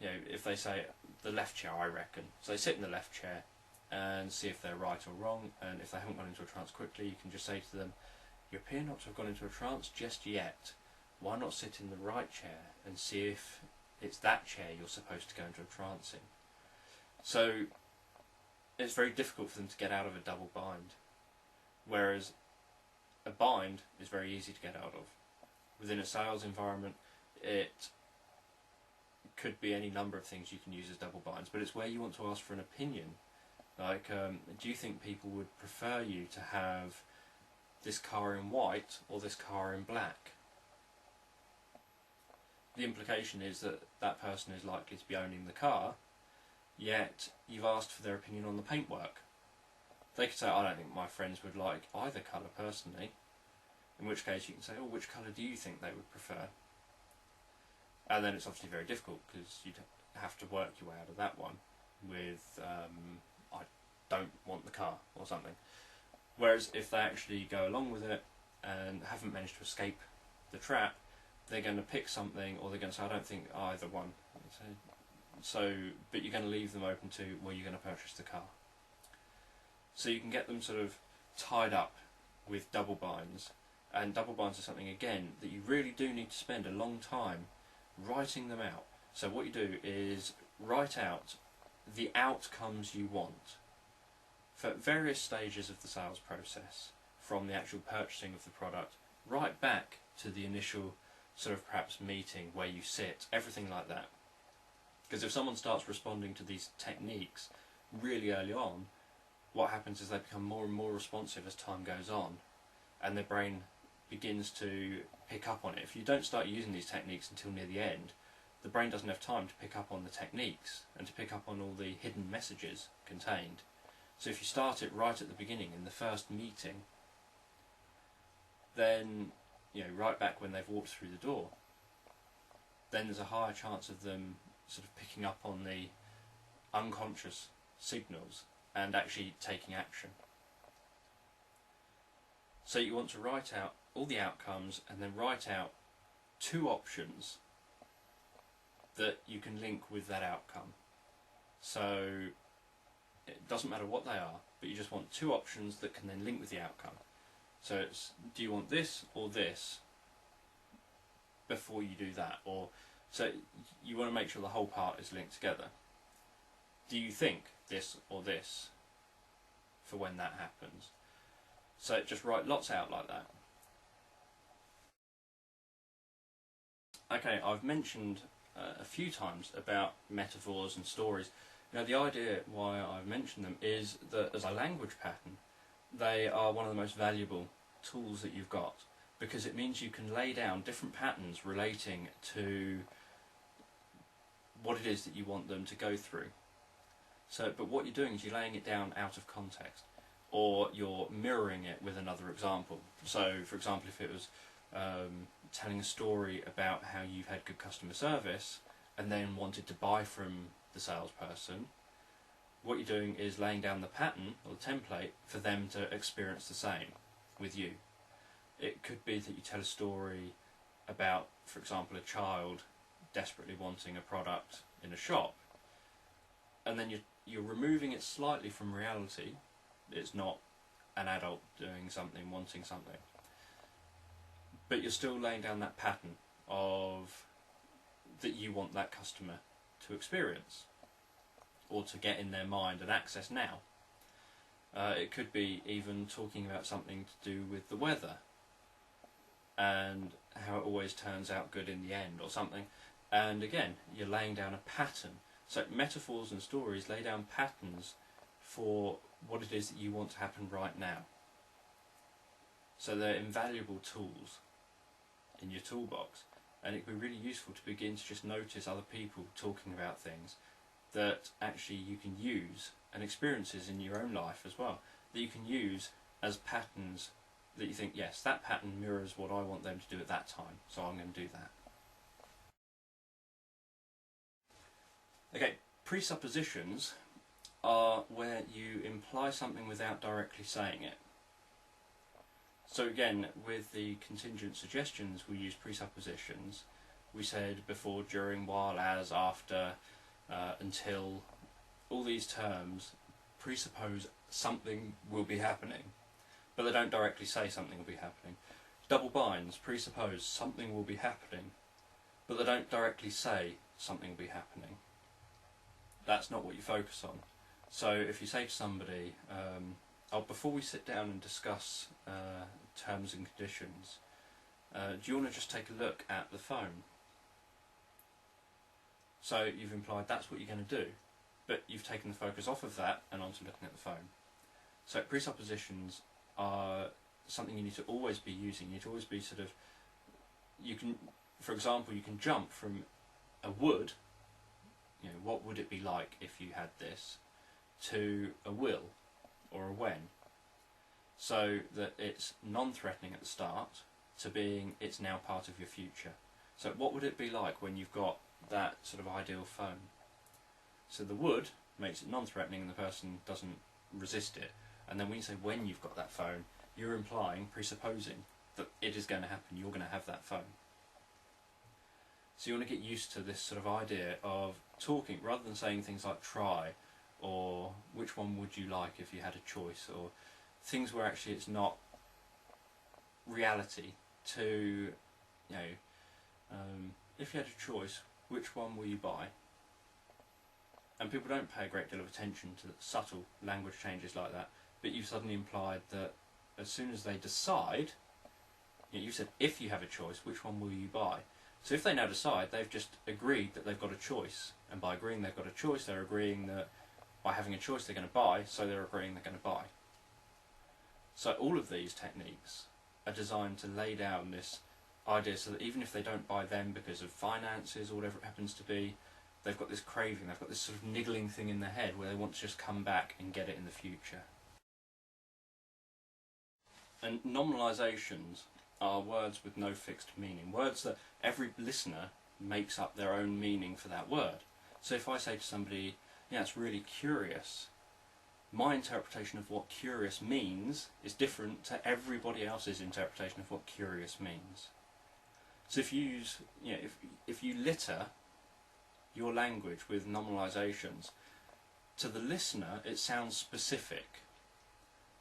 You know, if they say, the left chair, I reckon, so they sit in the left chair and see if they're right or wrong, and if they haven't gone into a trance quickly, you can just say to them, you appear not to have gone into a trance just yet. Why not sit in the right chair and see if it's that chair you're supposed to go into a trance in? So it's very difficult for them to get out of a double bind, whereas a bind is very easy to get out of. Within a sales environment, it could be any number of things you can use as double binds, but it's where you want to ask for an opinion. Like, do you think people would prefer you to have this car in white or this car in black? The implication is that that person is likely to be owning the car, yet you've asked for their opinion on the paintwork. They could say, I don't think my friends would like either colour personally, in which case you can say, oh, which colour do you think they would prefer? And then it's obviously very difficult because you'd have to work your way out of that one with, I don't want the car or something. Whereas if they actually go along with it and haven't managed to escape the trap, they're going to pick something, or they're going to say, I don't think either one. So, but you're going to leave them open to, well, you're going to purchase the car. So you can get them sort of tied up with double binds, and double binds are something, again, that you really do need to spend a long time writing them out. So what you do is write out the outcomes you want for various stages of the sales process, from the actual purchasing of the product right back to the initial sort of perhaps meeting where you sit, everything like that. Because if someone starts responding to these techniques really early on, what happens is they become more and more responsive as time goes on, and their brain begins to pick up on it. If you don't start using these techniques until near the end, the brain doesn't have time to pick up on the techniques and to pick up on all the hidden messages contained. So if you start it right at the beginning, in the first meeting, then, you know, right back when they've walked through the door, then there's a higher chance of them sort of picking up on the unconscious signals and actually taking action. So you want to write out all the outcomes and then write out 2 options that you can link with that outcome. So it doesn't matter what they are, but you just want 2 options that can then link with the outcome. So it's, do you want this or this before you do that? Or so you want to make sure the whole part is linked together. Do you think this or this for when that happens? So just write lots out like that. Okay, I've mentioned a few times about metaphors and stories. Now the idea why I've mentioned them is that as a language pattern, they are one of the most valuable tools that you've got, because it means you can lay down different patterns relating to what it is that you want them to go through. So, but what you're doing is you're laying it down out of context, or you're mirroring it with another example. So, for example, if it was telling a story about how you've had good customer service and then wanted to buy from the salesperson, what you're doing is laying down the pattern or the template for them to experience the same with you. It could be that you tell a story about, for example, a child desperately wanting a product in a shop, and then you're removing it slightly from reality. It's not an adult doing something, wanting something. But you're still laying down that pattern of that you want that customer to experience or to get in their mind and access now. It could be even talking about something to do with the weather and how it always turns out good in the end or something. And again, you're laying down a pattern. So metaphors and stories lay down patterns for what it is that you want to happen right now. So they're invaluable tools in your toolbox, and it would be really useful to begin to just notice other people talking about things that actually you can use, and experiences in your own life as well, that you can use as patterns that you think, yes, that pattern mirrors what I want them to do at that time, so I'm going to do that. Okay, presuppositions are where you imply something without directly saying it. So again, with the contingent suggestions, we use presuppositions. We said before, during, while, as, after, until. All these terms presuppose something will be happening, but they don't directly say something will be happening. Double binds presuppose something will be happening, but they don't directly say something will be happening. That's not what you focus on. So if you say to somebody, before we sit down and discuss terms and conditions, do you want to just take a look at the phone? So you've implied that's what you're going to do, but you've taken the focus off of that and onto looking at the phone. So presuppositions are something you need to always be using. You need to always be sort of, you can, for example, you can jump from a would, what would it be like if you had this, to a will or a when. So that it's non-threatening at the start to being it's now part of your future. So what would it be like when you've got that sort of ideal phone? So the would makes it non-threatening and the person doesn't resist it. And then when you say when you've got that phone, you're implying, presupposing, that it is going to happen, you're going to have that phone. So you want to get used to this sort of idea of talking, rather than saying things like try, or which one would you like if you had a choice, or things where actually it's not reality to, if you had a choice, which one will you buy? And people don't pay a great deal of attention to subtle language changes like that, but you've suddenly implied that as soon as they decide, you said if you have a choice, which one will you buy? So if they now decide, they've just agreed that they've got a choice, and by agreeing they've got a choice, they're agreeing that by having a choice they're going to buy, so they're agreeing they're going to buy. So all of these techniques are designed to lay down this idea so that even if they don't buy them because of finances or whatever it happens to be, they've got this craving, they've got this sort of niggling thing in their head where they want to just come back and get it in the future. And nominalisations are words with no fixed meaning, words that every listener makes up their own meaning for that word. So if I say to somebody, yeah, it's really curious, my interpretation of what curious means is different to everybody else's interpretation of what curious means. So if you use, if you litter your language with nominalisations, to the listener it sounds specific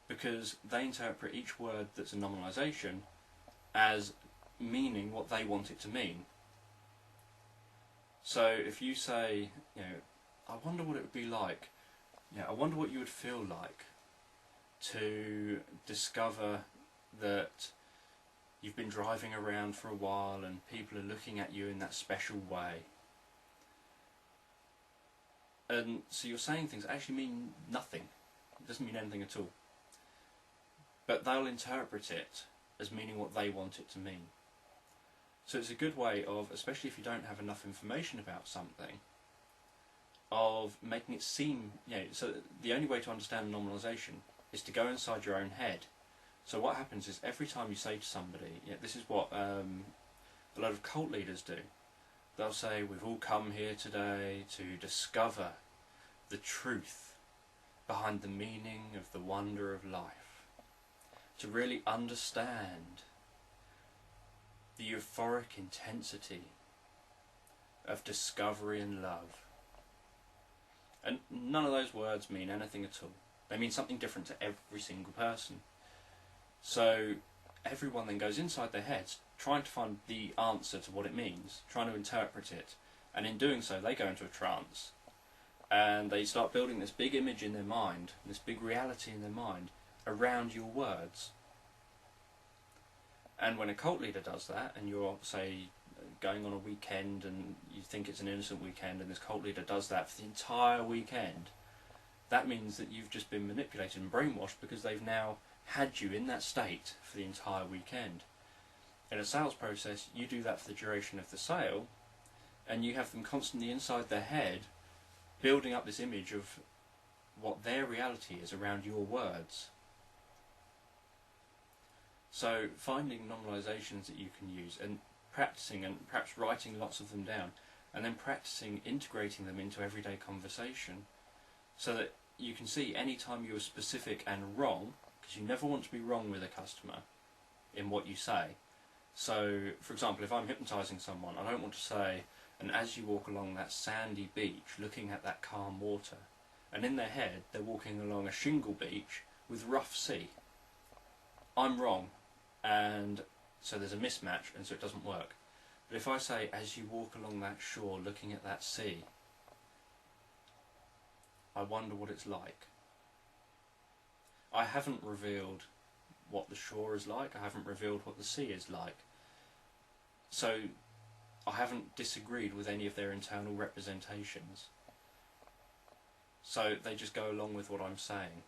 because they interpret each word that's a nominalisation as meaning what they want it to mean. So if you say, I wonder what it would be like, I wonder what you would feel like to discover that you've been driving around for a while and people are looking at you in that special way. And so you're saying things that actually mean nothing. It doesn't mean anything at all. But they'll interpret it as meaning what they want it to mean. So it's a good way of, especially if you don't have enough information about something, of making it seem, so the only way to understand nominalisation is to go inside your own head. So what happens is every time you say to somebody, this is what a lot of cult leaders do. They'll say, we've all come here today to discover the truth behind the meaning of the wonder of life, to really understand the euphoric intensity of discovery and love. And none of those words mean anything at all. They mean something different to every single person. So everyone then goes inside their heads trying to find the answer to what it means, trying to interpret it, and in doing so they go into a trance and they start building this big image in their mind, this big reality in their mind around your words. And when a cult leader does that, and you're, say, going on a weekend and you think it's an innocent weekend and this cult leader does that for the entire weekend, that means that you've just been manipulated and brainwashed because they've now had you in that state for the entire weekend. In a sales process, you do that for the duration of the sale, and you have them constantly inside their head building up this image of what their reality is around your words. So finding nominalisations that you can use and practicing, and perhaps writing lots of them down, and then practicing integrating them into everyday conversation, so that you can see any time you're specific and wrong, because you never want to be wrong with a customer in what you say. So, for example, if I'm hypnotising someone, I don't want to say, and as you walk along that sandy beach looking at that calm water, and in their head they're walking along a shingle beach with rough sea. I'm wrong, and so there's a mismatch, and so it doesn't work. But if I say, as you walk along that shore looking at that sea, I wonder what it's like. I haven't revealed what the shore is like, I haven't revealed what the sea is like. So I haven't disagreed with any of their internal representations. So they just go along with what I'm saying,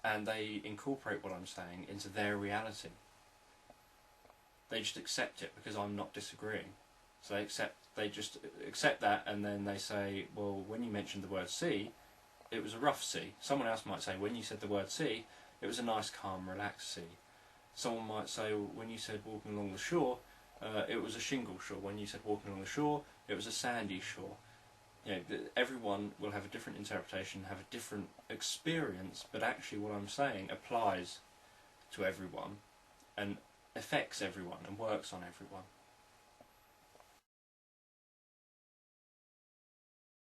and they incorporate what I'm saying into their reality. They just accept it because I'm not disagreeing. So they just accept that, and then they say, well, when you mentioned the word sea, it was a rough sea. Someone else might say, when you said the word sea, it was a nice, calm, relaxed sea. Someone might say, when you said walking along the shore, it was a shingle shore. When you said walking along the shore, it was a sandy shore. You know, everyone will have a different interpretation, have a different experience, but actually what I'm saying applies to everyone and affects everyone and works on everyone.